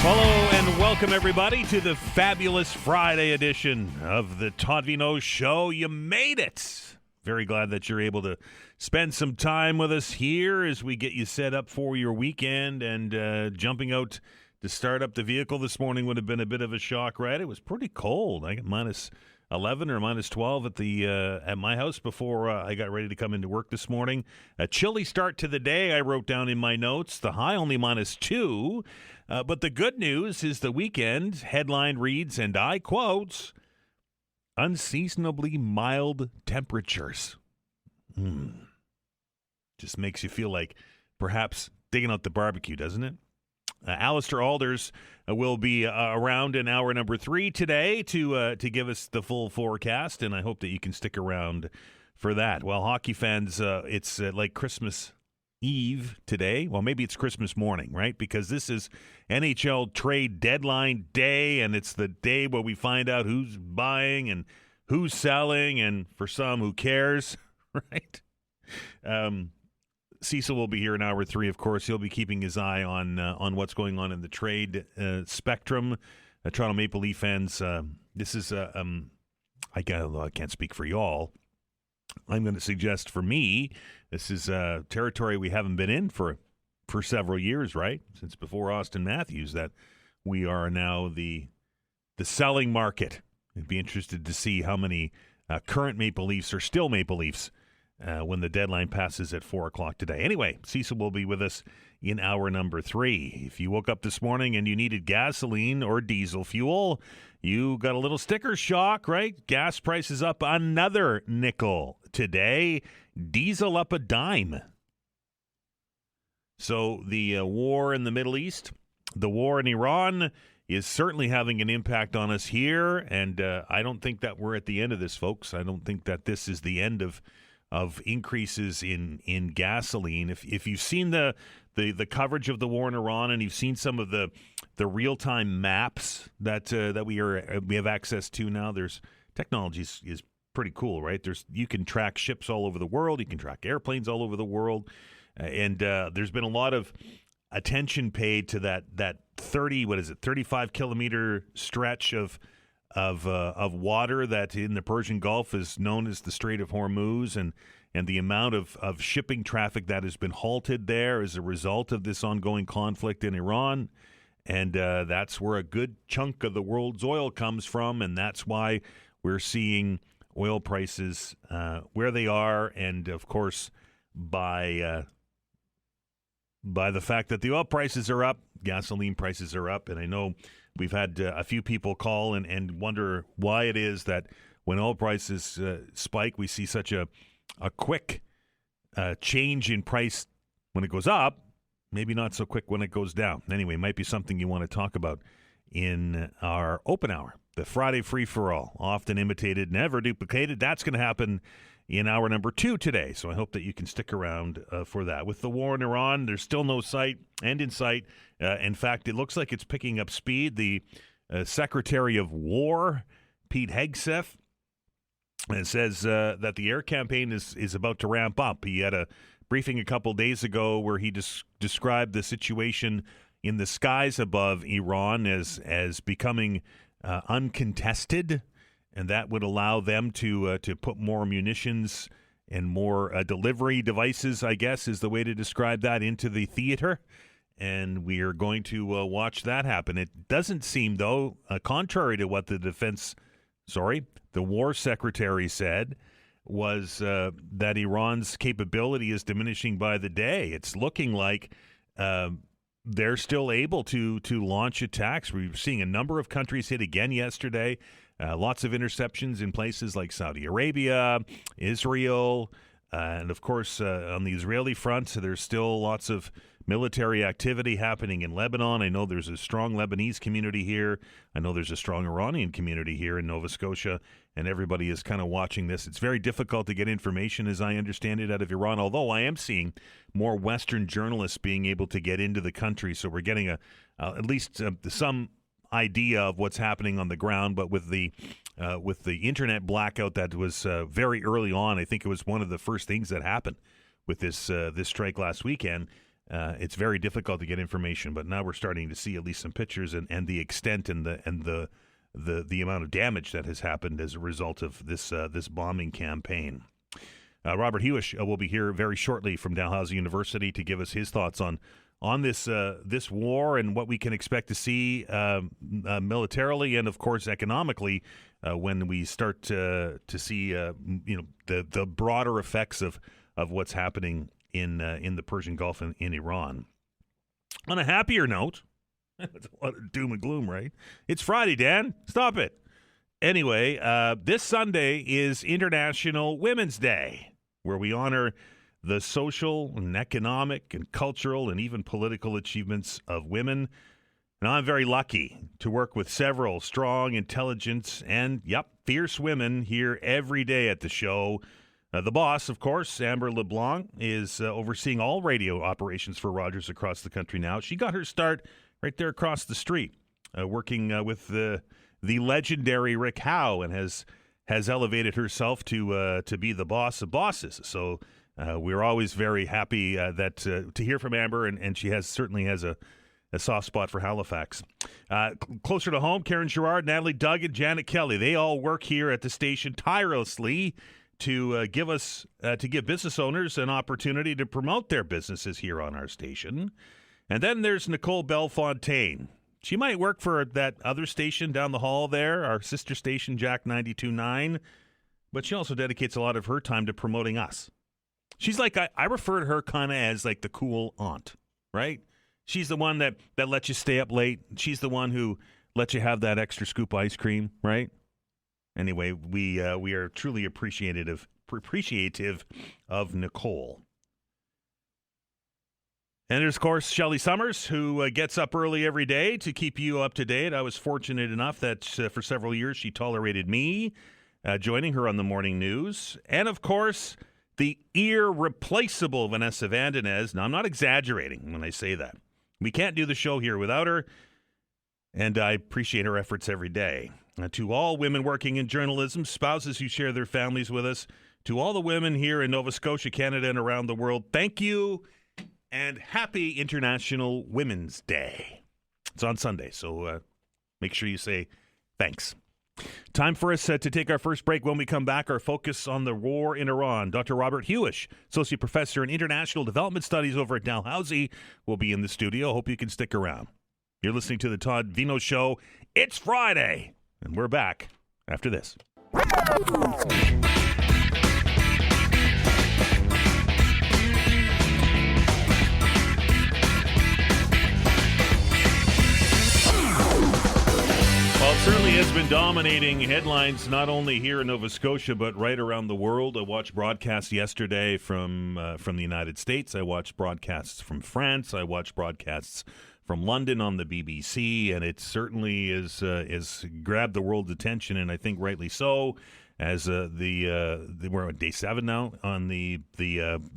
Hello and welcome everybody to the fabulous Friday edition of the Todd Veinotte Show. You made it. Very glad that you're able to spend some time with us here as we get you set up for your weekend. And jumping out to start up the vehicle this morning would have been a bit of a shock, right? It was pretty cold. I got minus 11 or minus 12 at my house before I got ready to come into work this morning. A chilly start to the day, I wrote down in my notes. The high only minus 2. But the good news is the weekend headline reads, and I quote, unseasonably mild temperatures. Just makes you feel like perhaps digging out the barbecue, doesn't it? Allister Aalders will be around in hour number 3 today to give us the full forecast, and I hope that you can stick around for that. Well, hockey fans, it's like Christmas Eve today. Well, maybe it's Christmas morning, right? Because this is NHL trade deadline day, and it's the day where we find out who's buying and who's selling, and for some, who cares, right? Cecil will be here in hour 3, of course. He'll be keeping his eye on what's going on in the trade spectrum. Toronto Maple Leaf fans, this is, I can't speak for y'all. I'm going to suggest for me, this is territory we haven't been in for several years, right? Since before Austin Matthews, that we are now the selling market. I'd be interested to see how many current Maple Leafs are still Maple Leafs when the deadline passes at 4 o'clock today. Anyway, Cecil will be with us in hour number 3. If you woke up this morning and you needed gasoline or diesel fuel, you got a little sticker shock, right? Gas prices up another nickel today. Diesel up a dime. So the war in the Middle East, the war in Iran is certainly having an impact on us here. And I don't think that we're at the end of this, folks. I don't think that this is the end of increases in gasoline. If you've seen the coverage of the war in Iran, and you've seen some of the real-time maps that we have access to now, there's technology is pretty cool, right? You can track ships all over the world, you can track airplanes all over the world, and there's been a lot of attention paid to that 35 kilometer stretch of water that in the Persian Gulf is known as the Strait of Hormuz, and the amount of shipping traffic that has been halted there as a result of this ongoing conflict in Iran. And that's where a good chunk of the world's oil comes from, and that's why we're seeing oil prices where they are, and of course by the fact that the oil prices are up, gasoline prices are up. And I know we've had a few people call and wonder why it is that when oil prices spike, we see such a quick change in price when it goes up, maybe not so quick when it goes down. Anyway, might be something you want to talk about in our open hour. The Friday free-for-all, often imitated, never duplicated. That's going to happen in hour number 2 today, so I hope that you can stick around for that. With the war in Iran, there's still no end in sight. In fact, it looks like it's picking up speed. The Secretary of War, Pete Hegseth, says that the air campaign is about to ramp up. He had a briefing a couple days ago where he described the situation in the skies above Iran as becoming uncontested, and that would allow them to put more munitions and more delivery devices, I guess is the way to describe that, into the theater. And we are going to watch that happen. It doesn't seem, though, contrary to what the War Secretary said, was that Iran's capability is diminishing by the day. It's looking like they're still able to launch attacks. We're seeing a number of countries hit again yesterday. Lots of interceptions in places like Saudi Arabia, Israel, and of course on the Israeli front, there's still lots of military activity happening in Lebanon. I know there's a strong Lebanese community here. I know there's a strong Iranian community here in Nova Scotia, and everybody is kind of watching this. It's very difficult to get information, as I understand it, out of Iran, although I am seeing more Western journalists being able to get into the country, so we're getting at least some idea of what's happening on the ground. But with the internet blackout that was very early on, I think it was one of the first things that happened with this strike last weekend. it's very difficult to get information. But now we're starting to see at least some pictures and the extent and the amount of damage that has happened as a result of this bombing campaign. Robert Huish will be here very shortly from Dalhousie University to give us his thoughts on this war and what we can expect to see militarily and, of course, economically when we start to see the broader effects of what's happening in the Persian Gulf and in Iran. On a happier note, it's a lot of doom and gloom, right? It's Friday, Dan. Stop it. Anyway, this Sunday is International Women's Day, where we honor the social and economic and cultural and even political achievements of women. And I'm very lucky to work with several strong, intelligent, and, fierce women here every day at the show. The boss, of course, Amber LeBlanc, is overseeing all radio operations for Rogers across the country now. She got her start right there across the street, working with the legendary Rick Howe, and has elevated herself to be the boss of bosses. So we're always very happy to hear from Amber, and she certainly has a soft spot for Halifax. Closer to home, Karen Gerard, Natalie Duggan, Janet Kelly, they all work here at the station tirelessly to give business owners an opportunity to promote their businesses here on our station. And then there's Nicole Bellefontaine. She might work for that other station down the hall there, our sister station, Jack 92.9, but she also dedicates a lot of her time to promoting us. She's like, I refer to her kind of as like the cool aunt, right? She's the one that lets you stay up late. She's the one who lets you have that extra scoop ice cream, right? Anyway, we are truly appreciative of Nicole. And there's, of course, Shelley Summers, who gets up early every day to keep you up to date. I was fortunate enough that for several years she tolerated me joining her on the morning news. And, of course, the irreplaceable Vanessa Vandenez. Now, I'm not exaggerating when I say that. We can't do the show here without her, and I appreciate her efforts every day. To all women working in journalism, spouses who share their families with us, to all the women here in Nova Scotia, Canada, and around the world, thank you, and happy International Women's Day. It's on Sunday, so make sure you say thanks. Time for us to take our first break. When we come back, our focus on the war in Iran. Dr. Robert Huish, Associate Professor in International Development Studies over at Dalhousie, will be in the studio. Hope you can stick around. You're listening to the Todd Veinotte Show. It's Friday, and we're back after this. Well, it certainly has been dominating headlines, not only here in Nova Scotia, but right around the world. I watched broadcasts yesterday from the United States. I watched broadcasts from France. I watched broadcasts from London on the BBC, and it certainly is grabbed the world's attention, and I think rightly so. As we're on day 7 now on the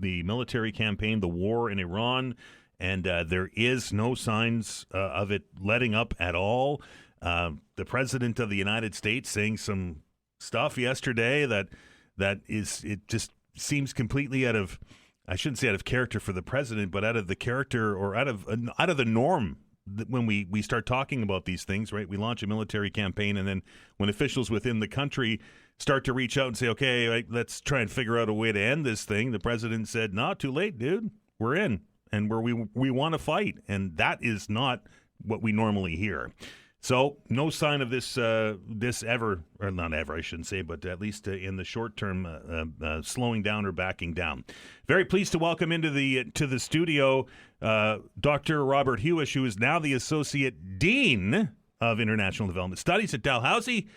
military campaign, the war in Iran, and there is no signs of it letting up at all. The President of the United States saying some stuff yesterday that just seems completely out of, I shouldn't say out of character for the president, but out of the character or out of the norm when we start talking about these things, right? We launch a military campaign, and then when officials within the country start to reach out and say, okay, let's try and figure out a way to end this thing, the president said, no, too late, dude. We're in, and we want to fight, and that is not what we normally hear. So no sign of this ever, or not ever, I shouldn't say, but at least in the short term, slowing down or backing down. Very pleased to welcome into the studio Dr. Robert Huish, who is now the Associate Dean of International Development Studies at Dalhousie.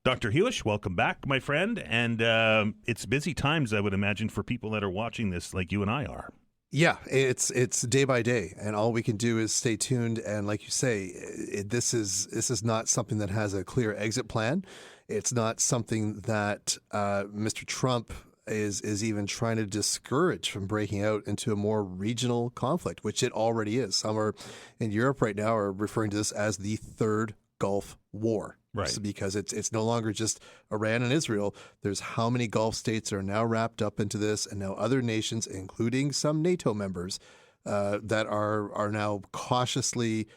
Dr. Huish, welcome back, my friend. And it's busy times, I would imagine, for people that are watching this like you and I are. Yeah, it's day by day, and all we can do is stay tuned. And like you say, this is not something that has a clear exit plan. It's not something that Mr. Trump is even trying to discourage from breaking out into a more regional conflict, which it already is. Some are in Europe right now are referring to this as the third Gulf War. Right. Because it's no longer just Iran and Israel. There's how many Gulf states are now wrapped up into this, and now other nations, including some NATO members, that are now cautiously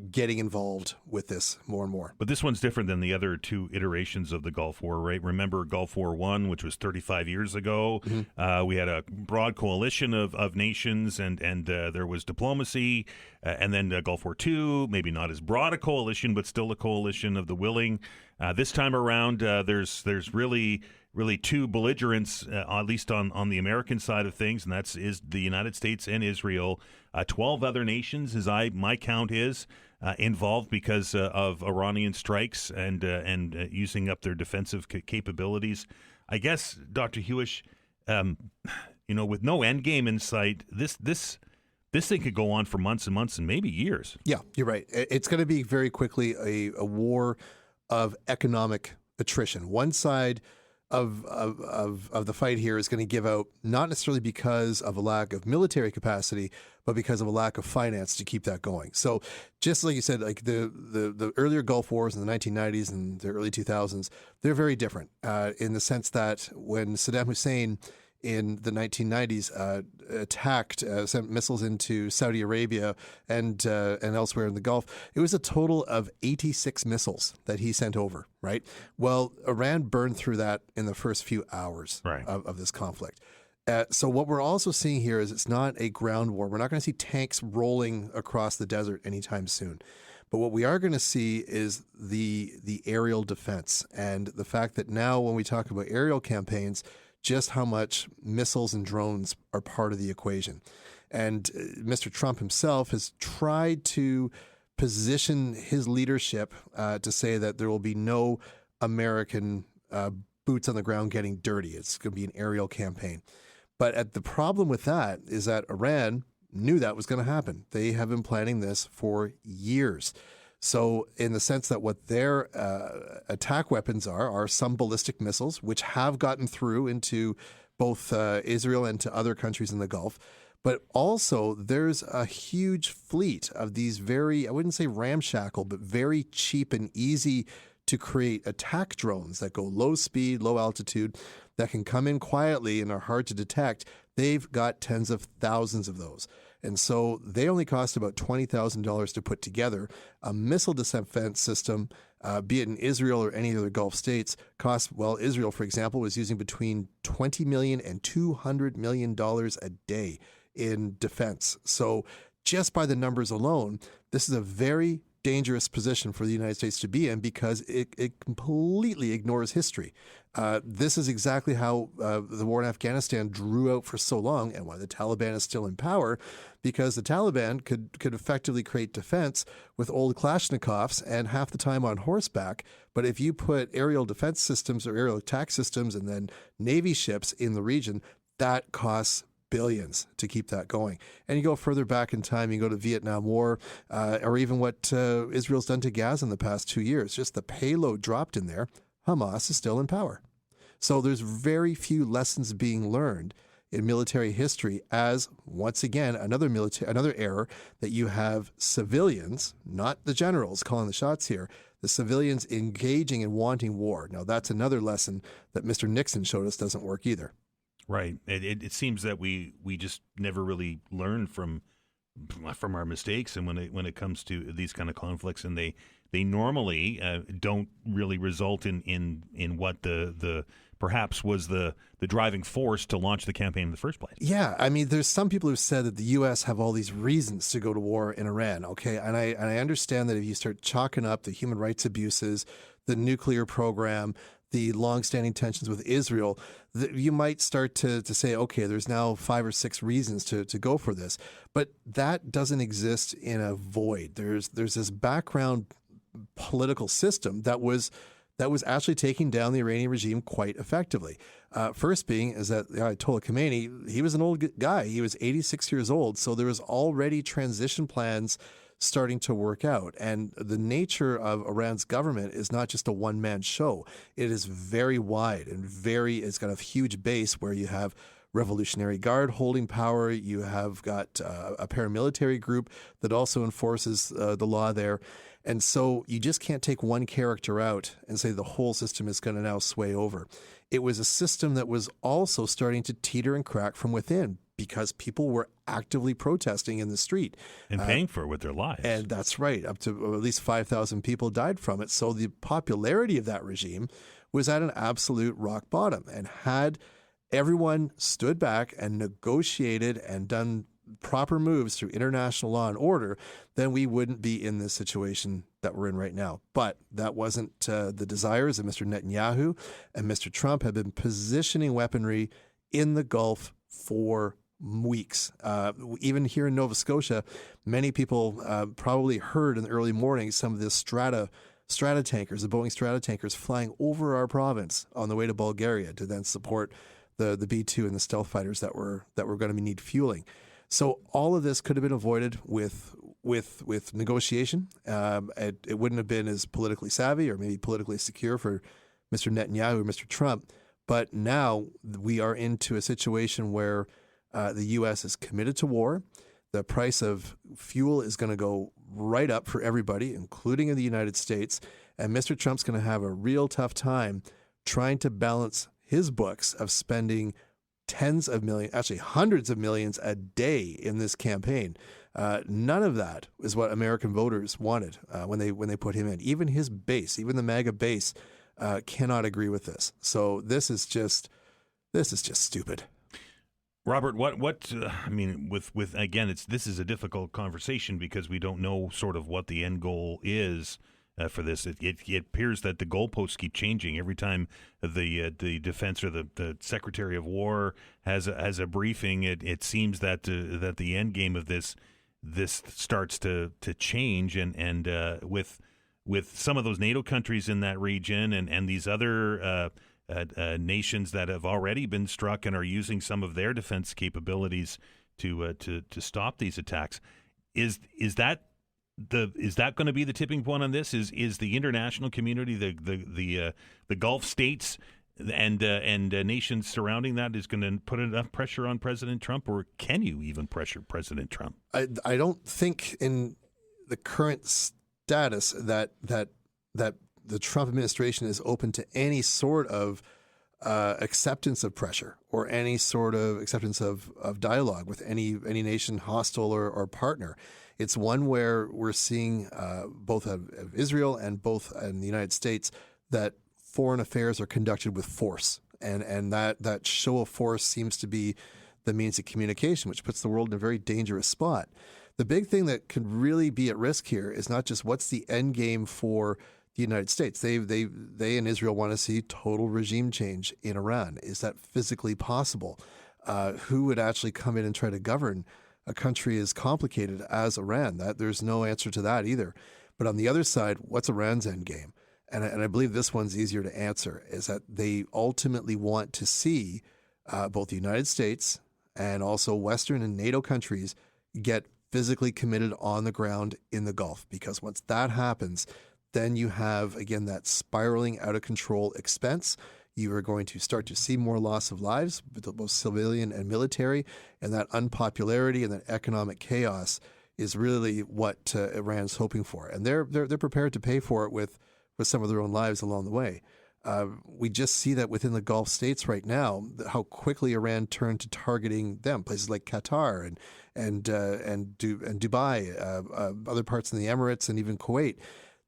getting involved with this more and more. But this one's different than the other two iterations of the Gulf War, right? Remember Gulf War I, which was 35 years ago. Mm-hmm. We had a broad coalition of nations, and there was diplomacy. And then Gulf War II, maybe not as broad a coalition, but still a coalition of the willing. This time around, there's really two belligerents, at least on the American side of things, and that's the United States and Israel. 12 other nations, as my count is, involved because of Iranian strikes and using up their defensive capabilities. I guess, Dr. Huish, with no end game in sight, this thing could go on for months and months and maybe years. Yeah, you're right. It's going to be very quickly a war of economic attrition. One side of the fight here is going to give out, not necessarily because of a lack of military capacity, but because of a lack of finance to keep that going. So just like you said, like the earlier Gulf Wars in the 1990s and the early 2000s, they're very different in the sense that when Saddam Hussein in the 1990s attacked, sent missiles into Saudi Arabia and elsewhere in the Gulf, it was a total of 86 missiles that he sent over, right? Well, Iran burned through that in the first few hours of this conflict. So what we're also seeing here is it's not a ground war. We're not going to see tanks rolling across the desert anytime soon. But what we are going to see is the aerial defense, and the fact that now when we talk about aerial campaigns, just how much missiles and drones are part of the equation. And Mr. Trump himself has tried to position his leadership to say that there will be no American boots on the ground getting dirty. It's going to be an aerial campaign. But the problem with that is that Iran knew that was going to happen. They have been planning this for years. So in the sense that what their attack weapons are some ballistic missiles, which have gotten through into both Israel and to other countries in the Gulf. But also there's a huge fleet of these very, I wouldn't say ramshackle, but very cheap and easy to create attack drones that go low speed, low altitude, that can come in quietly and are hard to detect. They've got tens of thousands of those. And so they only cost about $20,000 to put together. A missile defense system, be it in Israel or any other Gulf states, Israel, for example, was using between $20 million and $200 million a day in defense. So just by the numbers alone, this is a very dangerous position for the United States to be in because it completely ignores history. This is exactly how the war in Afghanistan drew out for so long, and why the Taliban is still in power, because the Taliban could effectively create defense with old Kalashnikovs and half the time on horseback. But if you put aerial defense systems or aerial attack systems and then Navy ships in the region, that costs billions to keep that going. And you go further back in time, you go to Vietnam War, or even what Israel's done to Gaza in the past 2 years. Just the payload dropped in there. Hamas is still in power. So there's very few lessons being learned in military history, as once again another error, that you have civilians, not the generals, calling the shots here. The civilians engaging and wanting war. Now that's another lesson that Mr. Nixon showed us doesn't work either. Right. It seems that we just never really learn from our mistakes, and when it comes to these kind of conflicts, and they normally don't really result in what the perhaps was the driving force to launch the campaign in the first place. Yeah, I mean, there's some people who've said that the U.S. have all these reasons to go to war in Iran. Okay, and I understand that if you start chalking up the human rights abuses, the nuclear program, the long-standing tensions with Israel, you might start to say, okay, there's now 5 or 6 reasons to go for this. But that doesn't exist in a void. There's this background political system that was actually taking down the Iranian regime quite effectively. First being is that Ayatollah Khomeini, he was an old guy. He was 86 years old. So there was already transition plans starting to work out. And the nature of Iran's government is not just a one-man show. It is very wide and it's got a huge base where you have Revolutionary Guard holding power. You have got a paramilitary group that also enforces the law there. And so you just can't take one character out and say the whole system is going to now sway over. It was a system that was also starting to teeter and crack from within because people were actively protesting in the street. And paying for it with their lives. And that's right. Up to at least 5,000 people died from it. So the popularity of that regime was at an absolute rock bottom. And had everyone stood back and negotiated and done proper moves through international law and order, then we wouldn't be in this situation that we're in right now. But that wasn't the desires of Mr. Netanyahu, and Mr. Trump had been positioning weaponry in the Gulf for weeks. Even here in Nova Scotia, many people probably heard in the early morning some of the strata tankers, the Boeing strata tankers, flying over our province on the way to Bulgaria to then support the B-2 and the stealth fighters that were going to need fueling. So all of this could have been avoided with negotiation. It wouldn't have been as politically savvy or maybe politically secure for Mr. Netanyahu or Mr. Trump. But now we are into a situation where the U.S. is committed to war. The price of fuel is going to go right up for everybody, including in the United States. And Mr. Trump's going to have a real tough time trying to balance his books of spending tens of millions, actually hundreds of millions a day in this campaign. None of that is what American voters wanted when they put him in. Even his base, even the MAGA base, cannot agree with this. So this is just stupid. Robert, what I mean, with again, this is a difficult conversation because we don't know sort of what the end goal is for this. It appears that the goalposts keep changing every time the defense or the Secretary of War has a briefing. It seems that the end game of this starts to change, and with some of those NATO countries in that region and these other nations that have already been struck and are using some of their defense capabilities to stop these attacks. Is that going to be the tipping point on this? Is the international community, the Gulf states and nations surrounding that is going to put enough pressure on President Trump, or can you even pressure President Trump? I don't think in the current status that the Trump administration is open to any sort of acceptance of pressure or any sort of acceptance of dialogue with any nation, hostile or partner. It's one where we're seeing both of Israel and both in the United States that foreign affairs are conducted with force. And that show of force seems to be the means of communication, which puts the world in a very dangerous spot. The big thing that could really be at risk here is not just what's the end game for the United States. They and Israel want to see total regime change in Iran. Is that physically possible? Who would actually come in and try to govern a country as complicated as Iran? There's no answer to that either. But on the other side, what's Iran's end game? And I believe this one's easier to answer, is that they ultimately want to see both the United States and also Western and NATO countries get physically committed on the ground in the Gulf. Because once that happens, then you have, again, that spiraling out of control expense. You are going to start to see more loss of lives, both civilian and military, and that unpopularity and that economic chaos is really what Iran's hoping for. And they're prepared to pay for it with some of their own lives along the way. We just see that within the Gulf states right now, how quickly Iran turned to targeting them, places like Qatar and Dubai, other parts in the Emirates, and even Kuwait.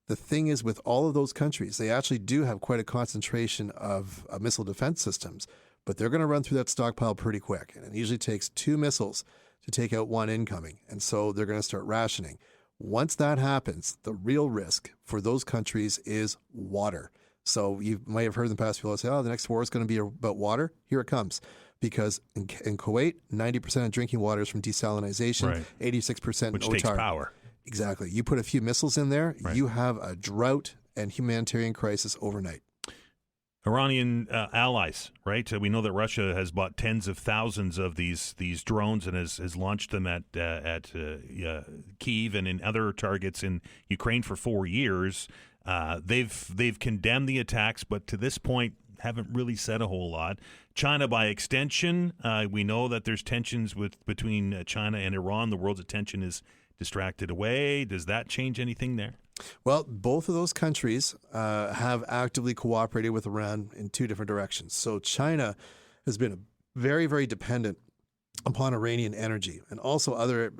The thing is, with all of those countries, they actually do have quite a concentration of missile defense systems, but they're going to run through that stockpile pretty quick. And it usually takes 2 missiles to take out one incoming. And so they're going to start rationing. Once that happens, the real risk for those countries is water. So you might have heard in the past people say, the next war is going to be about water. Here it comes. Because in Kuwait, 90% of drinking water is from desalination, right. 86% Which OTAR. Takes power. Exactly. You put a few missiles in there, right. You have a drought and humanitarian crisis overnight. Iranian allies, right? We know that Russia has bought tens of thousands of these drones and has launched them at Kyiv and in other targets in Ukraine for 4 years. They've condemned the attacks, but to this point haven't really said a whole lot. China, by extension, we know that there's tensions between China and Iran. The world's attention is distracted away. Does that change anything there? Well, both of those countries have actively cooperated with Iran in 2 different directions. So China has been very, very dependent upon Iranian energy and also other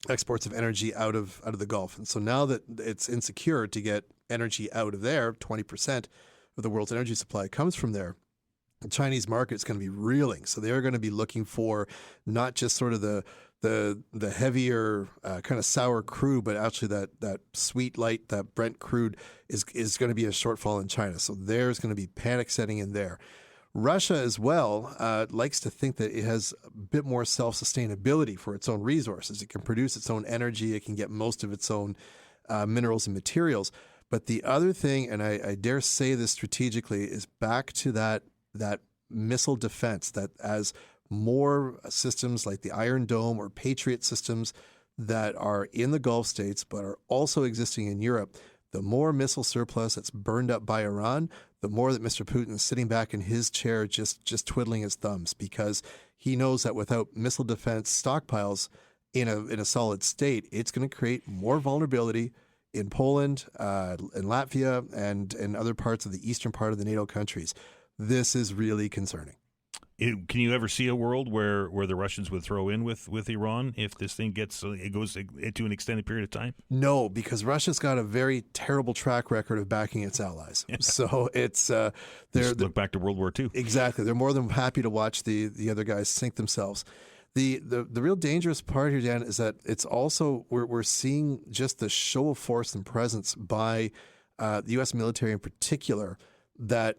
exports of energy out of the Gulf. And so now that it's insecure to get energy out of there, 20% of the world's energy supply comes from there. The Chinese market is going to be reeling. So they're going to be looking for not just sort of the heavier kind of sour crude, but actually that sweet light, that Brent crude is going to be a shortfall in China. So there's going to be panic setting in there. Russia as well likes to think that it has a bit more self-sustainability for its own resources. It can produce its own energy. It can get most of its own minerals and materials. But the other thing, and I dare say this strategically, is back to that missile defense, that as more systems like the Iron Dome or Patriot systems that are in the Gulf states but are also existing in Europe, the more missile surplus that's burned up by Iran, the more that Mr. Putin is sitting back in his chair just twiddling his thumbs, because he knows that without missile defense stockpiles in a solid state, it's going to create more vulnerability in Poland, in Latvia, and in other parts of the eastern part of the NATO countries. This is really concerning. Can you ever see a world where the Russians would throw in with Iran if this thing goes into an extended period of time? No, because Russia's got a very terrible track record of backing its allies. So it's look back to World War II. Exactly. They're more than happy to watch the other guys sink themselves. The real dangerous part here, Dan, is that it's also we're seeing just the show of force and presence by the U.S. military in particular that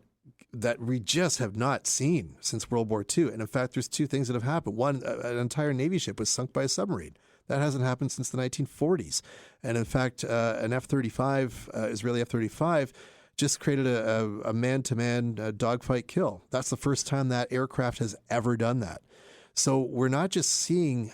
we just have not seen since World War II. And in fact, there's two things that have happened. One, an entire Navy ship was sunk by a submarine. That hasn't happened since the 1940s. And in fact, an F-35, Israeli F-35, just created a man-to-man dogfight kill. That's the first time that aircraft has ever done that. So we're not just seeing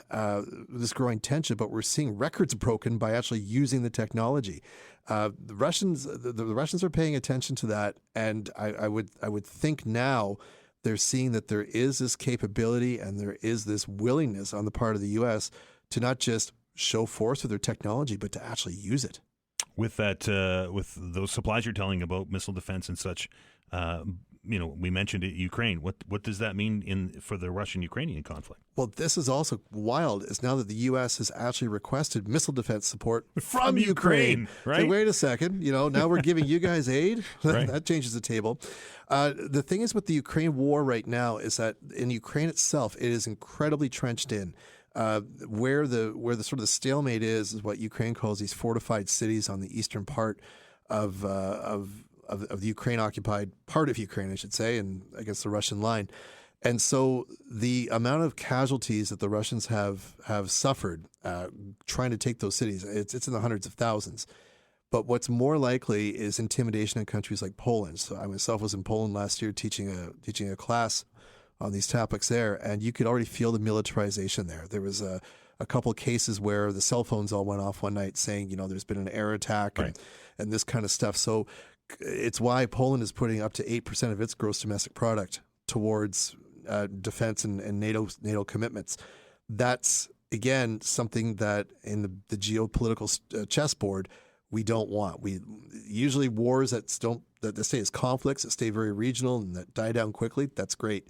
this growing tension, but we're seeing records broken by actually using the technology. The Russians are paying attention to that, and I would think now they're seeing that there is this capability and there is this willingness on the part of the U.S. to not just show force with their technology, but to actually use it. With that, with those supplies you're telling about, missile defense and such, we mentioned it, Ukraine. What does that mean for the Russian-Ukrainian conflict? Well, this is also wild, is now that the U.S. has actually requested missile defense support from Ukraine. Right? So wait a second, now we're giving you guys aid? Right. That changes the table. The thing is with the Ukraine war right now is that in Ukraine itself, it is incredibly trenched in. Where the sort of the stalemate is what Ukraine calls these fortified cities on the eastern part of the Ukraine-occupied part of Ukraine, I should say, and against the Russian line. And so the amount of casualties that the Russians have suffered trying to take those cities, it's in the hundreds of thousands. But what's more likely is intimidation in countries like Poland. So I myself was in Poland last year teaching a class on these topics there, and you could already feel the militarization there. There was a couple of cases where the cell phones all went off one night saying, there's been an air attack and this kind of stuff. So it's why Poland is putting up to 8% of its gross domestic product towards defense and NATO commitments. That's, again, something that in the geopolitical chessboard we don't want. We usually wars that stay as conflicts, that stay very regional and that die down quickly. That's great.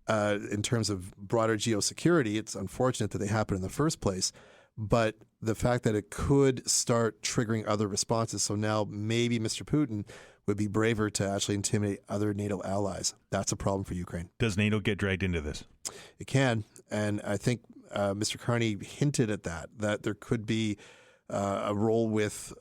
In terms of broader geosecurity, it's unfortunate that they happen in the first place. But the fact that it could start triggering other responses, so now maybe Mr. Putin would be braver to actually intimidate other NATO allies. That's a problem for Ukraine. Does NATO get dragged into this? It can, and I think Mr. Carney hinted at that there could be a role with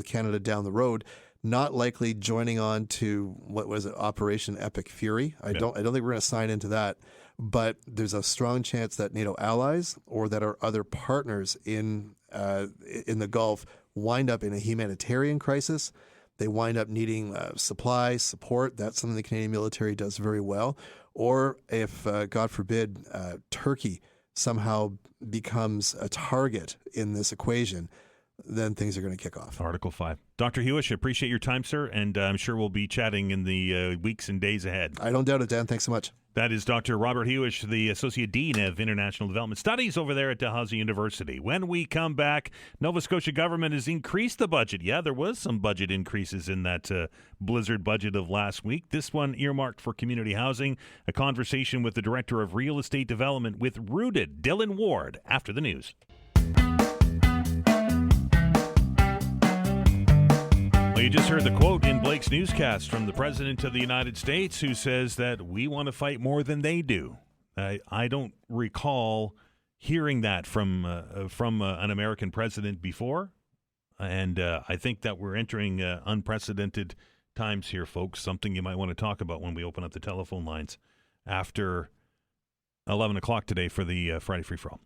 Canada down the road. Not likely joining on to what was it, Operation Epic Fury. I don't think we're going to sign into that. But there's a strong chance that NATO allies or that our other partners in the Gulf wind up in a humanitarian crisis. They wind up needing supply, support. That's something the Canadian military does very well. Or if, God forbid, Turkey somehow becomes a target in this equation, then things are going to kick off. Article 5. Dr. Huish, appreciate your time, sir, and I'm sure we'll be chatting in the weeks and days ahead. I don't doubt it, Dan. Thanks so much. That is Dr. Robert Huish, the Associate Dean of International Development Studies over there at Dalhousie University. When we come back, Nova Scotia government has increased the budget. Yeah, there was some budget increases in that blizzard budget of last week. This one earmarked for community housing. A conversation with the Director of Real Estate Development with Rooted, Dylan Ward, after the news. Well, you just heard the quote in Blake's newscast from the President of the United States, who says that we want to fight more than they do. I don't recall hearing that from an American president before, and I think that we're entering unprecedented times here, folks, something you might want to talk about when we open up the telephone lines after 11 o'clock today for the Friday Free-For-All.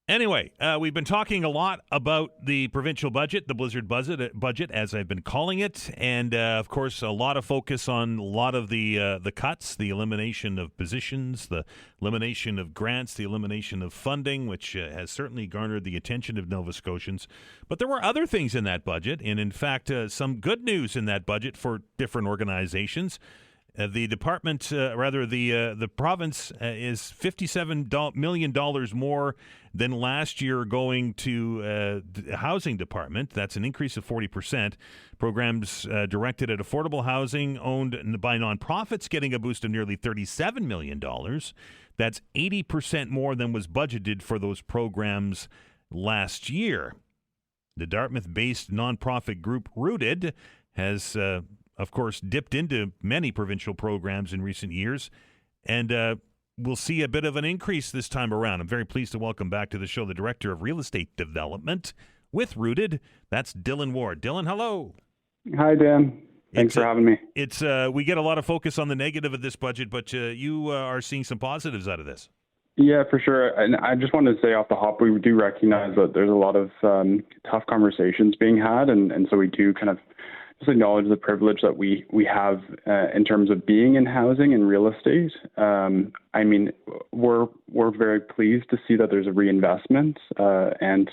Anyway, we've been talking a lot about the provincial budget, the blizzard budget, as I've been calling it, and of course, a lot of focus on a lot of the cuts, the elimination of positions, the elimination of grants, the elimination of funding, which has certainly garnered the attention of Nova Scotians. But there were other things in that budget, and in fact, some good news in that budget for different organizations. The department, the province is $57 million more than last year going to the housing department. That's an increase of 40%. Programs directed at affordable housing owned by nonprofits getting a boost of nearly $37 million. That's 80% more than was budgeted for those programs last year. The Dartmouth-based nonprofit group Rooted has of course, dipped into many provincial programs in recent years, and we'll see a bit of an increase this time around. I'm very pleased to welcome back to the show the Director of Real Estate Development with Rooted. That's Dylan Ward. Dylan, hello. Hi, Dan. Thanks for having me. It's we get a lot of focus on the negative of this budget, but you are seeing some positives out of this. Yeah, for sure. And I just wanted to say off the hop, we do recognize that there's a lot of tough conversations being had, and so we do kind of just acknowledge the privilege that we have in terms of being in housing and real estate. I mean, we're very pleased to see that there's a reinvestment and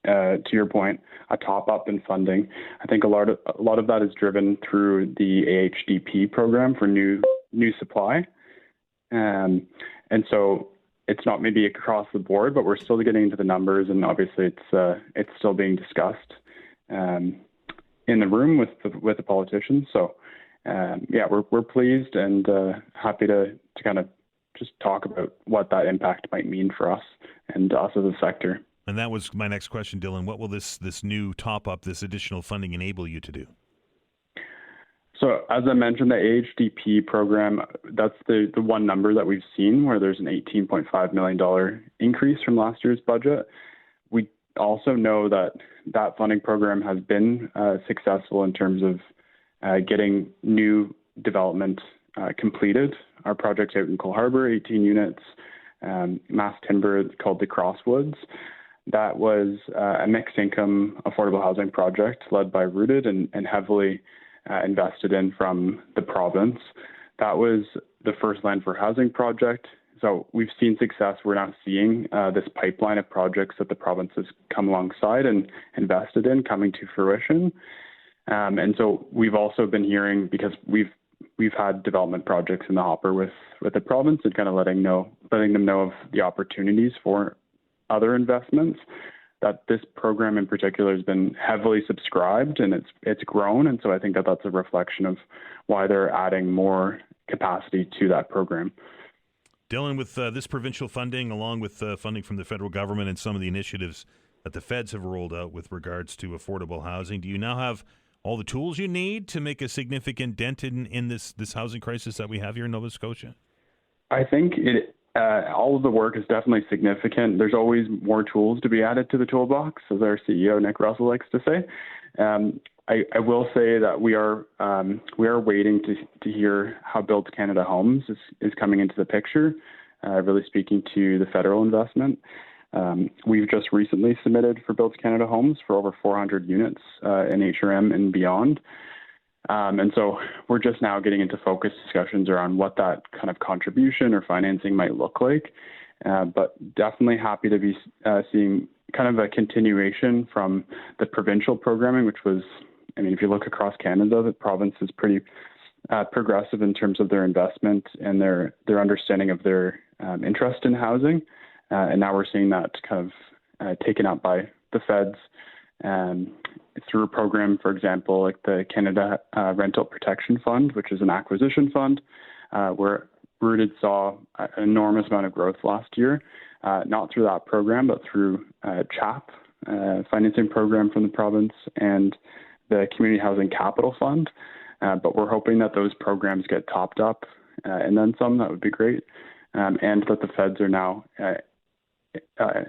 to your point, a top up in funding. I think a lot of that is driven through the AHDP program for new supply, and so it's not maybe across the board, but we're still getting into the numbers, and obviously it's still being discussed in the room with the politicians. So yeah, we're pleased and happy to kind of just talk about what that impact might mean for us and us as a sector. And that was my next question, Dylan. What will this new top up, this additional funding enable you to do? So as I mentioned, the AHDP program, that's the one number that we've seen where there's an $18.5 million increase from last year's budget. We also know that funding program has been successful in terms of getting new development completed. Our project's out in Cole Harbour, 18 units, mass timber called the Crosswoods. That was a mixed income affordable housing project led by Rooted and heavily invested in from the province. That was the first land for housing project. So we've seen success. We're now seeing this pipeline of projects that the province has come alongside and invested in coming to fruition. And so we've also been hearing, because we've had development projects in the hopper with the province and kind of letting them know of the opportunities for other investments, that this program in particular has been heavily subscribed and it's grown. And so I think that that's a reflection of why they're adding more capacity to that program. Dylan, with this provincial funding, along with funding from the federal government and some of the initiatives that the feds have rolled out with regards to affordable housing, do you now have all the tools you need to make a significant dent in this housing crisis that we have here in Nova Scotia? I think all of the work is definitely significant. There's always more tools to be added to the toolbox, as our CEO, Nick Russell, likes to say. I will say that we are waiting to hear how Build Canada Homes is coming into the picture, really speaking to the federal investment. We've just recently submitted for Build Canada Homes for over 400 units in HRM and beyond. And so we're just now getting into focused discussions around what that kind of contribution or financing might look like. But definitely happy to be seeing kind of a continuation from the provincial programming, which was, if you look across Canada, the province is pretty progressive in terms of their investment and their understanding of their interest in housing. And now we're seeing that kind of taken up by the feds through a program, for example, like the Canada Rental Protection Fund, which is an acquisition fund, where Rooted saw an enormous amount of growth last year, not through that program, but through CHAP, financing program from the province, and the Community Housing Capital Fund. But we're hoping that those programs get topped up and then some. That would be great. And that the feds are now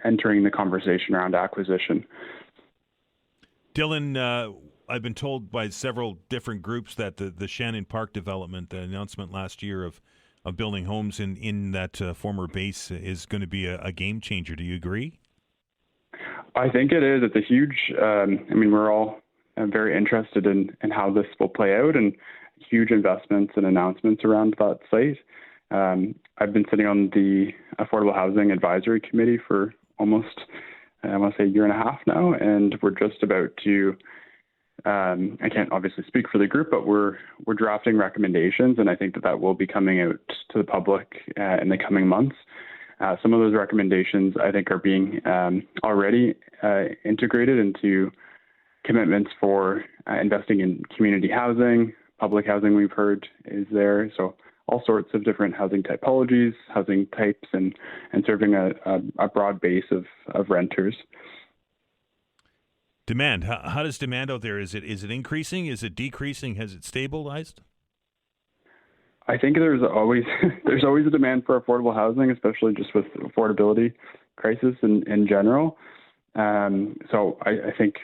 entering the conversation around acquisition. Dylan, I've been told by several different groups that the Shannon Park development, the announcement last year of building homes in that former base, is going to be a game changer. Do you agree? I think it is. It's a huge, we're all very interested in how this will play out, and huge investments and announcements around that site. I've been sitting on the Affordable Housing Advisory Committee for almost, I want to say, a year and a half now, and we're just about to, I can't obviously speak for the group, but we're drafting recommendations, and I think that will be coming out to the public in the coming months. Some of those recommendations, I think, are being already integrated into commitments for investing in community housing, public housing, we've heard is there. So all sorts of different housing typologies, housing types, and serving a broad base of renters. Demand. How does demand out there? Is it increasing? Is it decreasing? Has it stabilized? I think there's always a demand for affordable housing, especially just with affordability crisis in general. So I think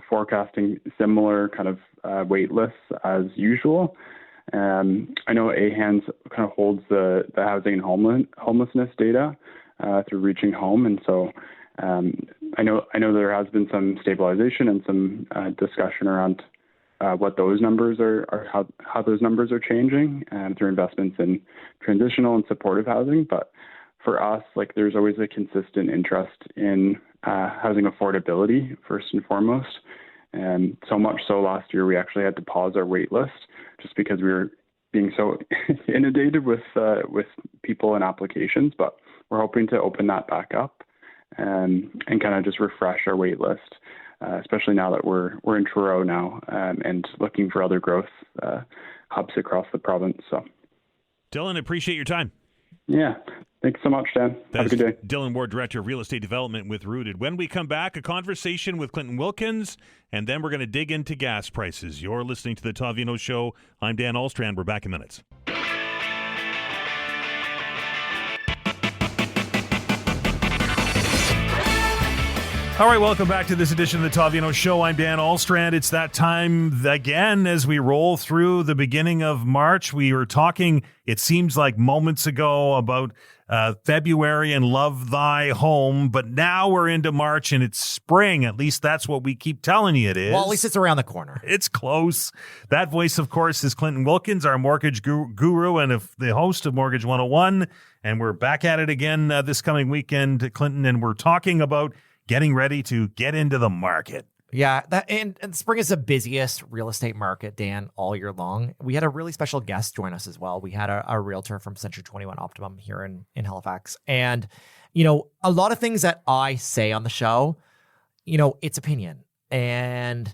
forecasting similar kind of wait lists as usual. I know Haan's kind of holds the housing and homelessness data through Reaching Home, and so I know there has been some stabilization and some discussion around what those numbers are, how those numbers are changing through investments in transitional and supportive housing. But for us, there's always a consistent interest in housing affordability first and foremost. And so much so last year we actually had to pause our wait list just because we were being so inundated with people and applications. But we're hoping to open that back up and kind of just refresh our wait list, especially now that we're in Truro now and looking for other growth hubs across the province. So, Dylan, appreciate your time. Yeah. Thanks so much, Dan. Have a good day. Dylan Ward, Director of Real Estate Development with Rooted. When we come back, a conversation with Clinton Wilkins, and then we're going to dig into gas prices. You're listening to the Todd Veinotte Show. I'm Dan Aalders. We're back in minutes. All right, welcome back to this edition of the Todd Veinotte Show. I'm Dan Aalders. It's that time again as we roll through the beginning of March. We were talking, it seems like moments ago, about February and Love Thy Home, but now we're into March and it's spring. At least that's what we keep telling you it is. Well, at least it's around the corner. It's close. That voice, of course, is Clinton Wilkins, our mortgage guru and the host of Mortgage 101. And we're back at it again this coming weekend, Clinton, and we're talking about getting ready to get into the market. Yeah, and spring is the busiest real estate market, Dan, all year long. We had a really special guest join us as well. We had a realtor from Century 21 Optimum here in Halifax. And, a lot of things that I say on the show, it's opinion. And,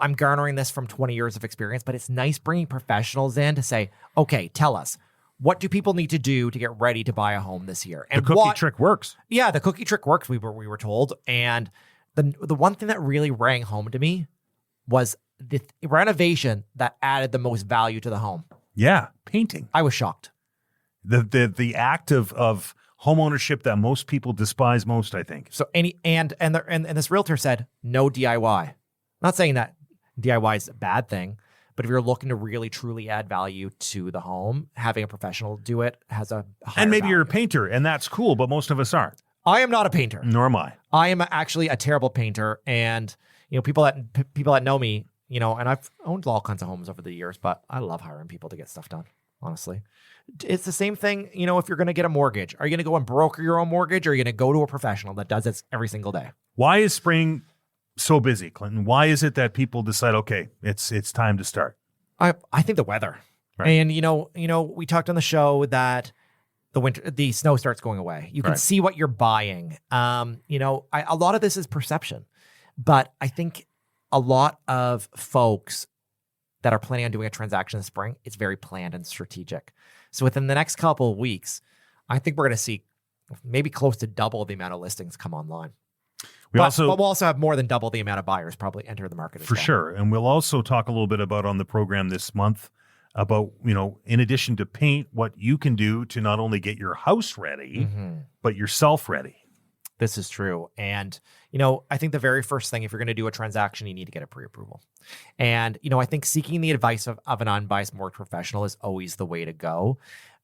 I'm garnering this from 20 years of experience, but it's nice bringing professionals in to say, okay, tell us, what do people need to do to get ready to buy a home this year? And the cookie trick works. Yeah, the cookie trick works, we were told. And the one thing that really rang home to me was the renovation that added the most value to the home. Yeah, painting. I was shocked. The act of home ownership that most people despise most, I think. So and this realtor said no DIY. Not saying that DIY is a bad thing, but if you're looking to really truly add value to the home, having a professional do it has a higher And maybe value. you're a painter, and that's cool, but most of us aren't. I am not a painter. Nor am I. I am actually a terrible painter, and people that know me, and I've owned all kinds of homes over the years, but I love hiring people to get stuff done. honestly. It's the same thing, if you're going to get a mortgage. Are you going to go and broker your own mortgage, or are you going to go to a professional that does this every single day? Why is spring so busy, Clinton? Why is it that people decide, okay, it's time to start? I think the weather. Right. And, we talked on the show that the snow starts going away. You can see what you're buying. A lot of this is perception, but I think a lot of folks that are planning on doing a transaction in spring, it's very planned and strategic. So within the next couple of weeks, I think we're going to see maybe close to double the amount of listings come online. But we'll also have more than double the amount of buyers probably enter the market as well. For sure. And we'll also talk a little bit about on the program this month about, in addition to paint, what you can do to not only get your house ready, but yourself ready. This is true. And, I think the very first thing, if you're going to do a transaction, you need to get a pre-approval. And, I think seeking the advice of an unbiased mortgage professional is always the way to go.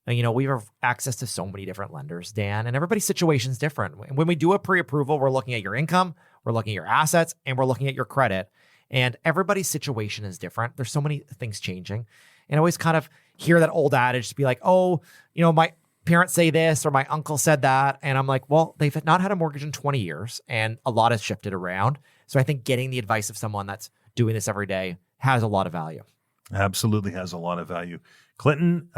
We have access to so many different lenders, Dan, and everybody's situation is different. When we do a pre-approval, we're looking at your income, we're looking at your assets, and we're looking at your credit. And everybody's situation is different. There's so many things changing. And I always kind of hear that old adage to be like, oh, my parents say this or my uncle said that. And I'm like, well, they've not had a mortgage in 20 years and a lot has shifted around. So I think getting the advice of someone that's doing this every day has a lot of value. Absolutely has a lot of value. Clinton,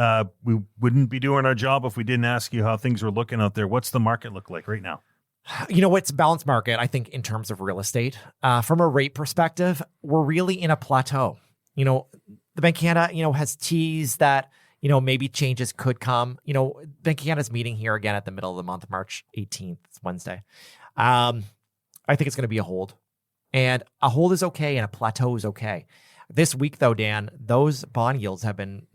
we wouldn't be doing our job if we didn't ask you how things are looking out there. What's the market look like right now? It's a balanced market, I think, in terms of real estate. From a rate perspective, we're really in a plateau. The Bank of Canada, has teased that, maybe changes could come. Bank of Canada's meeting here again at the middle of the month, March 18th. It's Wednesday. I think it's going to be a hold. And a hold is okay and a plateau is okay. This week, though, Dan, those bond yields have been,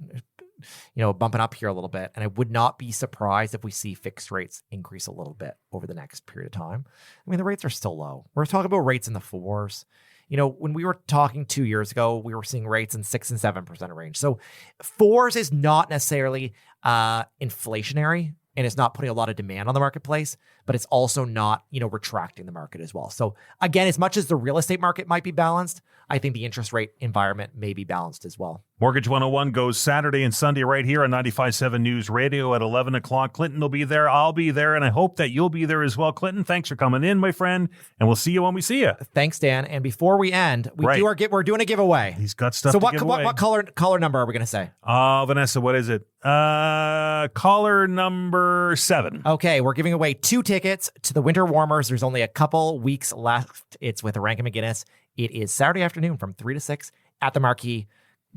bumping up here a little bit. And I would not be surprised if we see fixed rates increase a little bit over the next period of time. I mean, the rates are still low. We're talking about rates in the 4s. When we were talking 2 years ago, we were seeing rates in 6 and 7% range. So 4s is not necessarily inflationary, and it's not putting a lot of demand on the marketplace, but it's also not, retracting the market as well. So again, as much as the real estate market might be balanced, I think the interest rate environment may be balanced as well. Mortgage 101 goes Saturday and Sunday right here on 95.7 News Radio at 11 o'clock. Clinton will be there. I'll be there. And I hope that you'll be there as well. Clinton, thanks for coming in, my friend. And we'll see you when we see you. Thanks, Dan. And before we end, we're doing a giveaway. He's got stuff to give away. So what caller number are we going to say? Vanessa, what is it? Caller number 7. Okay, we're giving away 2 tickets to the Winter Warmers. There's only a couple weeks left. It's with Rankin McGinnis. It is Saturday afternoon from 3 to 6 at the Marquee.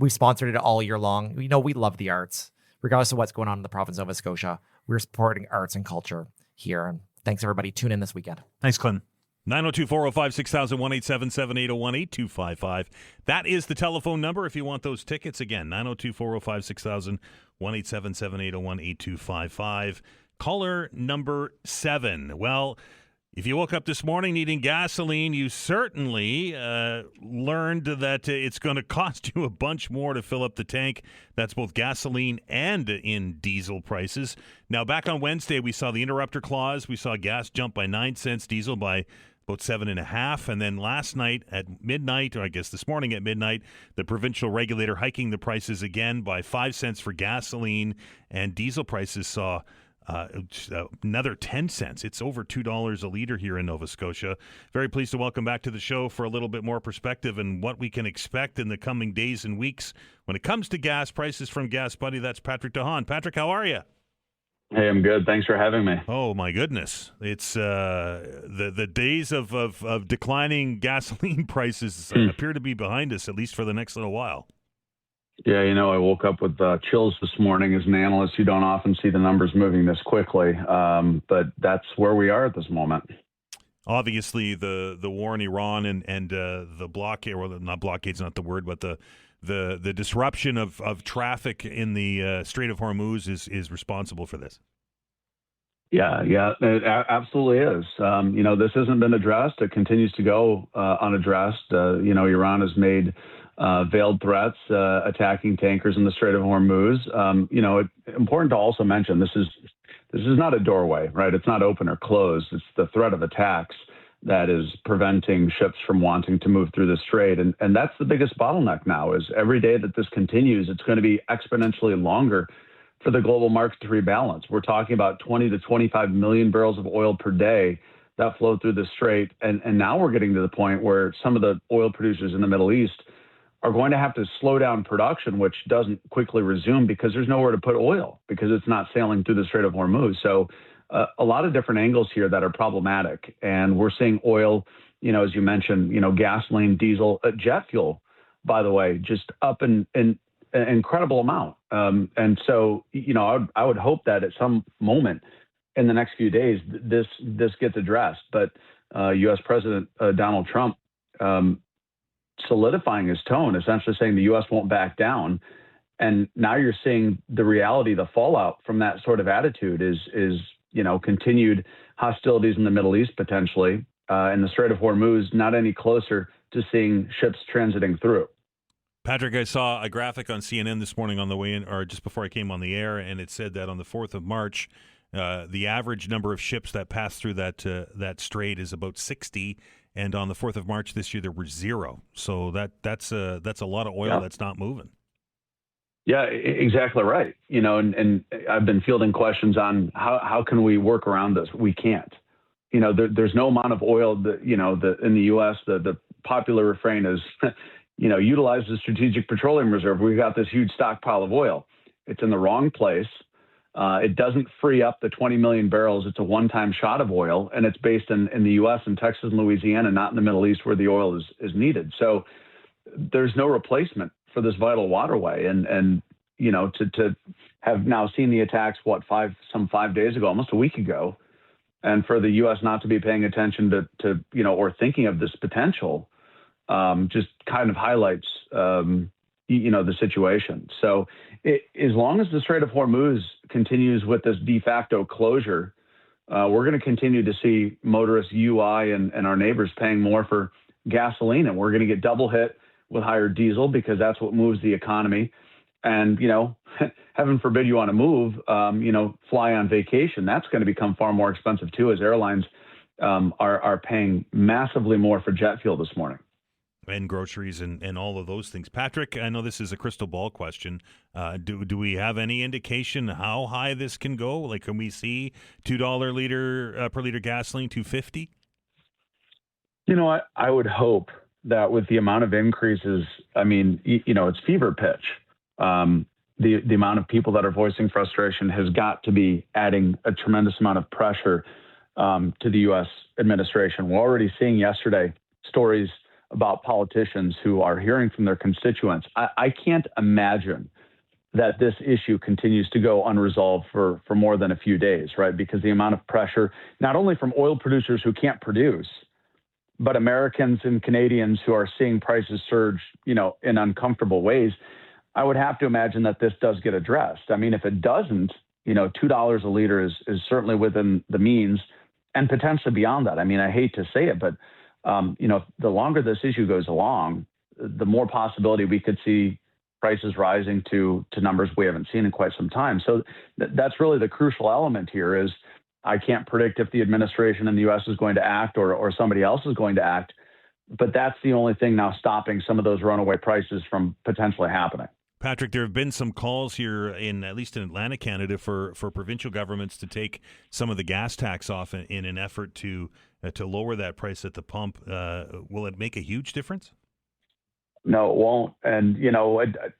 We've sponsored it all year long. We love the arts. Regardless of what's going on in the province of Nova Scotia, we're supporting arts and culture here. And thanks, everybody. Tune in this weekend. Thanks, Clinton. 902-405-6000, 1-877-801-8255. That is the telephone number if you want those tickets. Again, 902-405-6000, 1-877-801-8255. Caller number 7. Well, if you woke up this morning needing gasoline, you certainly learned that it's going to cost you a bunch more to fill up the tank. That's both gasoline and in diesel prices. Now, back on Wednesday, we saw the interrupter clause. We saw gas jump by 9 cents, diesel by about 7.5. And then last night at midnight, or I guess this morning at midnight, the provincial regulator hiking the prices again by 5 cents for gasoline, and diesel prices saw another 10 cents. It's over $2 a liter here in Nova Scotia. Very pleased to welcome back to the show for a little bit more perspective and what we can expect in the coming days and weeks when it comes to gas prices from Gas Buddy. That's Patrick Haan. Patrick, how are you? Hey, I'm good. Thanks for having me. Oh, my goodness. It's the days of declining gasoline prices appear to be behind us, at least for the next little while. Yeah, I woke up with chills this morning. As an analyst, you don't often see the numbers moving this quickly, but that's where we are at this moment. Obviously, the war in Iran and the blockade, well, not blockade's not the word, but the disruption of traffic in the Strait of Hormuz is responsible for this. Yeah, it absolutely is. This hasn't been addressed. It continues to go unaddressed. Iran has made veiled threats attacking tankers in the Strait of Hormuz. Important to also mention this is not a doorway, right? It's not open or closed. It's the threat of attacks that is preventing ships from wanting to move through the strait. And that's the biggest bottleneck now is every day that this continues, it's going to be exponentially longer for the global market to rebalance. We're talking about 20 to 25 million barrels of oil per day that flow through the strait. And now we're getting to the point where some of the oil producers in the Middle East are going to have to slow down production, which doesn't quickly resume because there's nowhere to put oil because it's not sailing through the Strait of Hormuz. So a lot of different angles here that are problematic. And we're seeing oil, as you mentioned, gasoline, diesel, jet fuel, by the way, just up in an incredible amount. And so, I would hope that at some moment in the next few days, this gets addressed. But U.S. President Donald Trump solidifying his tone, essentially saying the U.S. won't back down. And now you're seeing the reality, the fallout from that sort of attitude is continued hostilities in the Middle East potentially, and the Strait of Hormuz not any closer to seeing ships transiting through. Patrick, I saw a graphic on CNN this morning on the way in, or just before I came on the air, and it said that on the 4th of March, the average number of ships that pass through that strait is about 60, and on the 4th of March this year there were 0. So that's a lot of oil that's not moving. Yeah, exactly right. And I've been fielding questions on how can we work around this? We can't. There's no amount of oil that in the U.S. The popular refrain is, utilize the Strategic Petroleum Reserve. We've got this huge stockpile of oil. It's in the wrong place. It doesn't free up the 20 million barrels. It's a one-time shot of oil, and it's based in the U.S. and Texas and Louisiana, not in the Middle East where the oil is needed. So there's no replacement for this vital waterway. And to have now seen the attacks, some 5 days ago, almost a week ago, and for the U.S. not to be paying attention to or thinking of this potential, just kind of highlights, the situation. So as long as the Strait of Hormuz continues with this de facto closure, we're going to continue to see motorists, UI, and our neighbors paying more for gasoline. And we're going to get double hit with higher diesel because that's what moves the economy. And, heaven forbid you want to move, fly on vacation. That's going to become far more expensive, too, as airlines are paying massively more for jet fuel this morning. And groceries and all of those things. Patrick, I know this is a crystal ball question. Do we have any indication how high this can go? Like, can we see $2 per liter gasoline, $2.50? I would hope that with the amount of increases, it's fever pitch. The amount of people that are voicing frustration has got to be adding a tremendous amount of pressure to the U.S. administration. We're already seeing yesterday stories about politicians who are hearing from their constituents. I can't imagine that this issue continues to go unresolved for more than a few days, right? Because the amount of pressure, not only from oil producers who can't produce, but Americans and Canadians who are seeing prices surge, in uncomfortable ways. I would have to imagine that this does get addressed. If it doesn't, $2 a liter is certainly within the means and potentially beyond that. I hate to say it, but the longer this issue goes along, the more possibility we could see prices rising to numbers we haven't seen in quite some time. So that's really the crucial element here is I can't predict if the administration in the U.S. is going to act or somebody else is going to act, but that's the only thing now stopping some of those runaway prices from potentially happening. Patrick, there have been some calls here, at least in Atlantic Canada, for provincial governments to take some of the gas tax off in an effort to lower that price at the pump. Will it make a huge difference? No, it won't. And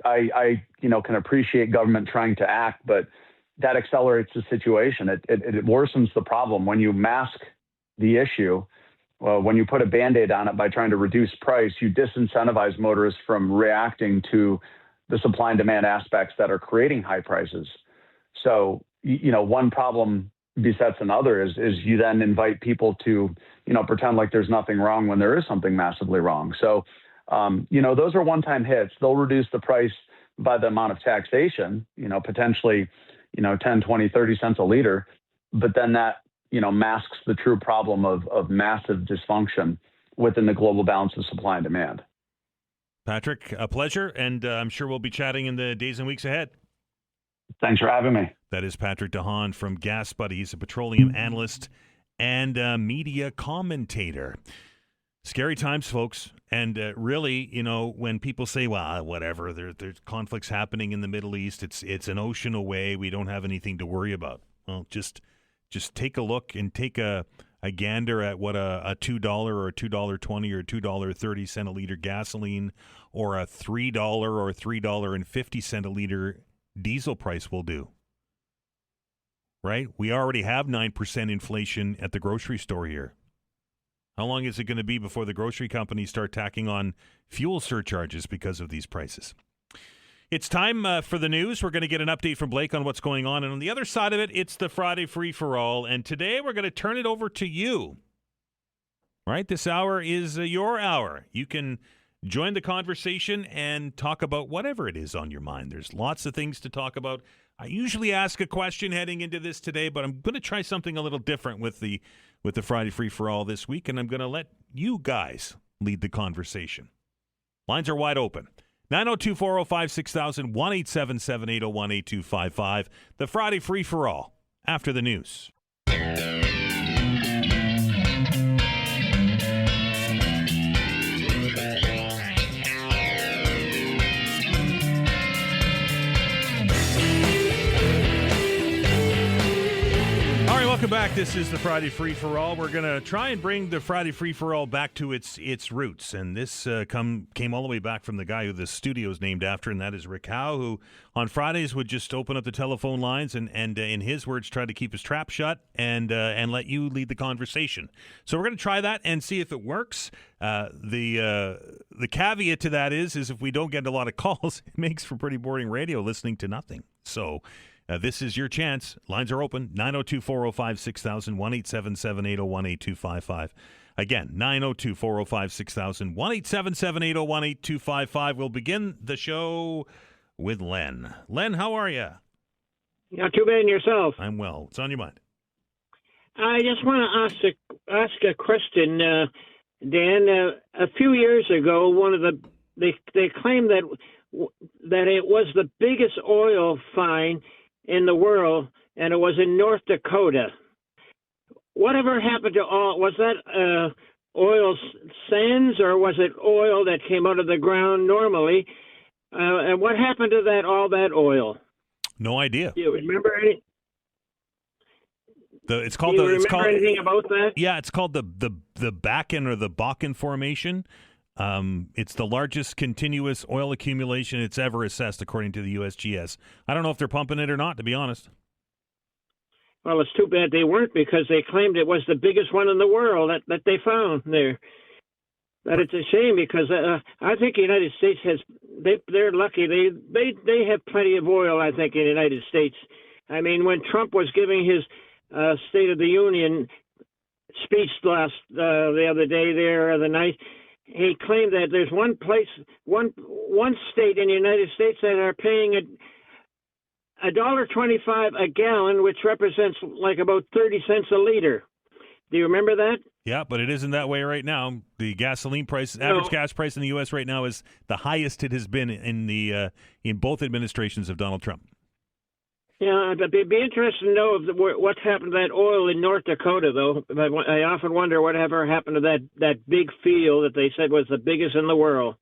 I can appreciate government trying to act, but that accelerates the situation. It worsens the problem when you mask the issue. When you put a Band-Aid on it by trying to reduce price, you disincentivize motorists from reacting to the supply and demand aspects that are creating high prices. So, one problem besets another is you then invite people to, pretend like there's nothing wrong when there is something massively wrong. So, those are one-time hits. They'll reduce the price by the amount of taxation, potentially, 10, 20, 30 cents a liter. But then that, masks the true problem of massive dysfunction within the global balance of supply and demand. Patrick, a pleasure, and I'm sure we'll be chatting in the days and weeks ahead. Thanks for having me. That is Patrick de Haan from Gas Buddy. He's a petroleum analyst and media commentator. Scary times, folks. And really, when people say, well, whatever, there's conflicts happening in the Middle East, it's an ocean away, we don't have anything to worry about. Well, just take a look and take a gander at what a $2 or a $2.20 or $2.30 a liter gasoline or a $3 or $3.50 a liter diesel price will do. Right? We already have 9% inflation at the grocery store here. How long is it going to be before the grocery companies start tacking on fuel surcharges because of these prices? It's time for the news. We're going to get an update from Blake on what's going on. And on the other side of it, it's the Friday Free-for-All. And today we're going to turn it over to you. Right? This hour is your hour. You can join the conversation and talk about whatever it is on your mind. There's lots of things to talk about. I usually ask a question heading into this today, but I'm going to try something a little different with the Friday Free-for-All this week, and I'm going to let you guys lead the conversation. Lines are wide open. 902-405-6000, 1-877-801-8255. The Friday Free-for-All after the news. Welcome back. This is the Friday Free-for-All. We're going to try and bring the Friday Free-for-All back to its roots. And this came all the way back from the guy who the studio is named after, and that is Rick Howe, who on Fridays would just open up the telephone lines and in his words, try to keep his trap shut and let you lead the conversation. So we're going to try that and see if it works. The caveat to that is if we don't get a lot of calls, it makes for pretty boring radio listening to nothing. So this is your chance. Lines are open. 902-405-6000, 1-877-801-8255. Again, 902-405-6000, 1-877-801-8255. We'll begin the show with Len. Len, how are you? Not too bad, and yourself? I'm well. What's on your mind? I just want to ask a question, Dan. A few years ago, they claimed that it was the biggest oil find in the world, and it was in North Dakota. Whatever happened to all? Was that oil sands, or was it oil that came out of the ground normally? And what happened to all that oil? No idea. Do you remember any? It's called Do you remember anything about that? Yeah, it's called the Bakken or the Bakken Formation. It's the largest continuous oil accumulation it's ever assessed, according to the USGS. I don't know if they're pumping it or not, to be honest. Well, it's too bad they weren't, because they claimed it was the biggest one in the world that they found there. But it's a shame, because I think the United States they're lucky. They have plenty of oil, I think, in the United States. I mean, when Trump was giving his State of the Union speech the other day there, the night, he claimed that there's one state in the United States that are paying $1.25 a gallon, which represents like about 30 cents a liter. Do you remember that? Yeah, but it isn't that way right now. The gasoline price, average gas price in the U.S. right now is the highest it has been in both administrations of Donald Trump. Yeah, it'd be interesting to know what happened to that oil in North Dakota, though. I often wonder whatever happened to that big field that they said was the biggest in the world.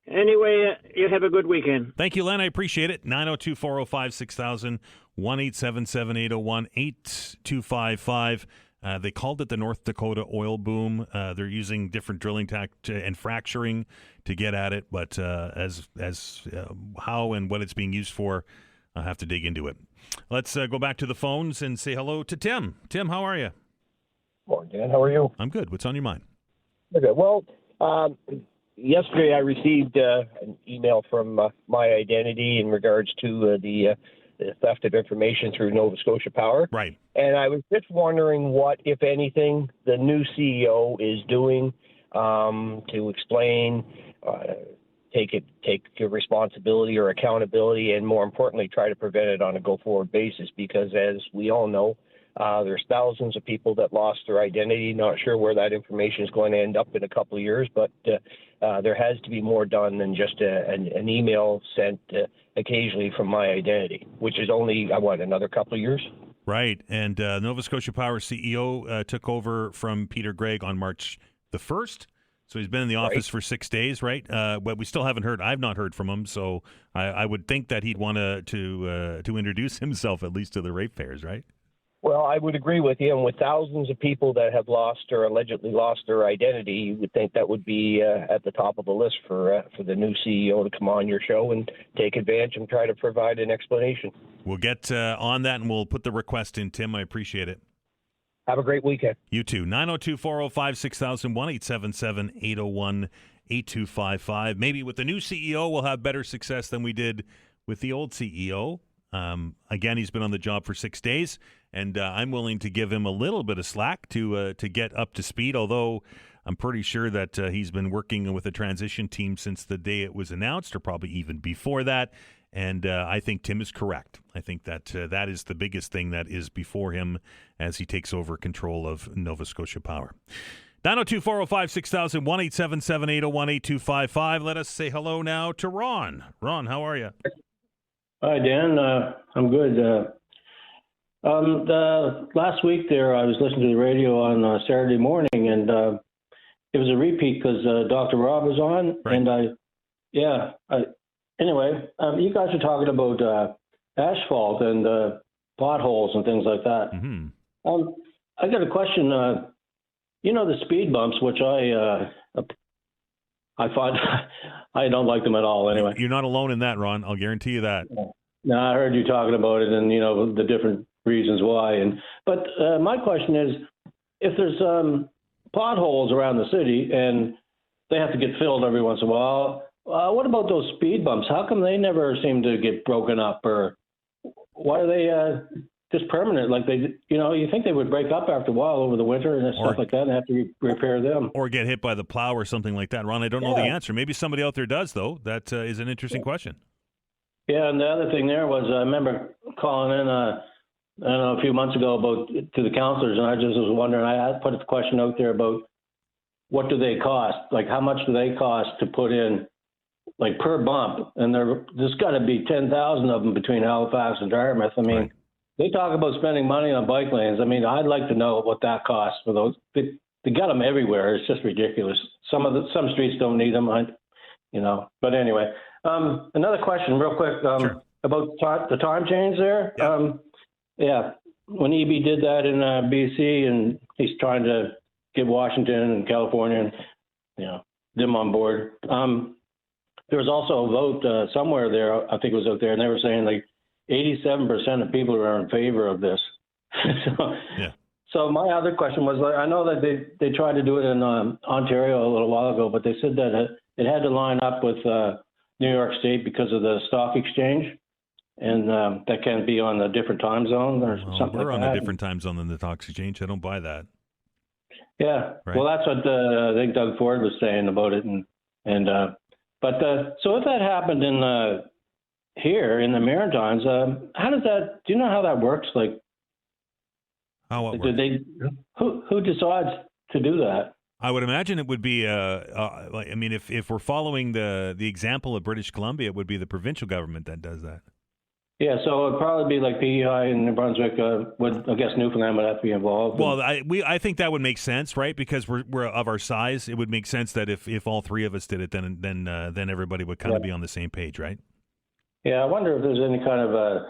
Anyway, you have a good weekend. Thank you, Len. I appreciate it. 902-405-6000, 1-877-801-8255. They called it the North Dakota oil boom. They're using different drilling and fracturing to get at it, but as how and what it's being used for, I'll have to dig into it. Let's go back to the phones and say hello to Tim. Tim, how are you? Morning, Dan. How are you? I'm good. What's on your mind? Okay. Well, yesterday I received an email from My Identity in regards to the theft of information through Nova Scotia Power. Right. And I was just wondering what, if anything, the new CEO is doing to explain, take responsibility or accountability, and more importantly, try to prevent it on a go-forward basis. Because as we all know, there's thousands of people that lost their identity. Not sure where that information is going to end up in a couple of years, but there has to be more done than just an email sent occasionally from My Identity, which is only, another couple of years? Right. And Nova Scotia Power CEO took over from Peter Gregg on March the 1st. So he's been in the office for 6 days, right? But we still haven't heard. I've not heard from him. So I would think that he'd want to introduce himself at least to the ratepayers, right? Well, I would agree with you. And with thousands of people that have lost or allegedly lost their identity, you would think that would be at the top of the list for the new CEO to come on your show and take advantage and try to provide an explanation. We'll get on that, and we'll put the request in, Tim. I appreciate it. Have a great weekend. You too. 902-405-6001, 877-801-8255. Maybe with the new CEO, we'll have better success than we did with the old CEO. Again, he's been on the job for 6 days, and I'm willing to give him a little bit of slack to get up to speed, although I'm pretty sure that he's been working with a transition team since the day it was announced, or probably even before that. And I think Tim is correct. I think that that is the biggest thing that is before him as he takes over control of Nova Scotia Power. 902-405-6000, 1-877-801-8255. Let us say hello now to Ron. Ron, how are you? Hi, Dan. I'm good. Last week there, I was listening to the radio on Saturday morning, and it was a repeat because Dr. Rob was on. Right. And anyway, you guys are talking about asphalt and potholes and things like that. Mm-hmm. I got a question. The speed bumps, which I find I don't like them at all. Anyway, you're not alone in that, Ron. I'll guarantee you that. No, I heard you talking about it, and the different reasons why. But my question is, if there's potholes around the city and they have to get filled every once in a while, what about those speed bumps? How come they never seem to get broken up, or why are they just permanent? Like you think they would break up after a while over the winter and stuff like that, and have to repair them, or get hit by the plow or something like that. Ron, I don't know the answer. Maybe somebody out there does, though. That is an interesting question. Yeah, and the other thing there was I remember calling in I don't know, a few months ago to the councillors, and I just was wondering. I put a question out there about what do they cost? Like, how much do they cost to put in, like, per bump? And there's got to be 10,000 of them between Halifax and Dartmouth. I mean, They talk about spending money on bike lanes. I mean, I'd like to know what that costs for those. They got them everywhere. It's just ridiculous. Some streets don't need them, But anyway, another question, real quick, sure. About the time change there. Yeah. When EB did that in BC, and he's trying to get Washington and California and them on board. There was also a vote somewhere there. I think it was out there, and they were saying like 87% of people are in favor of this. So my other question was, I know that they tried to do it in Ontario a little while ago, but they said that it had to line up with New York State because of the stock exchange, and that can't be on a different time zone or something like that. We're on a different time zone than the stock exchange. I don't buy that. Yeah, right. Well, that's what I think Doug Ford was saying about it, but so if that happened in here in the Maritimes, how does that? Do you know how that works? Like, how what did they? Who decides to do that? I would imagine it would be. If we're following the example of British Columbia, it would be the provincial government that does that. Yeah, so it'd probably be like PEI in New Brunswick. I guess Newfoundland would have to be involved. Well, I think that would make sense, right? Because we're of our size, it would make sense that if all three of us did it, then everybody would kind of be on the same page, right? Yeah, I wonder if there's any kind of a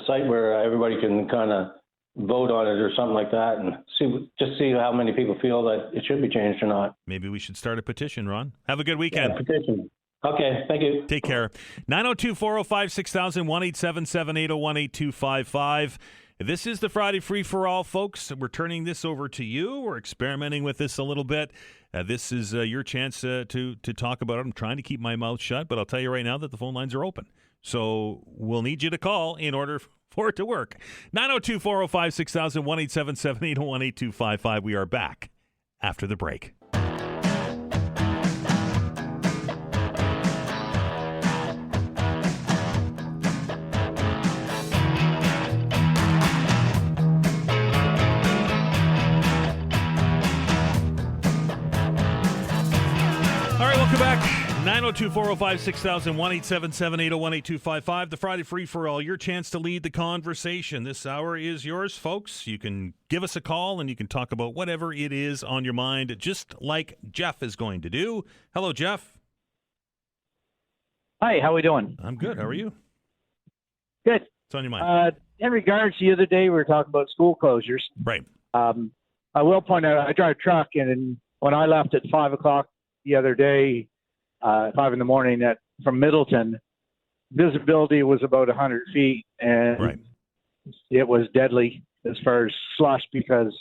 site where everybody can kind of vote on it or something like that, and see how many people feel that it should be changed or not. Maybe we should start a petition, Ron. Have a good weekend. Yeah, petition. Okay, thank you. Take care. 902-405-6000, 1-877-801-8255. This is the Friday Free-for-All, folks. We're turning this over to you. We're experimenting with this a little bit. This is your chance to talk about it. I'm trying to keep my mouth shut, but I'll tell you right now that the phone lines are open. So we'll need you to call in order for it to work. 902-405-6000, 1-877-801-8255. We are back after the break. Welcome back. 902-405-6000, 1-877-801-8255. The Friday free-for-all, your chance to lead the conversation. This hour is yours, folks. You can give us a call, and you can talk about whatever it is on your mind, just like Jeff is going to do. Hello, Jeff. Hi, how we doing? I'm good. How are you? Good. What's on your mind? In regards to the other day, we were talking about school closures. Right. I will point out, I drive a truck, and when I left at 5 o'clock the other day, 5 in the morning from Middleton, visibility was about 100 feet, and Right. it was deadly as far as slush, because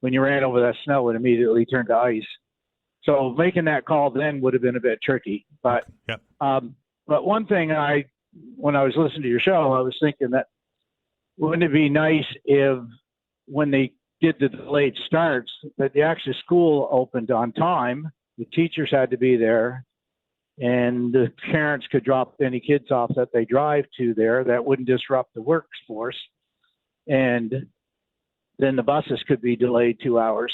when you ran over that snow, it immediately turned to ice. So making that call then would have been a bit tricky. But Yep. but one thing when I was listening to your show, I was thinking that wouldn't it be nice if when they did the delayed starts, that the actual school opened on time, the teachers had to be there, and the parents could drop any kids off that they drive to there. That wouldn't disrupt the workforce. And then the buses could be delayed 2 hours.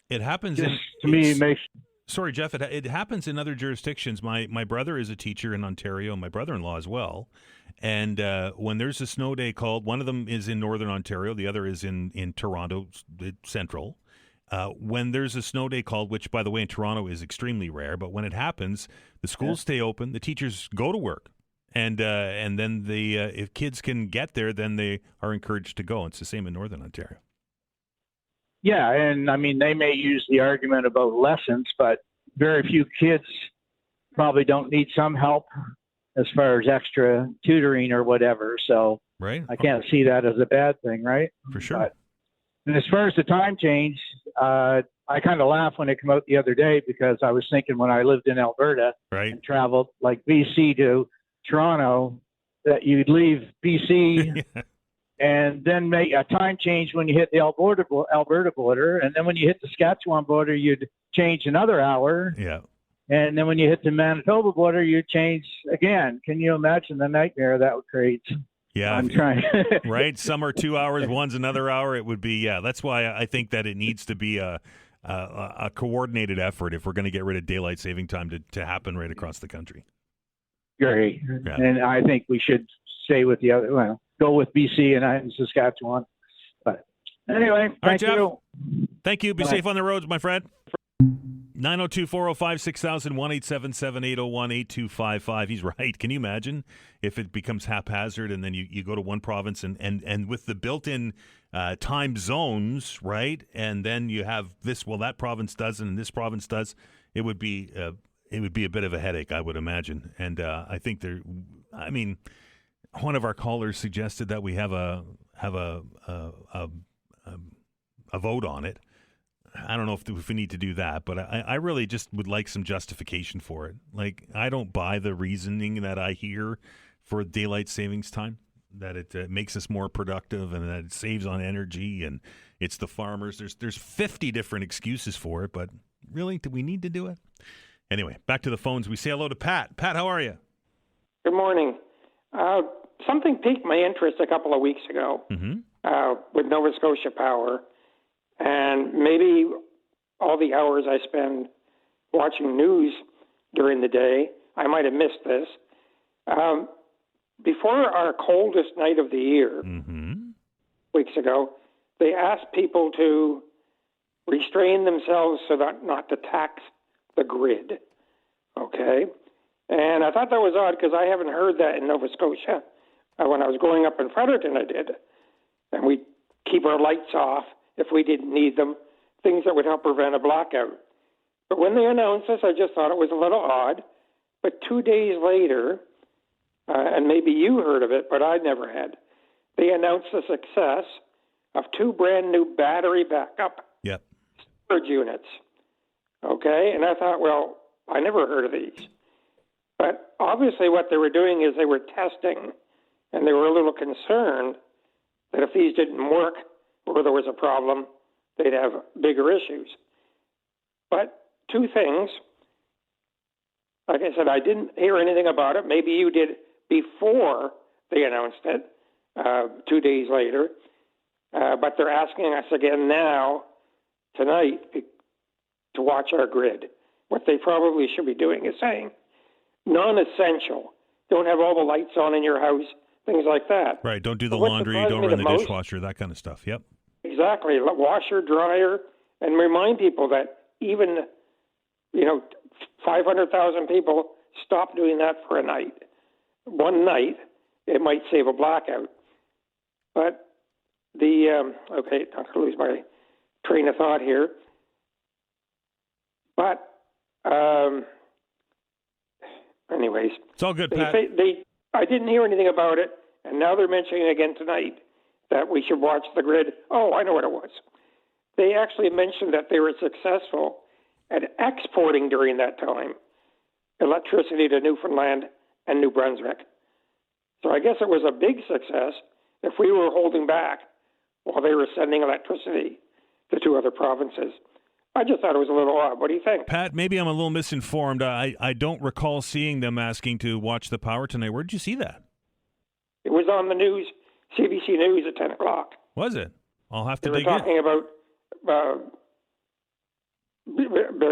It happens Just, to me, it makes... Sorry, Jeff. It happens in other jurisdictions. My brother is a teacher in Ontario, my brother-in-law as well. And when there's a snow day called, one of them is in Northern Ontario, the other is in Toronto Central. When there's a snow day called, which, by the way, in Toronto is extremely rare, but when it happens, the schools stay open, the teachers go to work, and then if kids can get there, then they are encouraged to go. It's the same in Northern Ontario. Yeah, and I mean, they may use the argument about lessons, but very few kids probably don't need some help as far as extra tutoring or whatever. So Right. I can't see that as a bad thing, right? For sure. But, and as far as the time change, I kind of laughed when it came out the other day, because I was thinking when I lived in Alberta Right. and traveled like BC to Toronto, that you'd leave BC and then make a time change when you hit the Alberta border. And then when you hit the Saskatchewan border, you'd change another hour. Yeah. And then when you hit the Manitoba border, you'd change again. Can you imagine the nightmare that would create? Yeah. I'm trying. Right. Some are 2 hours, one's another hour. It would be, yeah. That's why I think that it needs to be a coordinated effort if we're going to get rid of daylight saving time to happen right across the country. Great. Yeah. And I think we should stay with the other, go with BC and Saskatchewan. But anyway, thank Jeff. you. Thank you. Be Bye. safe on the roads, my friend. 902-405-6000, 1-877-801-8255. He's right. Can you imagine if it becomes haphazard and then you go to one province and with the built-in time zones, right? And then you have this, well, that province doesn't and this province does. It would be a bit of a headache, I would imagine. And I think one of our callers suggested that we have a vote on it. I don't know if we need to do that, but I really just would like some justification for it. Like, I don't buy the reasoning that I hear for daylight savings time, that it makes us more productive and that it saves on energy and it's the farmers. There's 50 different excuses for it, but really, do we need to do it? Anyway, back to the phones. We say hello to Pat. Pat, how are you? Good morning. Something piqued my interest a couple of weeks ago with Nova Scotia Power, and maybe all the hours I spend watching news during the day, I might have missed this. Before our coldest night of the year, weeks ago, they asked people to restrain themselves so that not to tax the grid. Okay? And I thought that was odd because I haven't heard that in Nova Scotia. When I was growing up in Fredericton, I did. And we'd keep our lights off if we didn't need them, things that would help prevent a blackout. But when they announced this, I just thought it was a little odd. But 2 days later, and maybe you heard of it, but I never had, they announced the success of 2 brand new battery backup storage units. Okay? And I thought, well, I never heard of these. But obviously what they were doing is they were testing, and they were a little concerned that if these didn't work or there was a problem, they'd have bigger issues. But 2 things. Like I said, I didn't hear anything about it. Maybe you did before they announced it, 2 days later. But they're asking us again now, tonight, to watch our grid. What they probably should be doing is saying, non-essential. Don't have all the lights on in your house, things like that. Right. Don't do the What laundry. surprised Don't me run the the most- dishwasher. That kind of stuff. Yep. Exactly. Washer, dryer, and remind people that even, 500,000 people stop doing that for a night. One night, it might save a blackout. But okay, not to lose my train of thought here. But, anyways. It's all good, Pat. I didn't hear anything about it, and now they're mentioning again tonight that we should watch the grid. Oh, I know what it was. They actually mentioned that they were successful at exporting during that time electricity to Newfoundland and New Brunswick. So I guess it was a big success if we were holding back while they were sending electricity to two other provinces. I just thought it was a little odd. What do you think? Pat, maybe I'm a little misinformed. I don't recall seeing them asking to watch the power tonight. Where did you see that? It was on the news, CBC News at 10 o'clock. Was it? I'll have to They dig were in. talking about the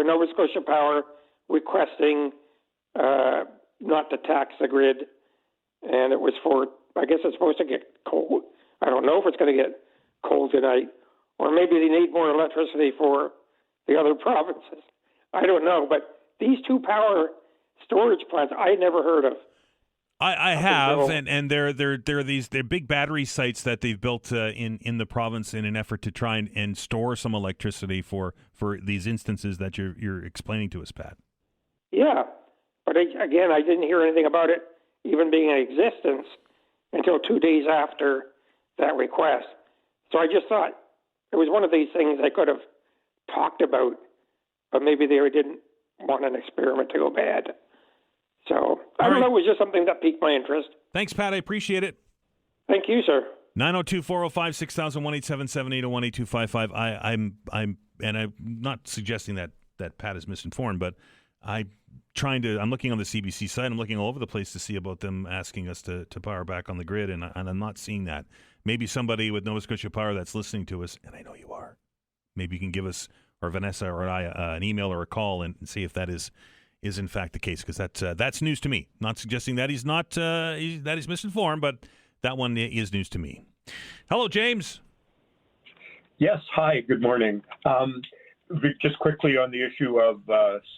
Nova Scotia Power requesting not to tax the grid, and it was for, I guess it's supposed to get cold. I don't know if it's going to get cold tonight, or maybe they need more electricity for the other provinces. I don't know, but these two power storage plants I never heard of. I have, and they're big battery sites that they've built in the province in an effort to try and store some electricity for these instances that you're explaining to us, Pat. Yeah, but again, I didn't hear anything about it even being in existence until 2 days after that request. So I just thought it was one of these things they could have talked about, but maybe they didn't want an experiment to go bad. So I don't know. It was just something that piqued my interest. Thanks, Pat. I appreciate it. Thank you, sir. 902-405-6000, 1-877-801-8255. I'm not suggesting that Pat is misinformed, but I'm looking on the CBC site. I'm looking all over the place to see about them asking us to power back on the grid, and I'm not seeing that. Maybe somebody with Nova Scotia Power that's listening to us, and I know you are, maybe you can give us, or Vanessa or I, an email or a call and see if that is in fact the case, because that's news to me. Not suggesting that he's not that he's misinformed, but that one is news to me. Hello, James. Yes. Hi. Good morning. Just quickly on the issue of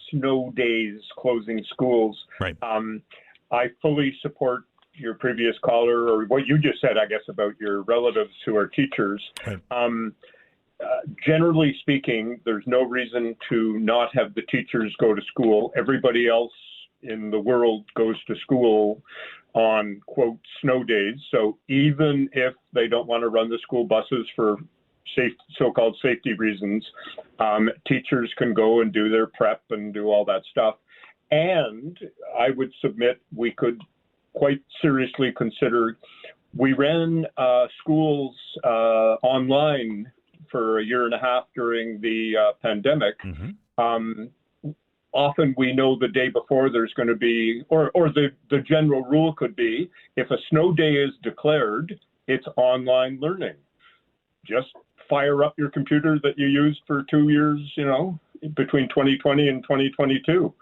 snow days closing schools. Right. I fully support your previous caller, or what you just said, I guess, about your relatives who are teachers. Right. Generally speaking, there's no reason to not have the teachers go to school. Everybody else in the world goes to school on, quote, snow days. So even if they don't want to run the school buses for so-called safety reasons, teachers can go and do their prep and do all that stuff. And I would submit we could quite seriously consider, we ran schools online for a year and a half during the pandemic. Mm-hmm. Often we know the day before there's going to be, or the general rule could be, if a snow day is declared, it's online learning. Just fire up your computer that you used for 2 years, between 2020 and 2022.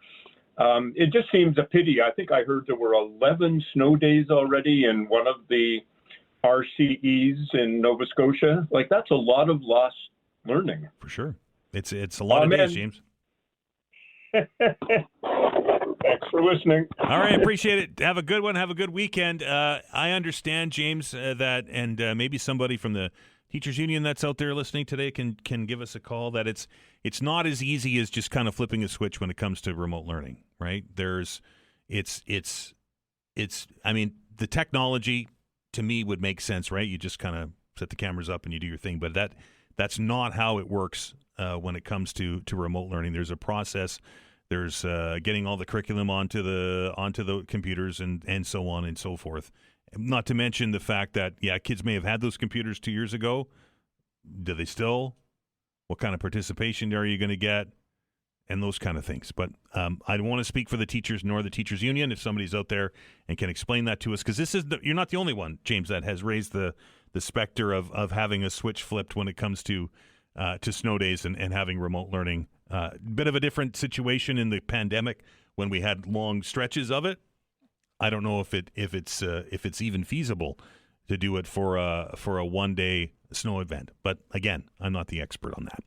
It just seems a pity. I think I heard there were 11 snow days already in one of the RCEs in Nova Scotia. Like, that's a lot of lost learning. For sure. It's a lot of days, James. Thanks for listening. All right, appreciate it. Have a good one. Have a good weekend. I understand, James, that, and maybe somebody from the Teachers Union that's out there listening today can give us a call, that it's not as easy as just kind of flipping a switch when it comes to remote learning, right? I mean, the technology to me would make sense, right? You just kind of set the cameras up and you do your thing, but that's not how it works when it comes to remote learning. There's a process. There's getting all the curriculum onto the computers and so on and so forth. Not to mention the fact that, kids may have had those computers 2 years ago. Do they still? What kind of participation are you going to get? And those kind of things. But I don't want to speak for the teachers nor the Teachers Union. If somebody's out there and can explain that to us, because you're not the only one, James, that has raised the specter of having a switch flipped when it comes to snow days and having remote learning Bit of a different situation in the pandemic when we had long stretches of it. I don't know if it's even feasible to do it for a one-day snow event. But again, I'm not the expert on that.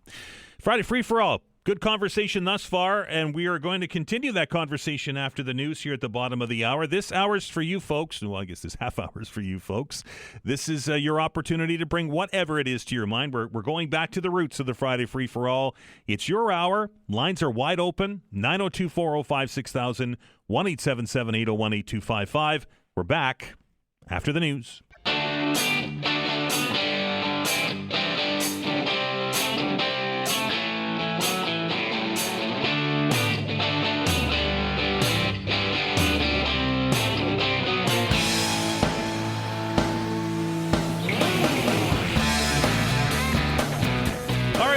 Friday Free for All. Good conversation thus far, and we are going to continue that conversation after the news here at the bottom of the hour. This hour's for you folks. Well, I guess this half hour's for you folks. This is your opportunity to bring whatever it is to your mind. We're going back to the roots of the Friday Free for All. It's your hour. Lines are wide open. 902-405-6000, 1-877-801-8255. We're back after the news.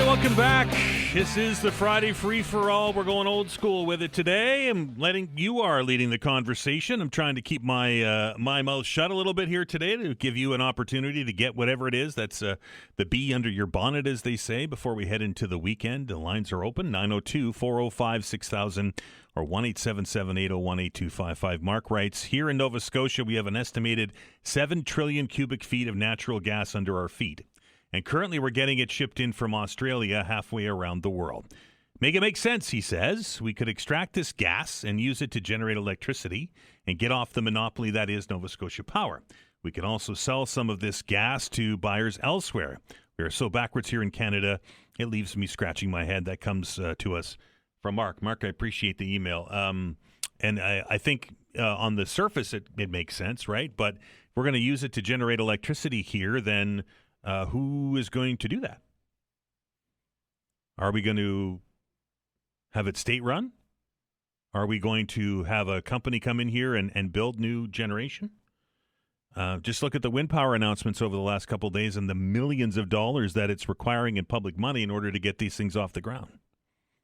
Welcome back. This is the Friday Free for All. We're going old school with it today. You are leading the conversation. I'm trying to keep my my mouth shut a little bit here today to give you an opportunity to get whatever it is that's the bee under your bonnet, as they say, before we head into the weekend. The lines are open, 902-405-6000 or 1-877-801-8255. Mark writes, here in Nova Scotia, we have an estimated 7 trillion cubic feet of natural gas under our feet. And currently we're getting it shipped in from Australia halfway around the world. Make it make sense, he says. We could extract this gas and use it to generate electricity and get off the monopoly that is Nova Scotia Power. We could also sell some of this gas to buyers elsewhere. We are so backwards here in Canada, it leaves me scratching my head. That comes to us from Mark. Mark, I appreciate the email. And I think on the surface it makes sense, right? But if we're going to use it to generate electricity here, then who is going to do that? Are we going to have it state-run? Are we going to have a company come in here and build new generation? Just look at the wind power announcements over the last couple of days and the millions of dollars that it's requiring in public money in order to get these things off the ground.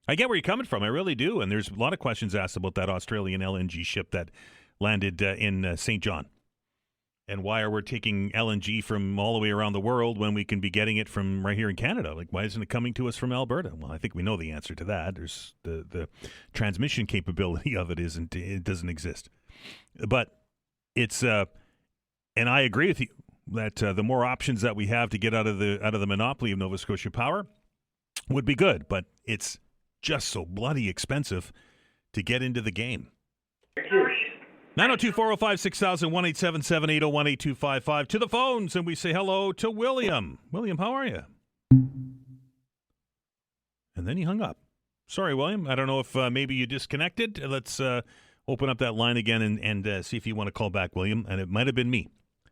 I get where you're coming from. I really do. And there's a lot of questions asked about that Australian LNG ship that landed in St. John. And why are we taking LNG from all the way around the world when we can be getting it from right here in Canada? Like, why isn't it coming to us from Alberta? Well, I think we know the answer to that. There's the transmission capability of it doesn't exist. But it's and I agree with you that the more options that we have to get out of the monopoly of Nova Scotia Power would be good. But it's just so bloody expensive to get into the game. 902-405-6000, 1-877-801-8255. To the phones, and we say hello to William. William, how are you? And then he hung up. Sorry, William. I don't know if maybe you disconnected. Let's open up that line again and see if you want to call back, William. And it might have been me.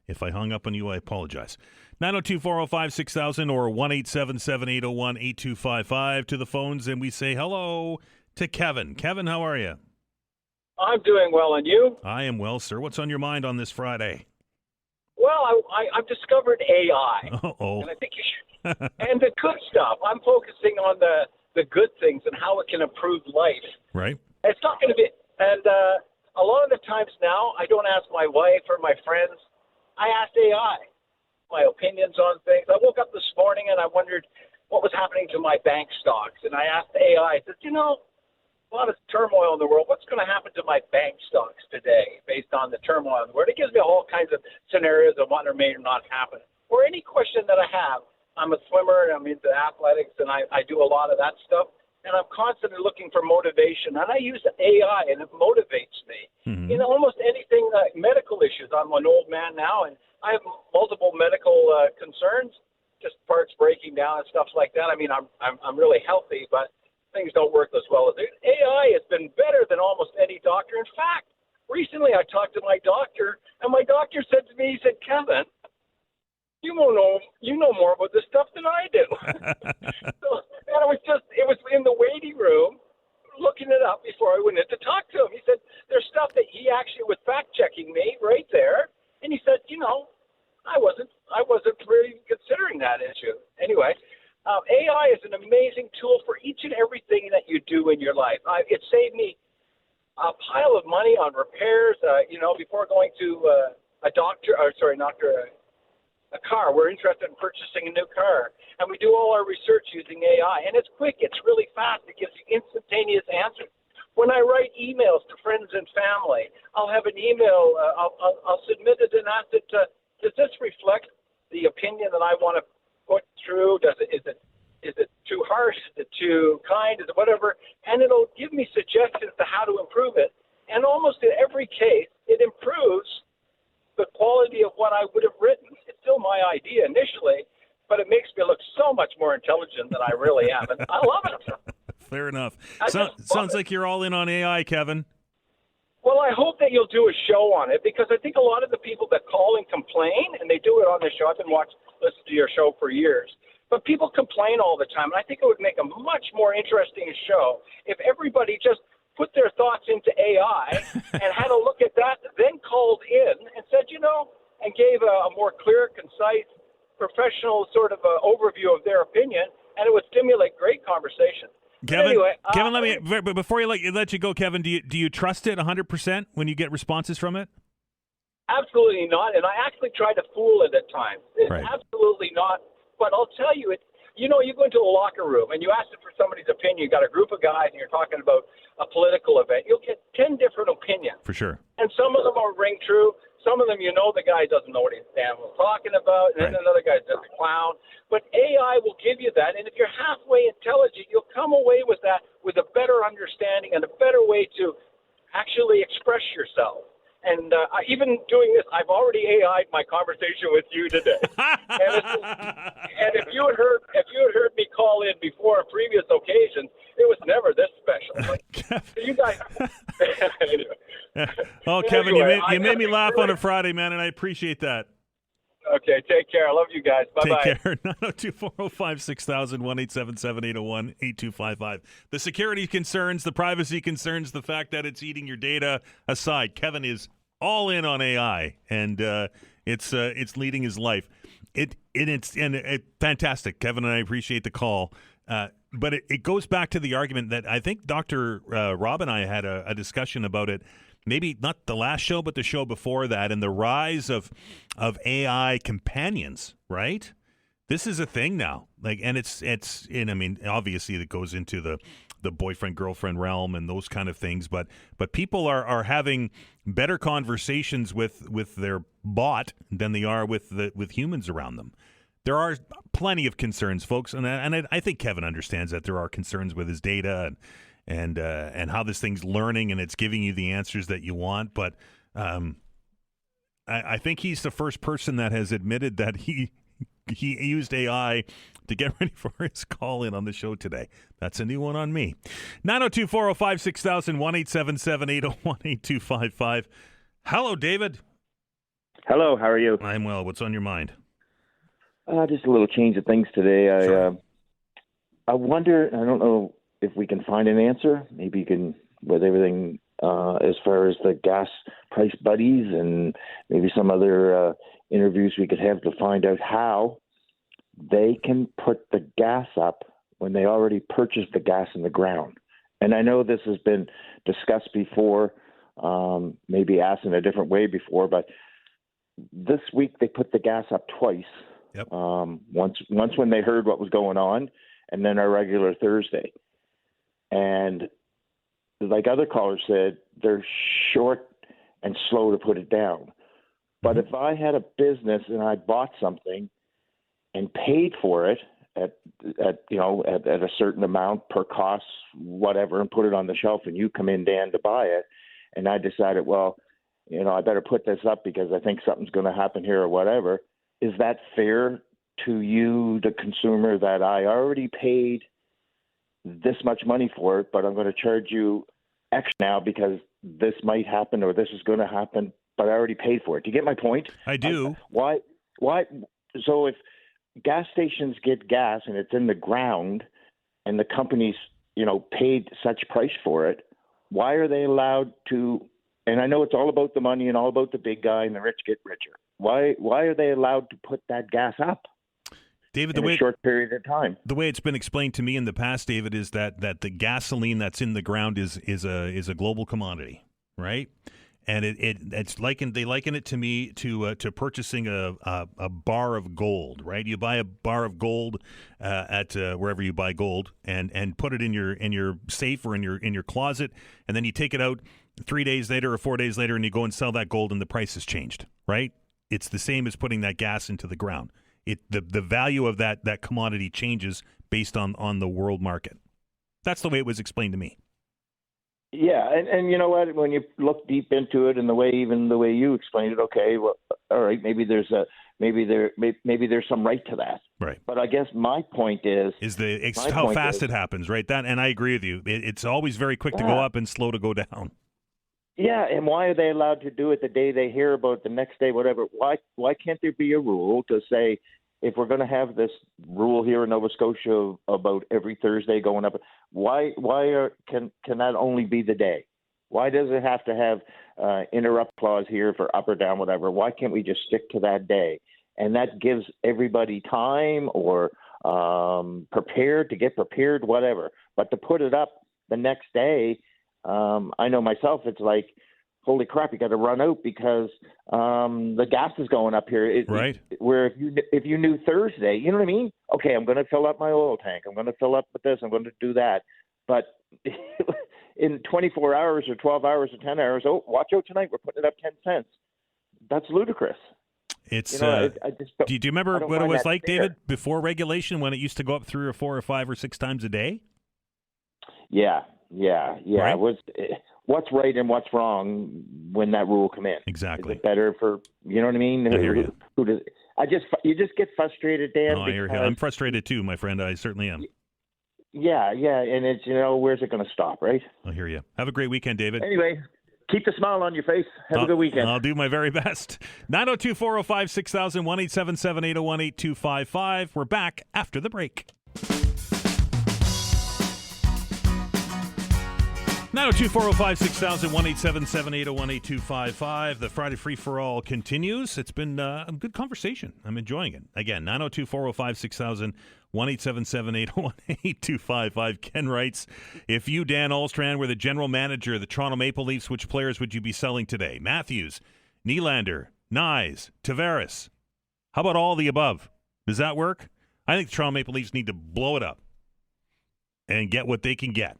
If I hung up on you, I apologize. 902-405-6000 or 1-877-801-8255. To the phones, and we say hello to Kevin. Kevin, how are you? I'm doing well, and you? I am well, sir. What's on your mind on this Friday? Well, I've discovered AI. Uh-oh. And I think you should. And the good stuff. I'm focusing on the good things and how it can improve life. Right. It's not going to be, and a lot of the times now, I don't ask my wife or my friends. I ask AI my opinions on things. I woke up this morning and I wondered what was happening to my bank stocks. And I asked AI, I said, a lot of turmoil in the world. What's going to happen to my bank stocks today based on the turmoil in the world? It gives me all kinds of scenarios of what may or not happen. Or any question that I have. I'm a swimmer and I'm into athletics and I do a lot of that stuff. And I'm constantly looking for motivation. And I use AI and it motivates me. Mm-hmm. In almost anything, medical issues. I'm an old man now and I have multiple medical concerns, just parts breaking down and stuff like that. I mean, I'm really healthy, but things don't work as well as it. AI has been better than almost any doctor. In fact, recently I talked to my doctor, and my doctor said to me, he said, Kevin, you know more about this stuff than I do. So, and it was in the waiting room, looking it up before I went in to talk to him. He said, there's stuff that he actually was fact-checking me right there, and he said, I wasn't really considering that issue. Anyway, AI is an amazing tool for each and everything that you do in your life. It saved me a pile of money on repairs, before going to a a car. We're interested in purchasing a new car. And we do all our research using AI. And it's quick. It's really fast. It gives you instantaneous answers. When I write emails to friends and family, I'll have an email. I'll submit it and ask it, does this reflect the opinion that I want to put through? Is it too harsh? Is it too kind? Is it whatever? And it'll give me suggestions to how to improve it. And almost in every case, it improves the quality of what I would have written. It's still my idea initially, but it makes me look so much more intelligent than I really am. And I love it. Fair enough. Sounds like you're all in on AI, Kevin. Well, I hope that you'll do a show on it, because I think a lot of the people that call and complain, and they do it on the show, I've been listening to your show for years, but people complain all the time, and I think it would make a much more interesting show if everybody just put their thoughts into AI and had a look at that, then called in and said, and gave a more clear, concise, professional sort of overview of their opinion, and it would stimulate great conversation. Kevin, anyway, Kevin, but before you let you go, Kevin, do you trust it 100% when you get responses from it? Absolutely not, and I actually try to fool it at times. It's right. Absolutely not, but I'll tell you, you go into a locker room and you ask it for somebody's opinion. You got a group of guys and you're talking about a political event. You'll get 10 different opinions. For sure. And some of them will ring true. Some of them, the guy doesn't know what he's damn well talking about, and then another guy's just a clown. But AI will give you that, and if you're halfway intelligent, you'll come away with that with a better understanding and a better way to actually express yourself. And even doing this, I've already AI'd my conversation with you today. and if you had heard me call in before on previous occasions, it was never this special. Like, you guys. Anyway. Oh, Kevin, anyway, you made me laugh on a Friday, man, and I appreciate that. Okay, take care. I love you guys. Bye-bye. Take care. 902-405-6000, 1-877-801-8255. The security concerns, the privacy concerns, the fact that it's eating your data aside, Kevin is all in on AI, and it's leading his life. It's fantastic, Kevin, and I appreciate the call. But it goes back to the argument that I think Dr. Rob and I had a discussion about it. Maybe not the last show, but the show before that, and the rise of AI companions, right? This is a thing now. And obviously it goes into the boyfriend girlfriend realm and those kind of things, but people are having better conversations with their bot than they are with humans around them. There are plenty of concerns, folks, and I think Kevin understands that there are concerns with his data and how this thing's learning and it's giving you the answers that you want. But I think he's the first person that has admitted that he used AI to get ready for his call in on the show today. That's a new one on me. 902-405-6000, 1-877-801-8255. Hello, David. Hello, how are you? I'm well. What's on your mind? Just a little change of things today. Sure. I wonder, I don't know if we can find an answer. Maybe you can, with everything as far as the gas price buddies and maybe some other interviews we could have to find out how they can put the gas up when they already purchased the gas in the ground. And I know this has been discussed before, maybe asked in a different way before, but this week they put the gas up twice. Yep. Once when they heard what was going on, and then our regular Thursday. And like other callers said, they're short and slow to put it down. But if I had a business and I bought something and paid for it at a certain amount per cost, whatever, and put it on the shelf, and you come in, Dan, to buy it, and I decided, well, I better put this up because I think something's going to happen here or whatever. Is that fair to you, the consumer, that I already paid this much money for it, but I'm going to charge you X now because this might happen or this is going to happen, but I already paid for it? Do you get my point? I do. Why? So if gas stations get gas and it's in the ground and the companies, paid such price for it, why are they allowed to? And I know it's all about the money and all about the big guy and the rich get richer. Why are they allowed to put that gas up, David, in a short period of time? The way it's been explained to me in the past, David, is that the gasoline that's in the ground is a global commodity, right? And they liken it to me to purchasing a bar of gold, right? You buy a bar of gold at wherever you buy gold, and put it in your safe or in your closet, and then you take it out 3 days later or 4 days later, and you go and sell that gold, and the price has changed, right? It's the same as putting that gas into the ground. The value of that commodity changes based on the world market. That's the way it was explained to me. Yeah, and you know what? When you look deep into it, and the way you explained it, okay, well, all right, maybe there's some right to that. Right. But I guess my point is how fast it happens, right? And I agree with you. It's always very quick to go up and slow to go down. Yeah, and why are they allowed to do it the day they hear about it, the next day, whatever? Why can't there be a rule to say, if we're going to have this rule here in Nova Scotia about every Thursday going up, can that only be the day? Why does it have to have interrupt clause here for up or down, whatever? Why can't we just stick to that day? And that gives everybody time or get prepared, whatever. But to put it up the next day, I know myself, it's like, holy crap, you got to run out because the gas is going up here. Right. Where if you knew Thursday, you know what I mean? Okay, I'm going to fill up my oil tank. I'm going to fill up with this. I'm going to do that. But in 24 hours or 12 hours or 10 hours, oh, watch out tonight. We're putting it up 10 cents. That's ludicrous. It's. I just do you remember what it was like, David, before regulation, when it used to go up 3 or 4 or 5 or 6 times a day? Yeah. Right? It was what's right and what's wrong when that rule come in. Exactly. Is it better for, you know what I mean? I hear you. You just get frustrated, Dan. Oh, I hear you. I'm frustrated too, my friend. I certainly am. Yeah, and it's, where's it going to stop, right? I hear you. Have a great weekend, David. Anyway, keep the smile on your face. Have a good weekend. I'll do my very best. 902-405-6000, 1-877-801-8255. We're back after the break. 902-405-6000, 1-877-801-8255. The Friday Free-for-All continues. It's been a good conversation. I'm enjoying it. Again, 902-405-6000, 1-877-801-8255. Ken writes, if you, Dan Alstrand, were the general manager of the Toronto Maple Leafs, which players would you be selling today? Matthews, Nylander, Nyes, Tavares. How about all the above? Does that work? I think the Toronto Maple Leafs need to blow it up and get what they can get.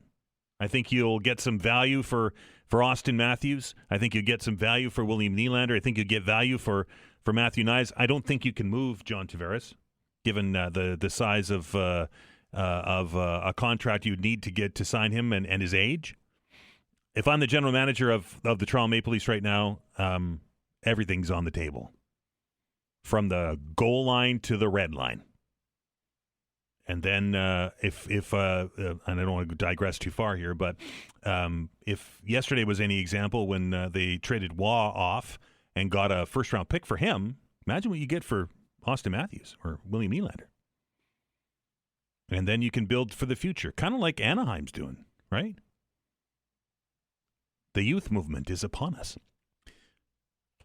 I think you'll get some value for Austin Matthews. I think you'll get some value for William Nylander. I think you'll get value for Matthew Nyes. I don't think you can move John Tavares, given the size of a contract you'd need to get to sign him and his age. If I'm the general manager of the Toronto Maple Leafs right now, everything's on the table, from the goal line to the red line. And then if and I don't want to digress too far here, but if yesterday was any example when they traded Waugh off and got a first-round pick for him, imagine what you get for Austin Matthews or William Nylander. And then you can build for the future, kind of like Anaheim's doing, right? The youth movement is upon us.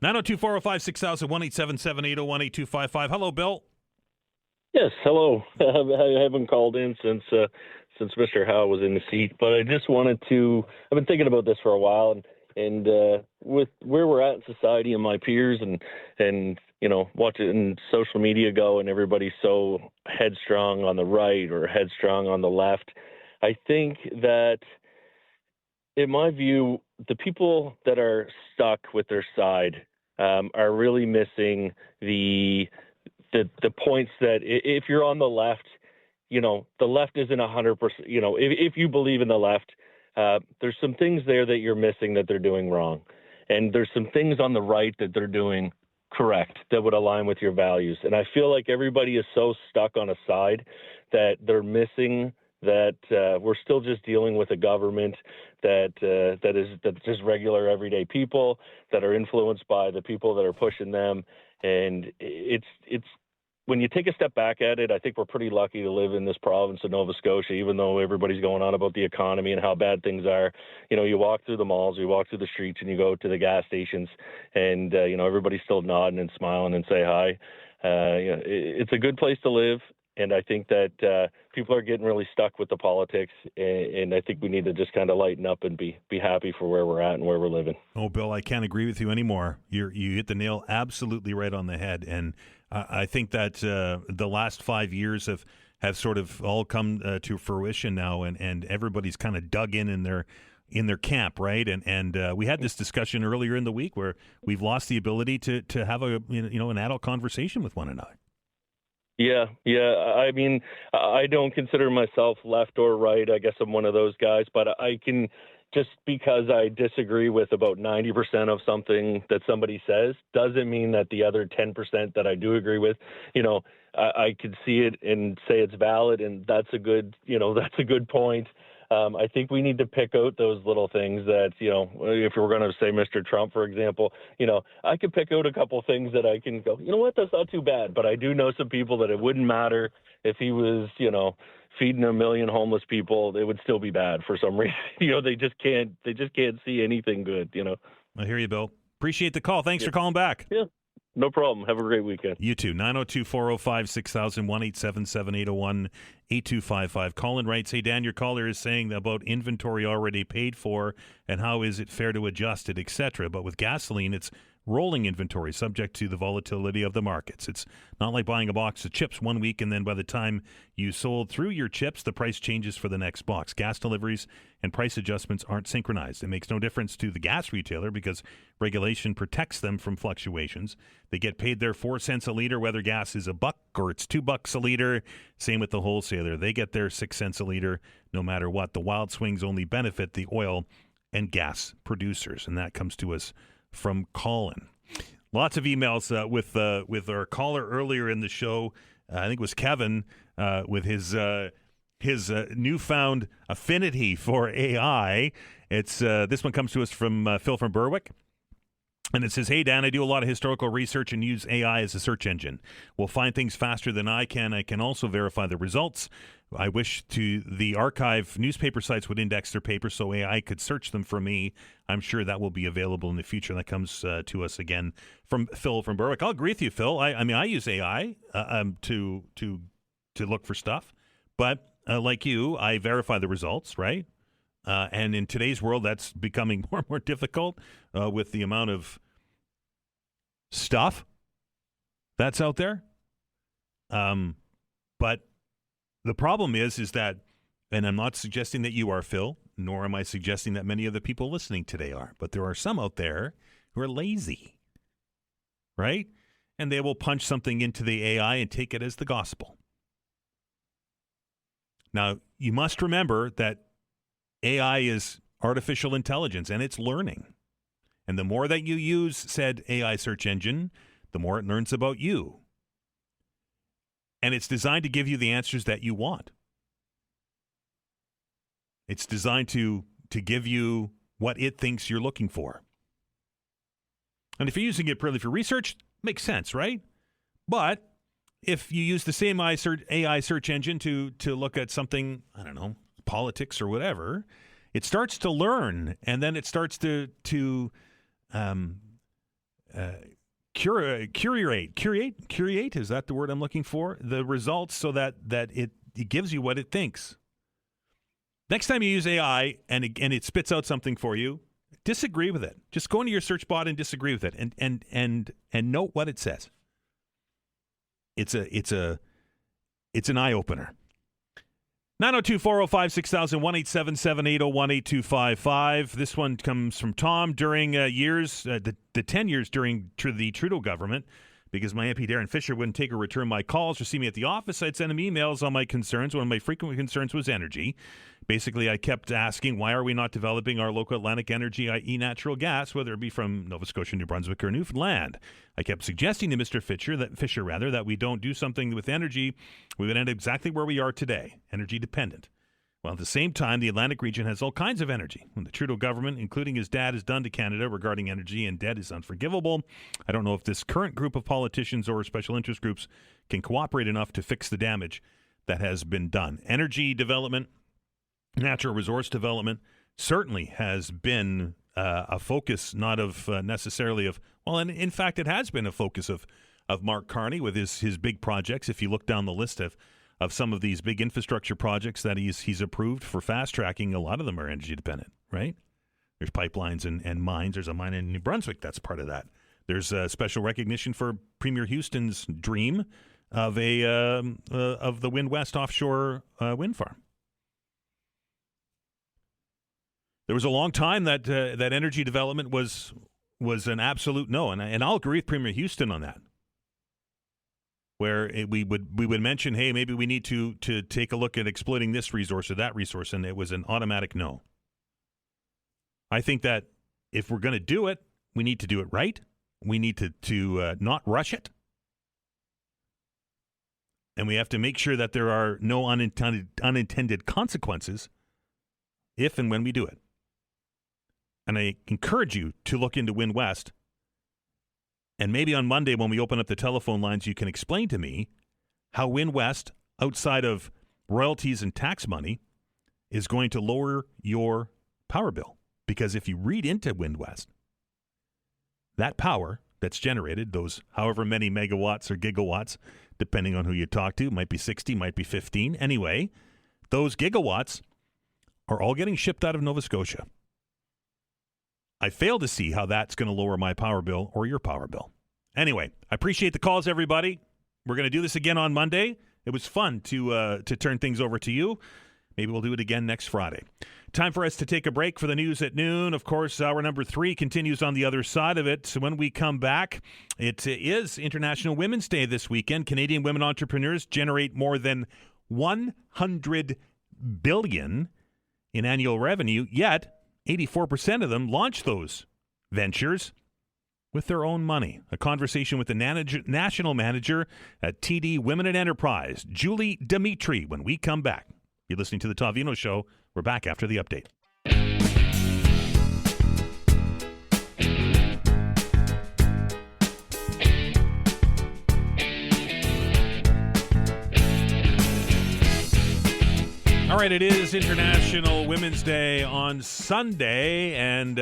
902-405-6000, 1-877-801-8255. Hello, Bill. Yes, hello. I haven't called in since Mr. Howe was in the seat, but I just wanted to. I've been thinking about this for a while, and with where we're at in society and my peers, and watching social media go, and everybody's so headstrong on the right or headstrong on the left. I think that, in my view, the people that are stuck with their side are really missing the points that if you're on the left, the left isn't 100%. If you believe in the left, there's some things there that you're missing that they're doing wrong, and there's some things on the right that they're doing correct that would align with your values. And I feel like everybody is so stuck on a side that they're missing that we're still just dealing with a government that is just regular everyday people that are influenced by the people that are pushing them. And it's when you take a step back at it, I think we're pretty lucky to live in this province of Nova Scotia, even though everybody's going on about the economy and how bad things are. You walk through the malls, you walk through the streets, and you go to the gas stations, and everybody's still nodding and smiling and say hi. It's a good place to live, And I think that people are getting really stuck with the politics, and I think we need to just kind of lighten up and be happy for where we're at and where we're living. Oh, Bill, I can't agree with you anymore. You hit the nail absolutely right on the head, and I think that the last 5 years have sort of all come to fruition now, and everybody's kind of dug in their camp, right? And we had this discussion earlier in the week where we've lost the ability to have an adult conversation with one another. Yeah. I mean, I don't consider myself left or right. I guess I'm one of those guys, but I can, just because I disagree with about 90% of something that somebody says doesn't mean that the other 10% that I do agree with, I could see it and say it's valid, and that's a good point. I think we need to pick out those little things that, if we're going to say Mr. Trump, for example, I could pick out a couple things that I can go, you know what, that's not too bad. But I do know some people that it wouldn't matter if he was, feeding 1 million homeless people, it would still be bad for some reason. They just can't see anything good, I hear you, Bill. Appreciate the call. Thanks for calling back. Yeah. No problem. Have a great weekend. You too. 902-405-6000, 1-877-801-8255. Colin writes, hey, Dan, your caller is saying about inventory already paid for and how is it fair to adjust it, etc. But with gasoline, it's rolling inventory subject to the volatility of the markets. It's not like buying a box of chips 1 week and then by the time you sold through your chips, the price changes for the next box. Gas deliveries and price adjustments aren't synchronized. It makes no difference to the gas retailer because regulation protects them from fluctuations. They get paid their 4 cents a liter, whether gas is $1 or it's $2 a liter. Same with the wholesaler. They get their 6 cents a liter no matter what. The wild swings only benefit the oil and gas producers. And that comes to us from Colin. Lots of emails with our caller earlier in the show. I think it was Kevin with his newfound affinity for AI. It's this one comes to us from Phil from Berwick. And it says, hey, Dan, I do a lot of historical research and use AI as a search engine. We'll find things faster than I can. I can also verify the results. I wish the archive newspaper sites would index their papers so AI could search them for me. I'm sure that will be available in the future. And that comes to us again from Phil from Berwick. I'll agree with you, Phil. I mean, I use AI to look for stuff. But like you, I verify the results, right? And in today's world, that's becoming more and more difficult with the amount of stuff that's out there. But the problem is that, and I'm not suggesting that you are, Phil, nor am I suggesting that many of the people listening today are, but there are some out there who are lazy, right? And they will punch something into the AI and take it as the gospel. Now, you must remember that AI is artificial intelligence, and it's learning. And the more that you use said AI search engine, the more it learns about you. And it's designed to give you the answers that you want. It's designed to give you what it thinks you're looking for. And if you're using it purely for research, makes sense, right? But if you use the same AI search engine to look at something, I don't know, politics or whatever, it starts to learn, and then it starts to curate, is that the word I'm looking for? The results so that it gives you what it thinks. Next time you use AI and it spits out something for you, disagree with it. Just go into your search bot and disagree with it and note what it says. It's an eye-opener. 902-405-6000, 1-877-801-8255. This one comes from Tom. During the 10 years during the Trudeau government, because my MP Darren Fisher wouldn't take or return my calls or see me at the office, I'd send him emails on my concerns. One of my frequent concerns was energy. Basically, I kept asking, why are we not developing our local Atlantic energy, i.e. natural gas, whether it be from Nova Scotia, New Brunswick, or Newfoundland? I kept suggesting to Mr. Fisher that we don't do something with energy, we would end up exactly where we are today, energy dependent. Well, at the same time, the Atlantic region has all kinds of energy. What the Trudeau government, including his dad, has done to Canada regarding energy and debt is unforgivable. I don't know if this current group of politicians or special interest groups can cooperate enough to fix the damage that has been done. Energy development, natural resource development certainly has been a focus, not of necessarily of, well, and in fact, it has been a focus of Mark Carney with his big projects. If you look down the list of of some of these big infrastructure projects that he's approved for fast tracking. A lot of them are energy dependent, right? There's pipelines and mines. There's a mine in New Brunswick that's part of that. There's a special recognition for Premier Houston's dream of the Wind West offshore wind farm. There was a long time that energy development was an absolute no, and I'll agree with Premier Houston on that. Where we would mention, hey, maybe we need to take a look at exploiting this resource or that resource, and it was an automatic no. I think that if we're going to do it, we need to do it right. We need to not rush it. And we have to make sure that there are no unintended consequences if and when we do it. And I encourage you to look into Wind West. And maybe on Monday when we open up the telephone lines, you can explain to me how Wind West, outside of royalties and tax money, is going to lower your power bill. Because if you read into Wind West, that power that's generated, those however many megawatts or gigawatts, depending on who you talk to, might be 60, might be 15. Anyway, those gigawatts are all getting shipped out of Nova Scotia. I fail to see how that's going to lower my power bill or your power bill. Anyway, I appreciate the calls, everybody. We're going to do this again on Monday. It was fun to turn things over to you. Maybe we'll do it again next Friday. Time for us to take a break for the news at noon. Of course, hour number 3 continues on the other side of it. So when we come back, it is International Women's Day this weekend. Canadian women entrepreneurs generate more than $100 billion in annual revenue, yet 84% of them launch those ventures with their own money. A conversation with the national manager at TD Women in Enterprise, Julie Dimitri, when we come back. You're listening to The Todd Veinotte Show. We're back after the update. All right, it is International Women's Day on Sunday, and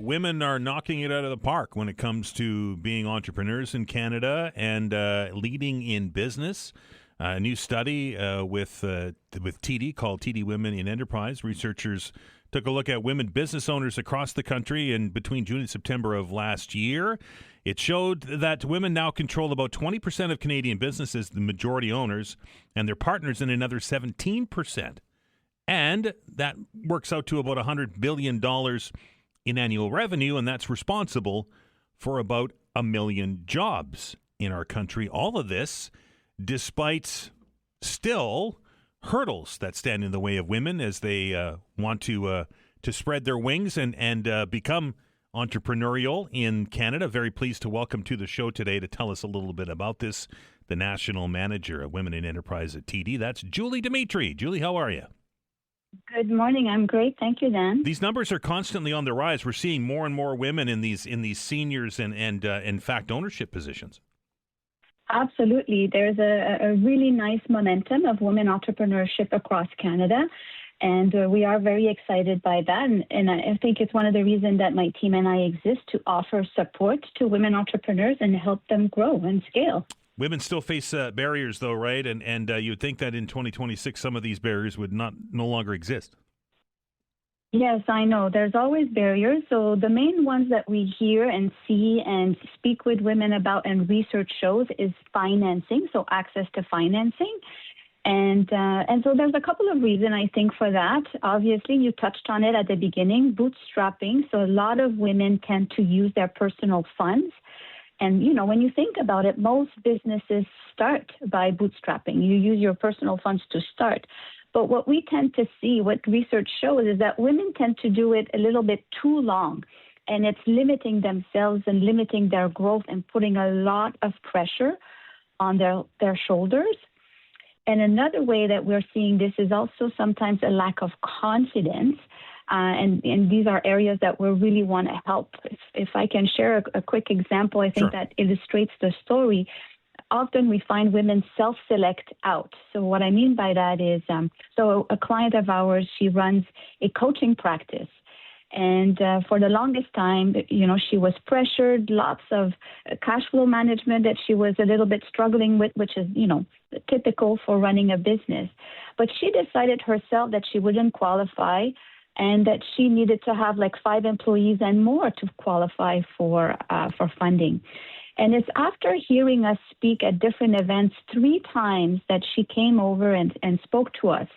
women are knocking it out of the park when it comes to being entrepreneurs in Canada and leading in business. A new study with TD called TD Women in Enterprise. Researchers took a look at women business owners across the country and between June and September of last year. It showed that women now control about 20% of Canadian businesses, the majority owners, and their partners in another 17%. And that works out to about $100 billion in annual revenue, and that's responsible for about 1 million jobs in our country. All of this despite still hurdles that stand in the way of women as they want to spread their wings and become entrepreneurial in Canada. Very pleased to welcome to the show today to tell us a little bit about this, the national manager of Women in Enterprise at TD. That's Julie Dimitri. Julie, how are you? Good morning. I'm great. Thank you, Dan. These numbers are constantly on the rise. We're seeing more and more women in these seniors and in fact ownership positions. Absolutely. There's a really nice momentum of women entrepreneurship across Canada, and we are very excited by that. And I think it's one of the reasons that my team and I exist, to offer support to women entrepreneurs and help them grow and scale. Women still face barriers, though, right? And you would think that in 2026, some of these barriers would no longer exist. Yes, I know. There's always barriers. So the main ones that we hear and see and speak with women about and research shows is financing, so access to financing. And so there's a couple of reasons, I think, for that. Obviously, you touched on it at the beginning, bootstrapping. So a lot of women tend to use their personal funds. And, you know, when you think about it, most businesses start by bootstrapping. You use your personal funds to start. But what we tend to see, what research shows, is that women tend to do it a little bit too long. And it's limiting themselves and limiting their growth and putting a lot of pressure on their shoulders. And another way that we're seeing this is also sometimes a lack of confidence. And these are areas that we really want to help. If I can share a quick example, I think that illustrates the story. Often we find women self-select out. So what I mean by that is, so a client of ours, she runs a coaching practice. And for the longest time, she was pressured, lots of cash flow management that she was a little bit struggling with, which is, typical for running a business. But she decided herself that she wouldn't qualify and that she needed to have like 5 employees and more to qualify for funding. And it's after hearing us speak at different events 3 times that she came over and spoke to us.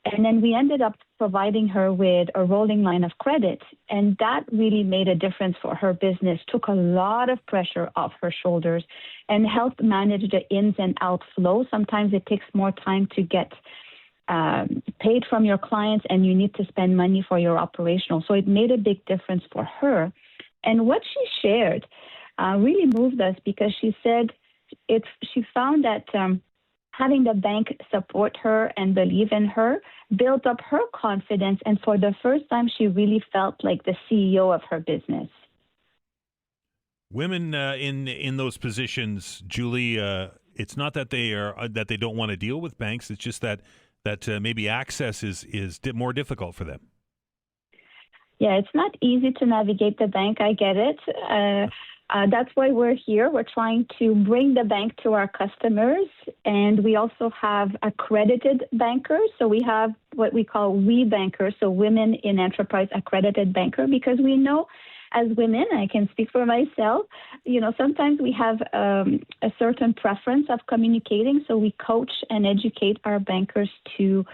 And then we ended up providing her with a rolling line of credit. And that really made a difference for her business, took a lot of pressure off her shoulders and helped manage the ins and out flow. Sometimes it takes more time to get paid from your clients and you need to spend money for your operational. So it made a big difference for her. And what she shared really moved us because she said she found that having the bank support her and believe in her built up her confidence. And for the first time, she really felt like the CEO of her business. Women in those positions, Julie, it's not that they don't want to deal with banks. It's just that maybe access is more difficult for them. Yeah, it's not easy to navigate the bank. I get it. That's why we're here. We're trying to bring the bank to our customers, and we also have accredited bankers. So we have what we call WE bankers, so Women in Enterprise Accredited Banker, because we know as women, I can speak for myself, sometimes we have a certain preference of communicating. So we coach and educate our bankers to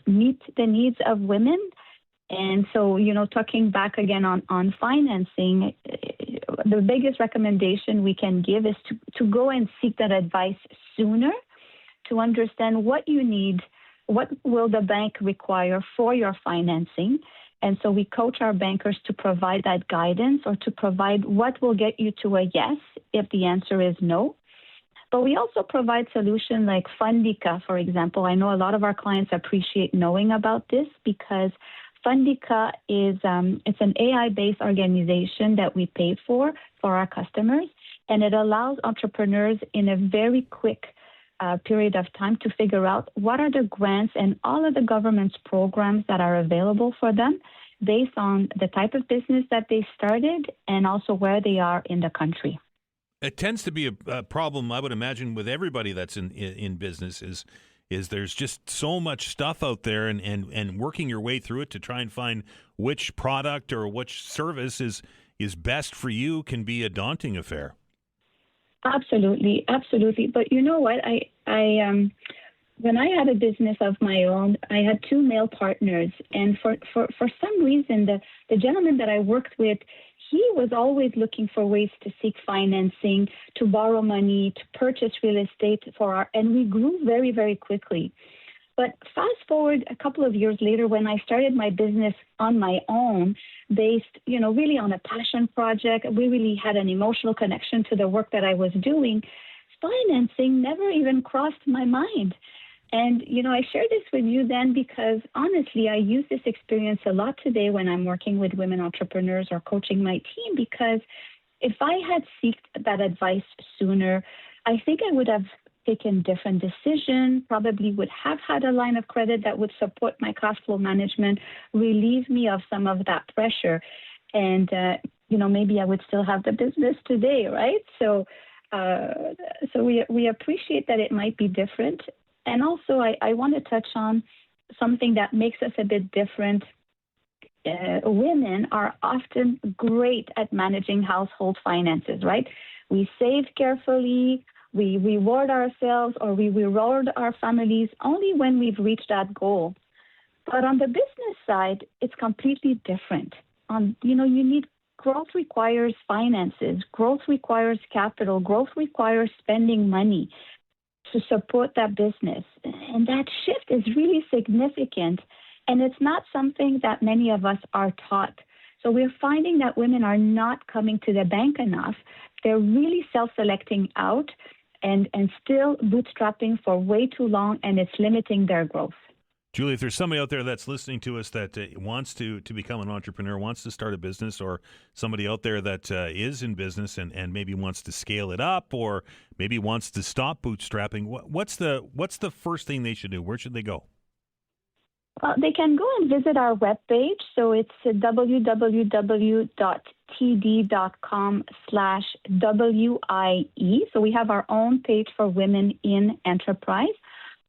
meet the needs of women. And so, talking back again on financing, the biggest recommendation we can give is to go and seek that advice sooner, to understand what you need, what will the bank require for your financing. And so we coach our bankers to provide that guidance or to provide what will get you to a yes if the answer is no. But we also provide solutions like Fundica, for example. I know a lot of our clients appreciate knowing about this because Fundica is it's an AI-based organization that we pay for our customers, and it allows entrepreneurs in a very quick period of time to figure out what are the grants and all of the government's programs that are available for them based on the type of business that they started and also where they are in the country. It tends to be a problem, I would imagine, with everybody that's in business is there's just so much stuff out there and working your way through it to try and find which product or which service is best for you can be a daunting affair. Absolutely. But you know what? I when I had a business of my own, I had 2 male partners, and for some reason, the gentleman that I worked with, he was always looking for ways to seek financing, to borrow money, to purchase real estate and we grew very, very quickly. But fast forward a couple of years later, when I started my business on my own, based, really on a passion project, we really had an emotional connection to the work that I was doing. Financing never even crossed my mind. And, I share this with you then because, honestly, I use this experience a lot today when I'm working with women entrepreneurs or coaching my team, because if I had sought that advice sooner, I think I would have taken different decision, probably would have had a line of credit that would support my cash flow management, relieve me of some of that pressure. And, maybe I would still have the business today, right? So we appreciate that it might be different. And also, I want to touch on something that makes us a bit different. Women are often great at managing household finances, right? We save carefully, we reward ourselves, or we reward our families only when we've reached that goal. But on the business side, it's completely different. Growth requires finances, growth requires capital, growth requires spending money to support that business. And that shift is really significant. And it's not something that many of us are taught. So we're finding that women are not coming to the bank enough. They're really self-selecting out and still bootstrapping for way too long, and it's limiting their growth. Julie, if there's somebody out there that's listening to us that wants to become an entrepreneur, wants to start a business, or somebody out there that is in business and maybe wants to scale it up or maybe wants to stop bootstrapping, what's the first thing they should do? Where should they go? They can go and visit our webpage. So it's www.td.com/WIE. So we have our own page for women in enterprise.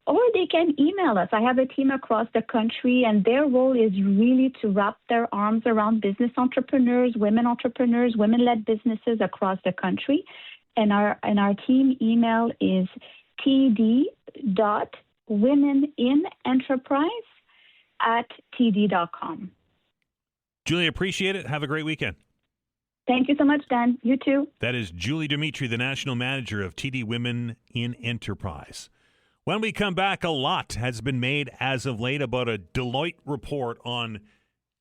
Or they can email us. I have a team across the country, and their role is really to wrap their arms around business entrepreneurs, women-led businesses across the country. And our team email is td.womeninenterprise@td.com. Julie, appreciate it. Have a great weekend. Thank you so much, Dan. You too. That is Julie Dimitri, the national manager of TD Women in Enterprise. When we come back, a lot has been made as of late about a Deloitte report on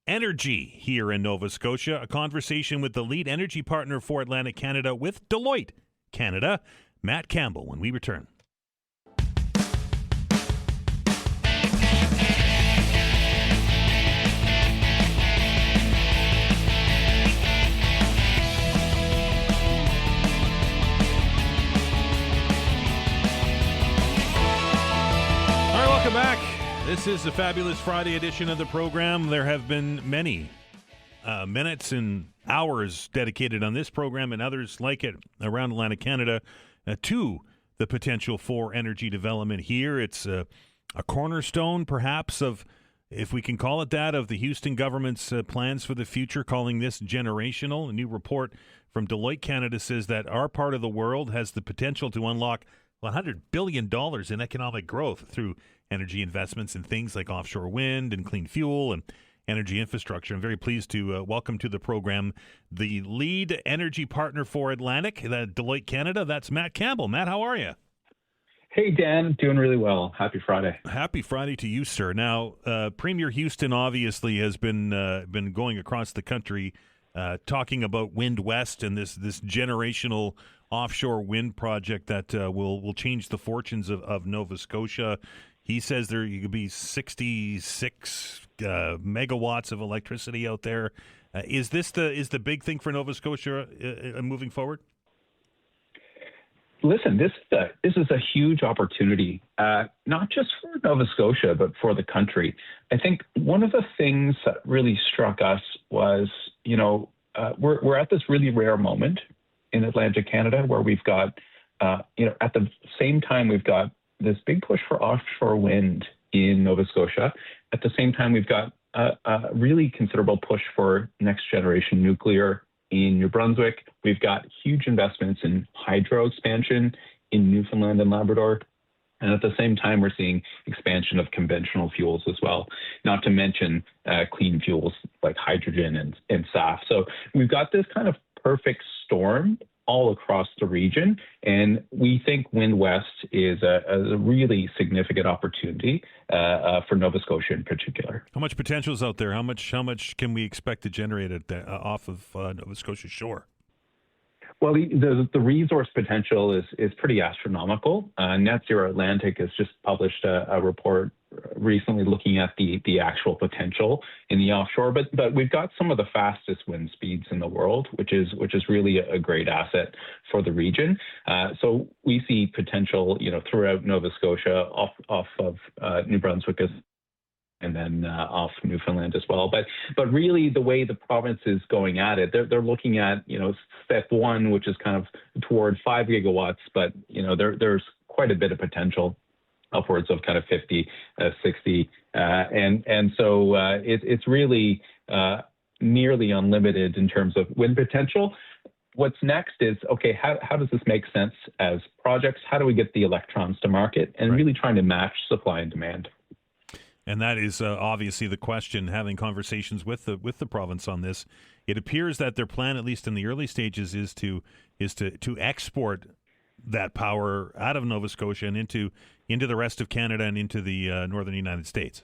energy here in Nova Scotia. A conversation with the lead energy partner for Atlantic Canada with Deloitte Canada, Matt Campbell, when we return. Welcome back. This is the fabulous Friday edition of the program. There have been many minutes and hours dedicated on this program and others like it around Atlantic Canada to the potential for energy development here. It's a cornerstone, perhaps, of, if we can call it that, of the Houston government's plans for the future, calling this generational. A new report from Deloitte Canada says that our part of the world has the potential to unlock $100 billion in economic growth through energy investments in things like offshore wind and clean fuel and energy infrastructure. I'm very pleased to welcome to the program the lead energy partner for Atlantic, Deloitte Canada. That's Matt Campbell. Matt, how are you? Hey, Dan. Doing really well. Happy Friday. Happy Friday to you, sir. Now, Premier Houston obviously has been going across the country talking about Wind West and this generational offshore wind project that will change the fortunes of Nova Scotia. He says there could be 66 megawatts of electricity out there. Is the big thing for Nova Scotia moving forward? Listen, this is a huge opportunity, not just for Nova Scotia, but for the country. I think one of the things that really struck us was, we're at this really rare moment in Atlantic Canada where we've got, at the same time we've got this big push for offshore wind in Nova Scotia. At the same time, we've got a really considerable push for next generation nuclear in New Brunswick. We've got huge investments in hydro expansion in Newfoundland and Labrador. And at the same time, we're seeing expansion of conventional fuels as well, not to mention clean fuels like hydrogen and SAF. So we've got this kind of perfect storm all across the region. And we think Wind West is a really significant opportunity for Nova Scotia in particular. How much potential is out there? How much can we expect to generate off of Nova Scotia shore? Well, the resource potential is pretty astronomical. Net Zero Atlantic has just published a report recently looking at the actual potential in the offshore, but we've got some of the fastest wind speeds in the world, which is really a great asset for the region. So we see potential, throughout Nova Scotia, off of New Brunswick and then off Newfoundland as well. But really, the way the province is going at it, they're looking at, step one, which is kind of toward 5 gigawatts, but, there's quite a bit of potential, upwards of kind of 50, 60. And so it's really nearly unlimited in terms of wind potential. What's next is, okay, how does this make sense as projects? How do we get the electrons to market? And really trying to match supply and demand. And that is obviously the question, having conversations with the province on this. It appears that their plan, at least in the early stages, is to export that power out of Nova Scotia and into the rest of Canada and into the northern United States.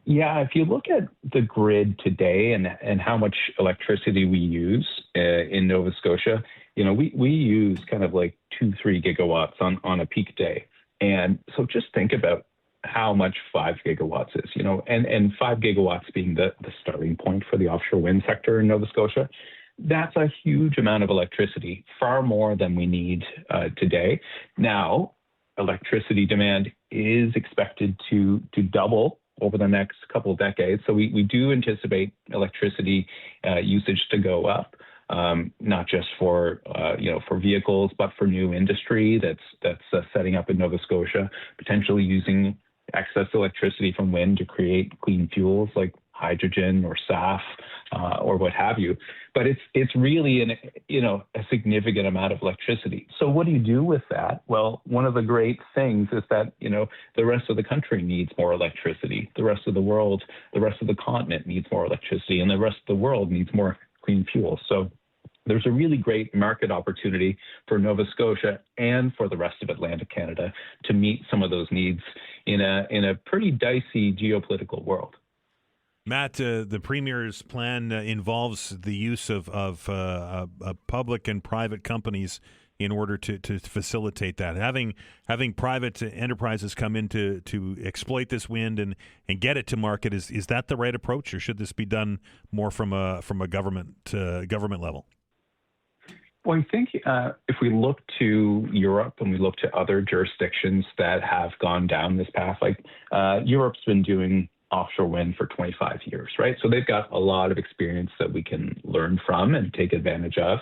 Yeah, if you look at the grid today and how much electricity we use in Nova Scotia, we use kind of like 2-3 gigawatts on a peak day. And so just think about how much 5 gigawatts is, and 5 gigawatts being the starting point for the offshore wind sector in Nova Scotia. That's a huge amount of electricity, far more than we need today. Now, electricity demand is expected to double over the next couple of decades. So we do anticipate electricity usage to go up, not just for for vehicles, but for new industry that's setting up in Nova Scotia, potentially using excess electricity from wind to create clean fuels like hydrogen or SAF or what have you. But it's really a significant amount of electricity. So what do you do with that? Well, one of the great things is that the rest of the country needs more electricity. The rest of the world, the rest of the continent needs more electricity, and the rest of the world needs more clean fuel. So there's a really great market opportunity for Nova Scotia and for the rest of Atlantic Canada to meet some of those needs in a pretty dicey geopolitical world. Matt, the Premier's plan involves the use of public and private companies in order to facilitate that. Having private enterprises come in to exploit this wind and get it to market, is that the right approach, or should this be done more from a government level? Well, I think if we look to Europe and we look to other jurisdictions that have gone down this path, like Europe's been doing offshore wind for 25 years, right? So they've got a lot of experience that we can learn from and take advantage of.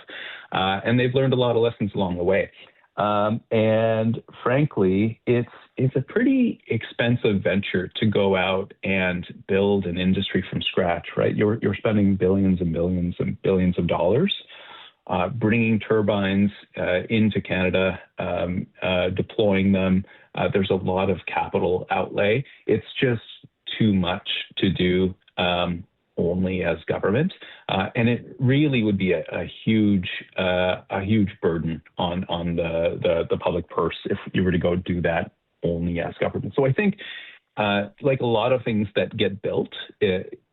And they've learned a lot of lessons along the way. And frankly, it's a pretty expensive venture to go out and build an industry from scratch, right? You're spending billions and billions and billions of dollars bringing turbines into Canada, deploying them. There's a lot of capital outlay. It's just too much to do only as government, and it really would be a huge burden on the public purse if you were to go do that only as government. So I think, like a lot of things that get built,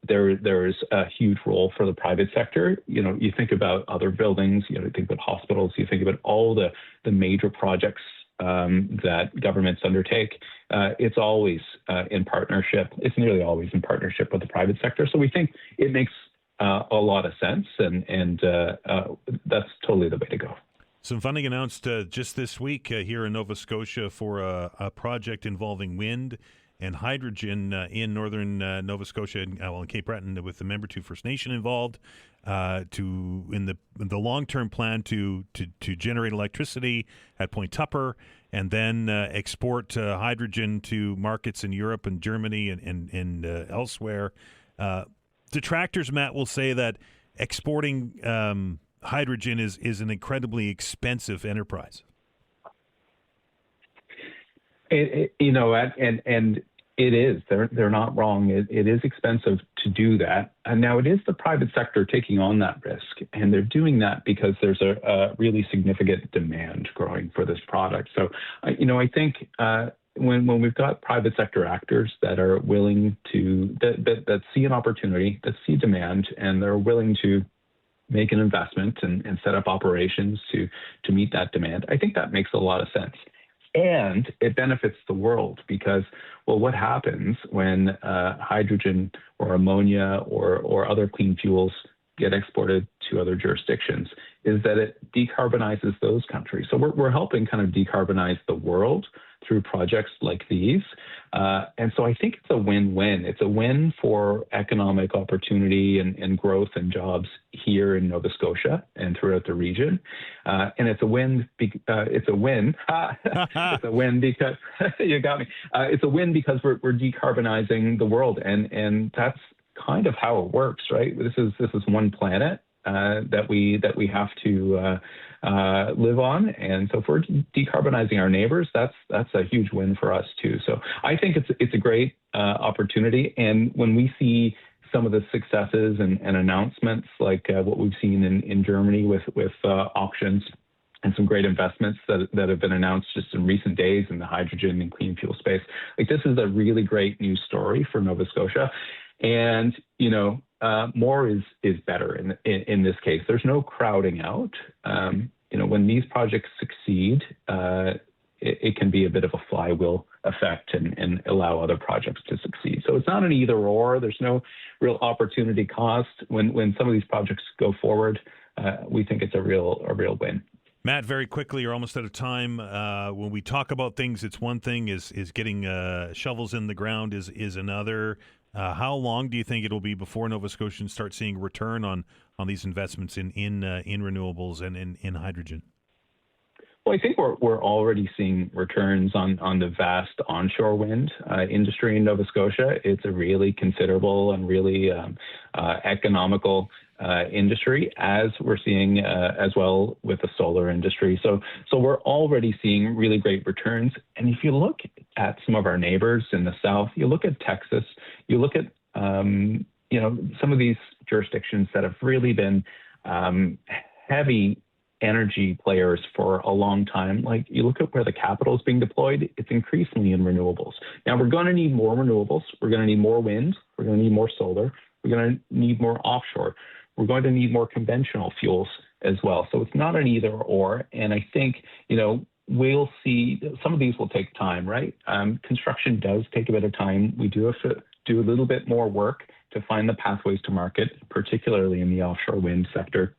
there's a huge role for the private sector. You think about other buildings, you think about hospitals, you think about all the major projects that governments undertake. It's always in partnership. It's nearly always in partnership with the private sector. So we think it makes a lot of sense, and that's totally the way to go. Some funding announced just this week here in Nova Scotia for a project involving wind and hydrogen in northern Nova Scotia, in Cape Breton, with the Membertou First Nation involved, in the long-term plan to generate electricity at Point Tupper and then export hydrogen to markets in Europe and Germany and elsewhere. Detractors, Matt, will say that exporting hydrogen is an incredibly expensive enterprise. And it is. They're not wrong. It is expensive to do that. And now it is the private sector taking on that risk. And they're doing that because there's a really significant demand growing for this product. So, I think when we've got private sector actors that are willing to, that see an opportunity, that see demand, and they're willing to make an investment and set up operations to meet that demand, I think that makes a lot of sense. And it benefits the world because, well, what happens when hydrogen or ammonia or other clean fuels get exported to other jurisdictions is that it decarbonizes those countries. So we're helping kind of decarbonize the world through projects like these. And so I think it's a win-win. It's a win for economic opportunity and growth and jobs here in Nova Scotia and throughout the region. And it's a win. It's a win. It's a win because you got me. It's a win because we're decarbonizing the world, and that's kind of how it works, right? This is one planet that we have to live on, and so if we're decarbonizing our neighbors, that's a huge win for us too. So I think it's a great opportunity, and when we see some of the successes and announcements like what we've seen in Germany with auctions and some great investments that have been announced just in recent days in the hydrogen and clean fuel space, like this is a really great news story for Nova Scotia. And, more is better in this case. There's no crowding out. When these projects succeed, it can be a bit of a flywheel effect and allow other projects to succeed. So it's not an either or. There's no real opportunity cost. When some of these projects go forward, we think it's a real win. Matt, very quickly, you're almost out of time. When we talk about things, it's one thing. Is getting shovels in the ground is another. How long do you think it'll be before Nova Scotians start seeing return on these investments in renewables and in hydrogen? Well, I think we're already seeing returns on the vast onshore wind industry in Nova Scotia. It's a really considerable and really economical industry, as we're seeing as well with the solar industry. So we're already seeing really great returns. And if you look at some of our neighbors in the south, you look at Texas, you look at some of these jurisdictions that have really been heavy energy players for a long time. Like, you look at where the capital is being deployed, it's increasingly in renewables. Now, we're going to need more renewables. We're going to need more wind. We're going to need more solar. We're going to need more offshore. We're going to need more conventional fuels as well. So it's not an either or. And I think, we'll see some of these will take time, right? Construction does take a bit of time. We do have to do a little bit more work to find the pathways to market, particularly in the offshore wind sector.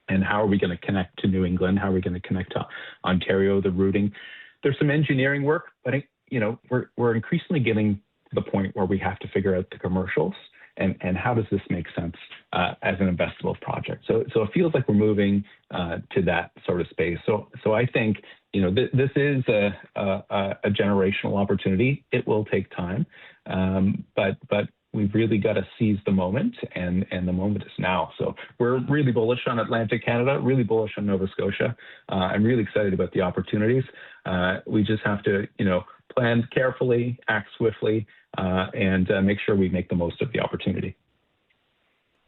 And how are we going to connect to New England? How are we going to connect to Ontario, the routing? There's some engineering work, but we're increasingly getting to the point where we have to figure out the commercials and how does this make sense as an investable project. So it feels like we're moving to that sort of space. So I think this is a generational opportunity. It will take time, but we've really got to seize the moment, and the moment is now. So we're really bullish on Atlantic Canada, really bullish on Nova Scotia. I'm really excited about the opportunities. We just have to, plan carefully, act swiftly, and make sure we make the most of the opportunity.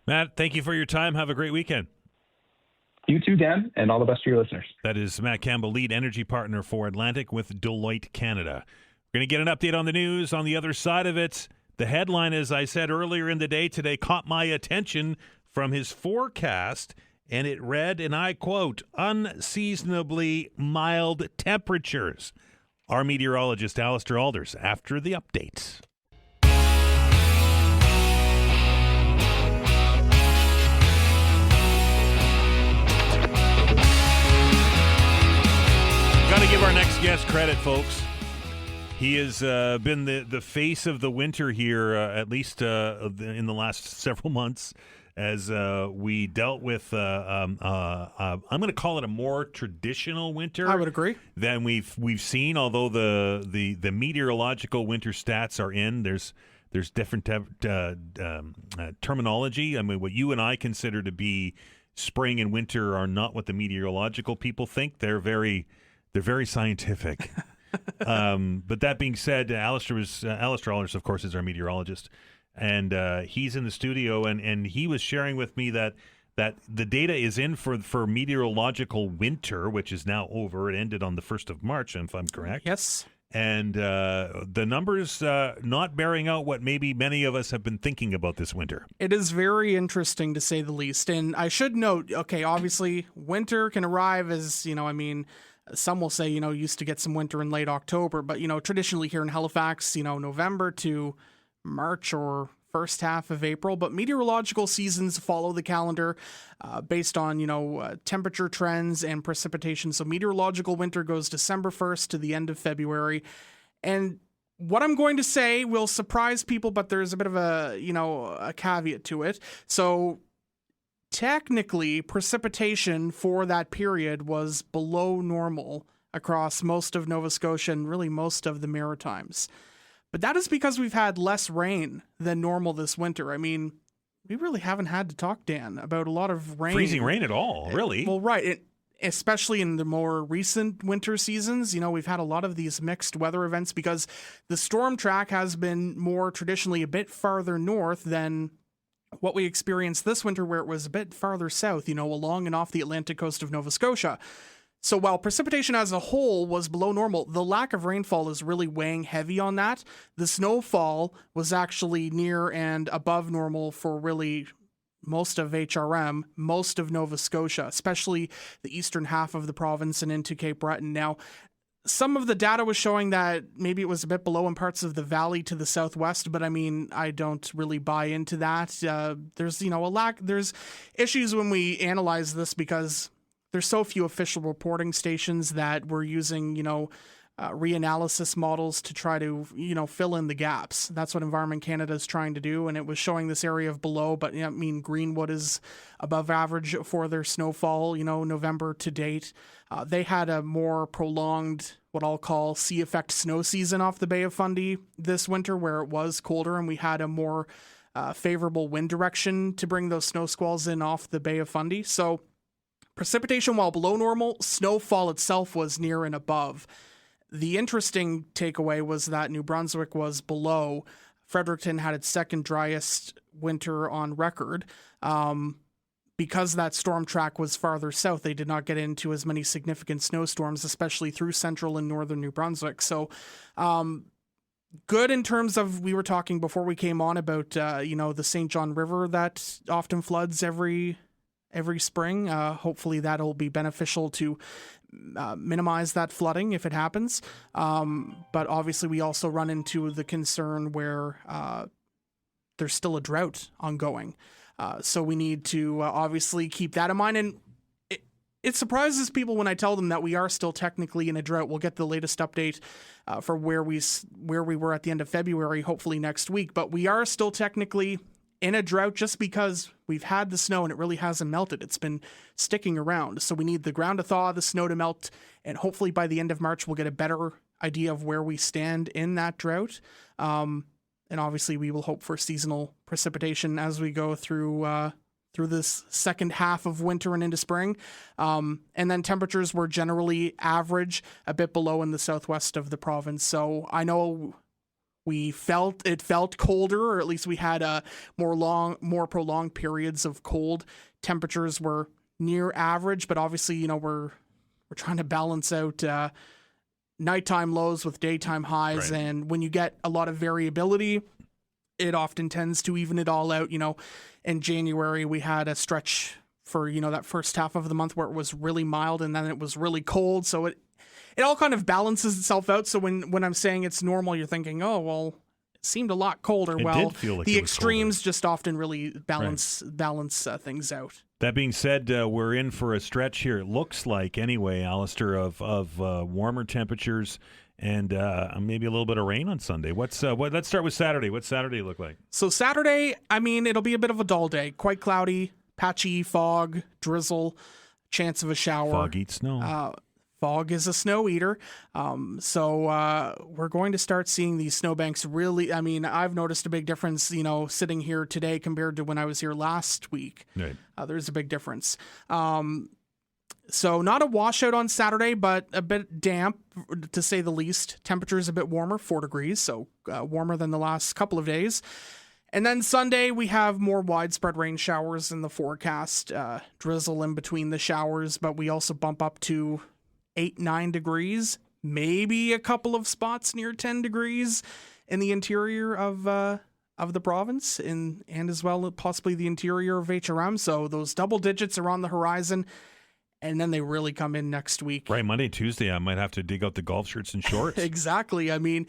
Matt, thank you for your time. Have a great weekend. You too, Dan, and all the best to your listeners. That is Matt Campbell, lead energy partner for Atlantic with Deloitte Canada. We're going to get an update on the news on the other side of it. The headline, as I said earlier in the day today, caught my attention from his forecast, and it read, and I quote, unseasonably mild temperatures. Our meteorologist Allister Aalders after the updates. Got to give our next guest credit, folks. He has been the face of the winter here, at least in the last several months, as we dealt with, I'm going to call it a more traditional winter. I would agree. Than we've seen, although the meteorological winter stats are in. There's different terminology. I mean, what you and I consider to be spring and winter are not what the meteorological people think. They're very scientific. But that being said, Allister Aalders, of course, is our meteorologist, and he's in the studio, and he was sharing with me that the data is in for meteorological winter, which is now over. It ended on the 1st of March, if I'm correct. Yes. And the numbers not bearing out what maybe many of us have been thinking about this winter. It is very interesting, to say the least. And I should note, okay, obviously, winter can arrive as, some will say, used to get some winter in late October, but, traditionally here in Halifax, November to March or first half of April. But meteorological seasons follow the calendar based on, temperature trends and precipitation. So meteorological winter goes December 1st to the end of February. And what I'm going to say will surprise people, but there's a bit of a caveat to it. So technically, precipitation for that period was below normal across most of Nova Scotia and really most of the Maritimes. But that is because we've had less rain than normal this winter. I mean, we really haven't had to talk, Dan, about a lot of rain. Freezing rain at all, really. Well, right. Especially in the more recent winter seasons, we've had a lot of these mixed weather events because the storm track has been more traditionally a bit farther north than what we experienced this winter, where it was a bit farther south, along and off the Atlantic coast of Nova Scotia. So while precipitation as a whole was below normal, the lack of rainfall is really weighing heavy on that. The snowfall was actually near and above normal for really most of HRM, most of Nova Scotia, especially the eastern half of the province and into Cape Breton. Now, some of the data was showing that maybe it was a bit below in parts of the valley to the southwest, but I don't really buy into that. There's issues when we analyze this because there's so few official reporting stations that we're using, reanalysis models to try to, fill in the gaps. That's what Environment Canada is trying to do. And it was showing this area of below, but Greenwood is above average for their snowfall, November to date. They had a more prolonged, what I'll call sea effect snow season off the Bay of Fundy this winter, where it was colder and we had a more favorable wind direction to bring those snow squalls in off the Bay of Fundy. So precipitation, while below normal, snowfall itself was near and above. The interesting takeaway was that New Brunswick was below. Fredericton had its second driest winter on record. Because that storm track was farther south, they did not get into as many significant snowstorms, especially through central and northern New Brunswick. So good in terms of, we were talking before we came on about, the St. John River that often floods every spring. Hopefully that'll be beneficial to minimize that flooding if it happens. But obviously we also run into the concern where there's still a drought ongoing. So we need to obviously keep that in mind. And it surprises people when I tell them that we are still technically in a drought. We'll get the latest update for where we were at the end of February, hopefully next week. But we are still technically in a drought just because we've had the snow and it really hasn't melted. It's been sticking around. So we need the ground to thaw, the snow to melt, and hopefully by the end of March, we'll get a better idea of where we stand in that drought. And obviously we will hope for seasonal precipitation as we go through this second half of winter and into spring. And then temperatures were generally average, a bit below in the southwest of the province. So I know it felt colder, or at least we had more prolonged periods of cold. Temperatures were near average, but obviously, we're trying to balance out nighttime lows with daytime highs. Right. And when you get a lot of variability, it often tends to even it all out. In January, we had a stretch for, that first half of the month where it was really mild and then it was really cold. So it all kind of balances itself out. So when I'm saying it's normal, you're thinking, oh, well, it seemed a lot colder. Did feel like the it was extremes colder. Just often really balance things out. That being said, we're in for a stretch here. It looks like, anyway, Allister, of warmer temperatures and maybe a little bit of rain on Sunday. Let's start with Saturday. What's Saturday look like? So Saturday, it'll be a bit of a dull day. Quite cloudy, patchy fog, drizzle, chance of a shower. Fog eats snow. Fog is a snow eater. So we're going to start seeing these snowbanks really. I've noticed a big difference, sitting here today compared to when I was here last week. Right. There's a big difference. So not a washout on Saturday, but a bit damp, to say the least. Temperature's a bit warmer, 4 degrees, so warmer than the last couple of days. And then Sunday, we have more widespread rain showers in the forecast. Drizzle in between the showers, but we also bump up to 8-9 degrees, maybe a couple of spots near 10 degrees in the interior of the province and as well possibly the interior of HRM. So those double digits are on the horizon, and then they really come in next week. Right, Monday, Tuesday, I might have to dig out the golf shirts and shorts. Exactly. The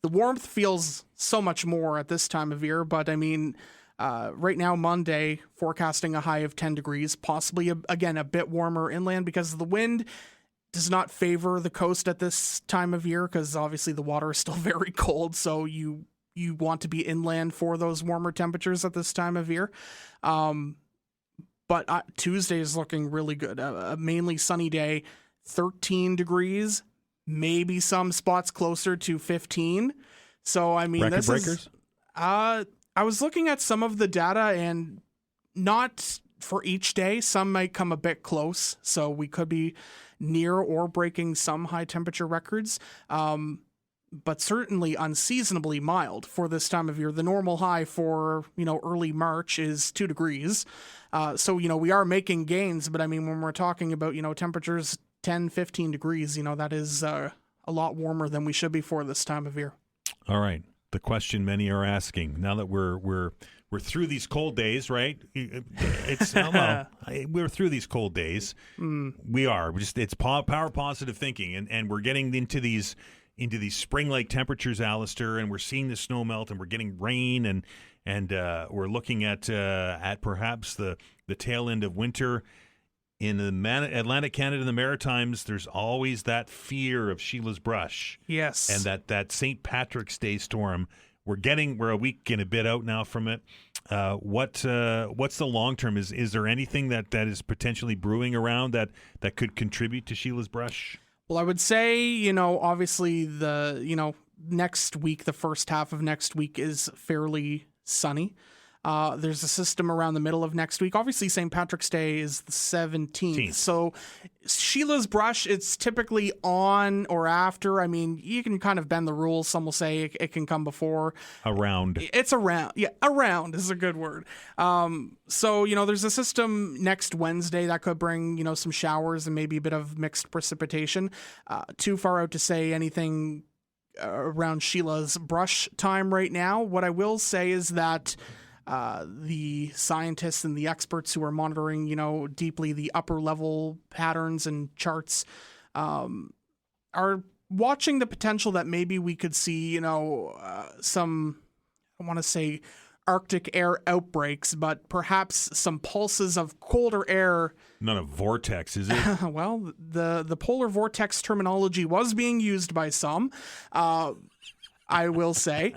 warmth feels so much more at this time of year, but right now, Monday, forecasting a high of 10 degrees, possibly, again, a bit warmer inland because the wind does not favor the coast at this time of year because obviously the water is still very cold, so you want to be inland for those warmer temperatures at this time of year. But Tuesday is looking really good. A mainly sunny day, 13 degrees, maybe some spots closer to 15. So, Record breakers? I was looking at some of the data, and not for each day. Some might come a bit close, so we could be near or breaking some high temperature records. But certainly unseasonably mild for this time of year. The normal high for, early March is 2 degrees. So, we are making gains, but when we're talking about, temperatures 10, 15 degrees, that is a lot warmer than we should be for this time of year. All right. The question many are asking, now that we're through these cold days, right? It's we're through these cold days. We are. It's power positive thinking, and we're getting into these spring-like temperatures, Allister, and we're seeing the snow melt, and we're getting rain, and we're looking at perhaps the tail end of winter. in the Atlantic Canada and the Maritimes, there's always that fear of Sheila's brush. Yes. And that St. Patrick's Day storm. We're a week and a bit out now from it. What's the long term? Is there anything that is potentially brewing around that could contribute to Sheila's brush? Well, I would say, obviously next week, the first half of next week is fairly sunny. There's a system around the middle of next week. Obviously, St. Patrick's Day is the 17th. So Sheila's brush, it's typically on or after. I mean, you can kind of bend the rules. Some will say it can come before. Around. It's around. Yeah, around is a good word. So, there's a system next Wednesday that could bring, some showers and maybe a bit of mixed precipitation. Too far out to say anything around Sheila's brush time right now. What I will say is that the scientists and the experts who are monitoring, deeply the upper level patterns and charts are watching the potential that maybe we could see, some, I want to say Arctic air outbreaks, but perhaps some pulses of colder air. Not a vortex, is it? Well, the polar vortex terminology was being used by some. I will say,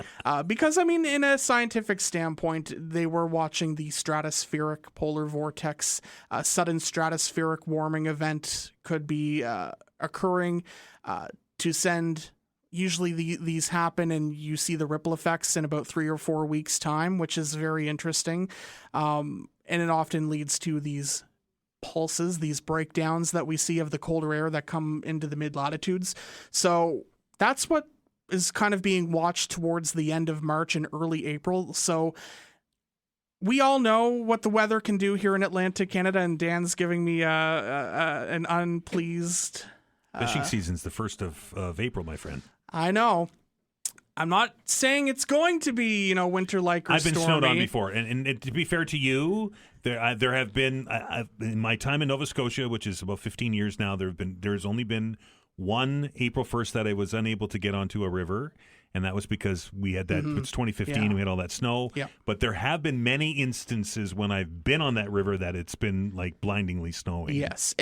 because, in a scientific standpoint, they were watching the stratospheric polar vortex. A sudden stratospheric warming event could be occurring to send. Usually these happen and you see the ripple effects in about 3 or 4 weeks' time, which is very interesting. And it often leads to these pulses, these breakdowns that we see of the colder air that come into the mid-latitudes. So that's what is kind of being watched towards the end of March and early April. So we all know what the weather can do here in Atlantic Canada, and Dan's giving me an unpleased... Fishing season's the 1st of April, my friend. I know. I'm not saying it's going to be, winter-like or I've been stormy. snowed on before. And to be fair to you, there have been, in my time in Nova Scotia, which is about 15 years now, there's only been one April 1st that I was unable to get onto a river, and that was because we had that, it's 2015, and we had all that snow. Yeah. But there have been many instances when I've been on that river that it's been like blindingly snowing. Yes.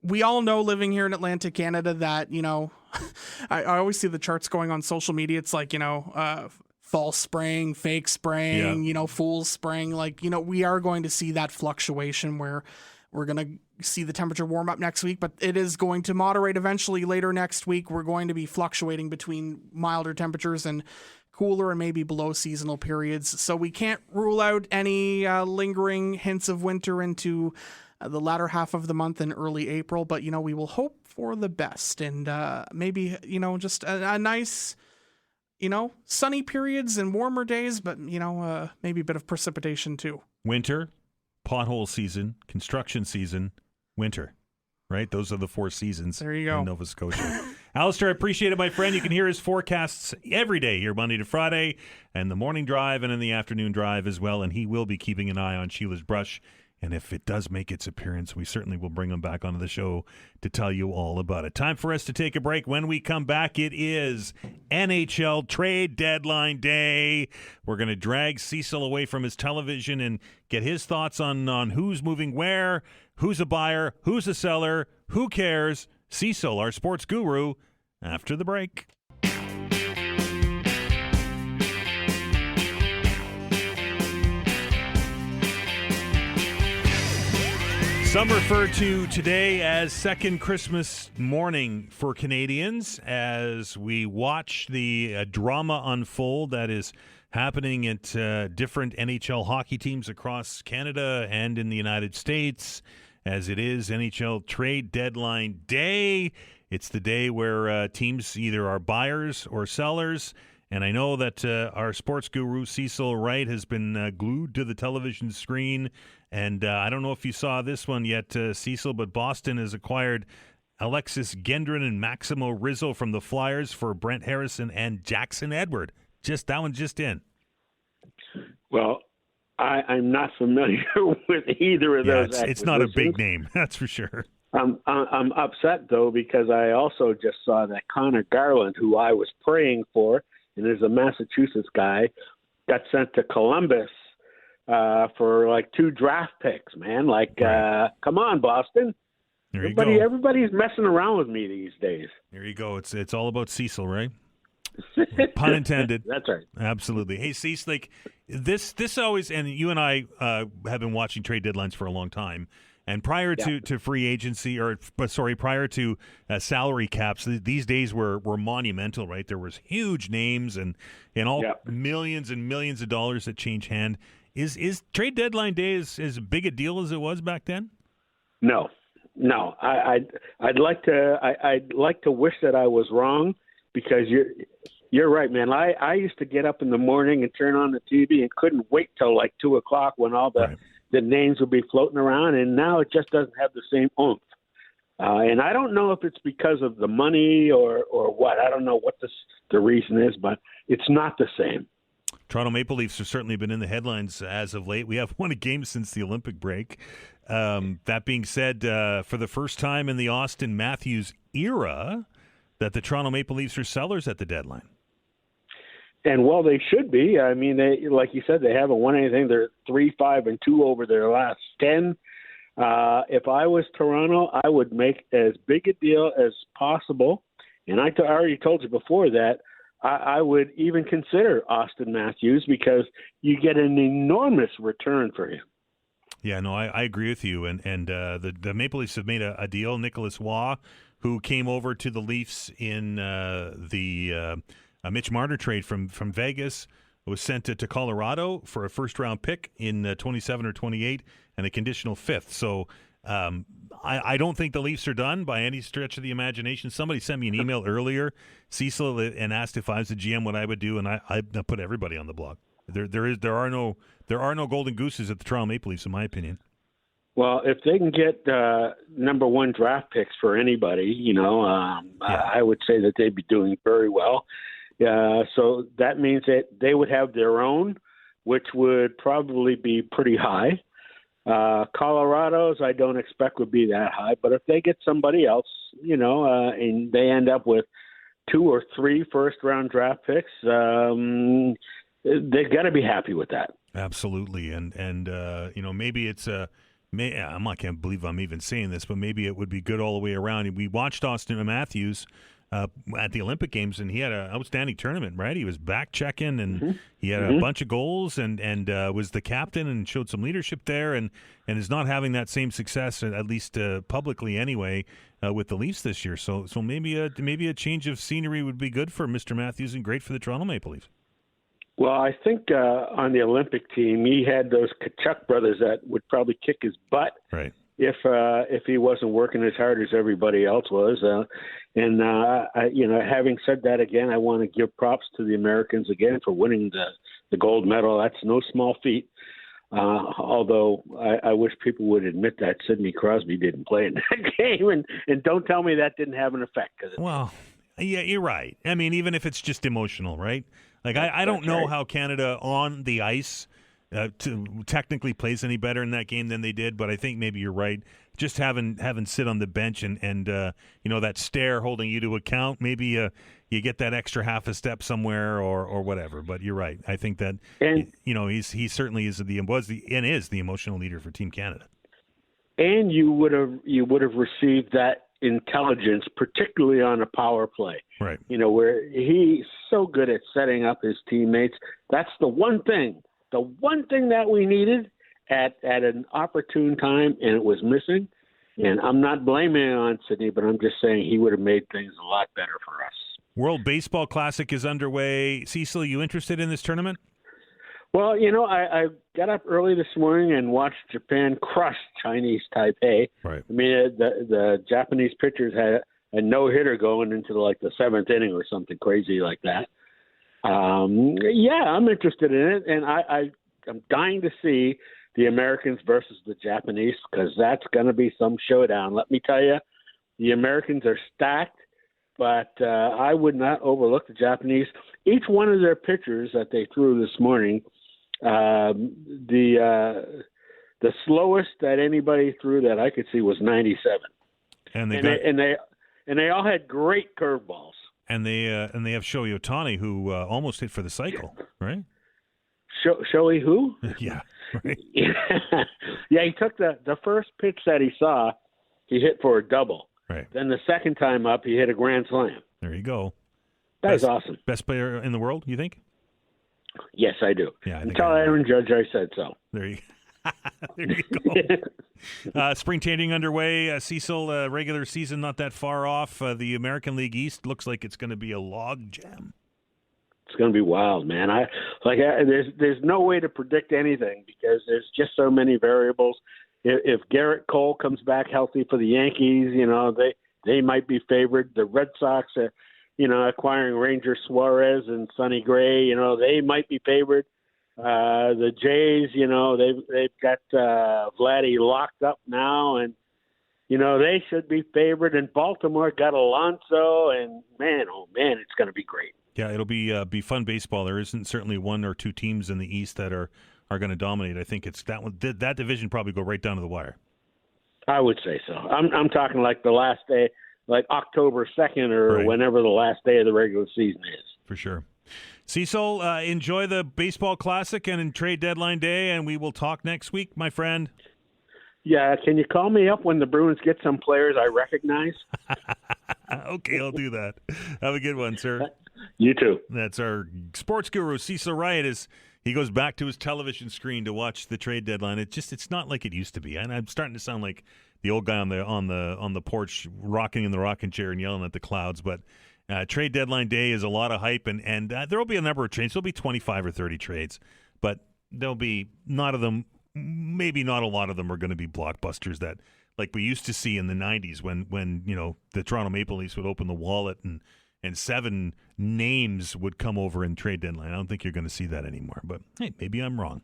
We all know living here in Atlantic Canada that, I always see the charts going on social media. It's like, false spraying, fake spraying, fool spraying. Like, we are going to see that fluctuation where we're going to see the temperature warm up next week, but it is going to moderate eventually later next week. We're going to be fluctuating between milder temperatures and cooler and maybe below seasonal periods. So we can't rule out any lingering hints of winter into the latter half of the month in early April, but, we will hope for the best and maybe, just a nice, sunny periods and warmer days, but, maybe a bit of precipitation too. Winter, pothole season, construction season, winter, right? Those are the 4 seasons. There you go. In Nova Scotia. Alistair, I appreciate it, my friend. You can hear his forecasts every day here, Monday to Friday, and the morning drive and in the afternoon drive as well, and he will be keeping an eye on Sheila's brush. And if it does make its appearance, we certainly will bring him back onto the show to tell you all about it. Time for us to take a break. When we come back, it is NHL trade deadline day. We're going to drag Cecil away from his television and get his thoughts on who's moving where, who's a buyer, who's a seller, who cares. Cecil, our sports guru, after the break. Some refer to today as second Christmas morning for Canadians as we watch the drama unfold that is happening at different NHL hockey teams across Canada and in the United States, as it is NHL trade deadline day. It's the day where teams either are buyers or sellers. And I know that our sports guru, Cecil Wright, has been glued to the television screen. And I don't know if you saw this one yet, Cecil, but Boston has acquired Alexis Gendron and Maximo Rizzo from the Flyers for Brent Harrison and Jackson Edward. That one just in. Well, I'm not familiar with either of those. It's not a big name, that's for sure. I'm upset, though, because I also just saw that Connor Garland, who I was praying for, and is a Massachusetts guy, got sent to Columbus for like 2 draft picks, man. Like, come on, Boston. There you go. Everybody's messing around with me these days. There you go. It's all about Cecil, right? Pun intended. That's right. Absolutely. Hey, Cecil, like this always, and you and I have been watching trade deadlines for a long time. And prior to free agency, prior to salary caps, these days were monumental, right? There was huge names and all millions and millions of dollars that change hand. Is trade deadline day as big a deal as it was back then? No. I'd like to wish that I was wrong, because you're right, man. I used to get up in the morning and turn on the TV and couldn't wait till like 2:00 when all the names would be floating around, and now it just doesn't have the same oomph. And I don't know if it's because of the money or what. I don't know what the reason is, but it's not the same. Toronto Maple Leafs have certainly been in the headlines as of late. We have won a game since the Olympic break. That being said, for the first time in the Auston Matthews era, that the Toronto Maple Leafs are sellers at the deadline. And well, they should be. I mean, they, like you said, they haven't won anything. They're 3-5-2 over their last 10. If I was Toronto, I would make as big a deal as possible. And I already told you before that I would even consider Auston Matthews, because you get an enormous return for him. Yeah, no, I agree with you. And the Maple Leafs have made a deal. Nicholas Waugh, who came over to the Leafs in the Mitch Marner trade from Vegas, was sent to Colorado for a first-round pick in 27 or 28 and a conditional fifth. So I don't think the Leafs are done by any stretch of the imagination. Somebody sent me an email earlier, Cecil, and asked if I was the GM what I would do, and I put everybody on the block. There are no golden gooses at the Toronto Maple Leafs, in my opinion. Well, if they can get number one draft picks for anybody, I would say that they'd be doing very well. So that means that they would have their own, which would probably be pretty high. Colorado's, I don't expect would be that high, but if they get somebody else, and they end up with 2 or 3 first-round draft picks, they've got to be happy with that. Absolutely, and maybe it's I can't believe I'm even saying this, but maybe it would be good all the way around. We watched Auston Matthews at the Olympic Games, and he had an outstanding tournament, right? He was back checking, and he had a bunch of goals, and was the captain and showed some leadership there, and is not having that same success, at least publicly anyway, with the Leafs this year. So maybe a change of scenery would be good for Mr. Matthews and great for the Toronto Maple Leafs. Well, I think on the Olympic team, he had those Kachuk brothers that would probably kick his butt. Right. If he wasn't working as hard as everybody else was. Having said that again, I want to give props to the Americans again for winning the gold medal. That's no small feat. Although I wish people would admit that Sidney Crosby didn't play in that game, and don't tell me that didn't have an effect. Well, yeah, you're right. I mean, even if it's just emotional, right? Like I don't know how Canada on the ice technically plays any better in that game than they did, but I think maybe you're right. Just having sit on the bench and that stare holding you to account, maybe you get that extra half a step somewhere or whatever. But you're right. I think that he certainly is the emotional leader for Team Canada. And you would have received that intelligence, particularly on a power play. Right. Where he's so good at setting up his teammates. That's the one thing that we needed at an opportune time, and it was missing. And I'm not blaming it on Sidney, but I'm just saying he would have made things a lot better for us. World Baseball Classic is underway. Cecil, you interested in this tournament? Well, I got up early this morning and watched Japan crush Chinese Taipei. Right. I mean, the Japanese pitchers had a no-hitter going into the 7th inning or something crazy like that. I'm interested in it, and I'm dying to see the Americans versus the Japanese, because that's going to be some showdown. Let me tell you, the Americans are stacked, but I would not overlook the Japanese. Each one of their pitchers that they threw this morning, the slowest that anybody threw that I could see was 97, and they all had great curveballs. And they have Shohei Ohtani, who almost hit for the cycle, right? Shohei who? Yeah, right. Yeah, he took the first pitch that he saw. he hit for a double. Right. Then the second time up, he hit a grand slam. There you go. That's awesome. Best player in the world, you think? Yes, I do. Yeah, Until Aaron Judge, I said so. There you go. Spring training underway. Cecil, regular season not that far off. The American League East looks like it's going to be a log jam. It's going to be wild, man. There's no way to predict anything because there's just so many variables. If Garrett Cole comes back healthy for the Yankees, they might be favored. The Red Sox are, acquiring Ranger Suarez and Sonny Gray, they might be favored. The Jays, they've got Vladdy locked up now, and they should be favored. And Baltimore got Alonso, and man, oh man, it's going to be great. Yeah, it'll be fun baseball. There isn't certainly one or two teams in the East that are going to dominate. I think it's that one. That division probably go right down to the wire. I would say so. I'm talking like the last day, like October 2nd or whenever the last day of the regular season is. For sure. Cecil, enjoy the baseball classic and trade deadline day, and we will talk next week, my friend. Yeah, can you call me up when the Bruins get some players I recognize? Okay, I'll do that. Have a good one, sir. You too. That's our sports guru, Cecil Wright, as he goes back to his television screen to watch the trade deadline. It's not like it used to be. And I'm starting to sound like the old guy on the porch rocking in the rocking chair and yelling at the clouds, but trade deadline day is a lot of hype, and there will be a number of trades. There'll be 25 or 30 trades, but there'll be maybe not a lot of them are going to be blockbusters that like we used to see in the 90s when the Toronto Maple Leafs would open the wallet and 7 names would come over in trade deadline. I don't think you're going to see that anymore, but hey, maybe I'm wrong.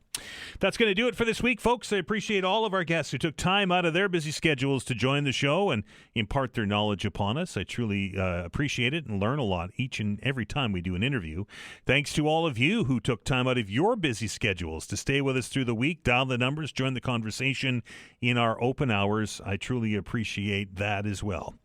That's going to do it for this week, folks. I appreciate all of our guests who took time out of their busy schedules to join the show and impart their knowledge upon us. I truly appreciate it and learn a lot each and every time we do an interview. Thanks to all of you who took time out of your busy schedules to stay with us through the week, dial the numbers, join the conversation in our open hours. I truly appreciate that as well.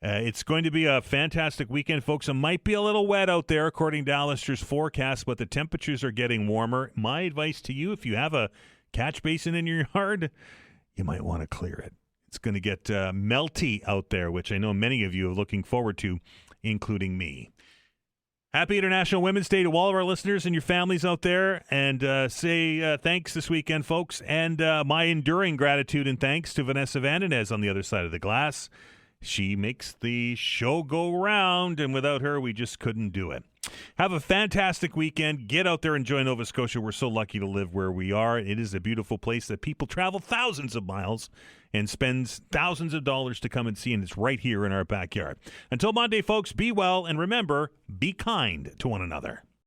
It's going to be a fantastic weekend, folks. It might be a little wet out there, according to Allister's forecast, but the temperatures are getting warmer. My advice to you, if you have a catch basin in your yard, you might want to clear it. It's going to get melty out there, which I know many of you are looking forward to, including me. Happy International Women's Day to all of our listeners and your families out there. And say thanks this weekend, folks. And my enduring gratitude and thanks to Vanessa Vandenez on the other side of the glass. She makes the show go round, and without her, we just couldn't do it. Have a fantastic weekend. Get out there and enjoy Nova Scotia. We're so lucky to live where we are. It is a beautiful place that people travel thousands of miles and spends thousands of dollars to come and see, and it's right here in our backyard. Until Monday, folks, be well, and remember, be kind to one another.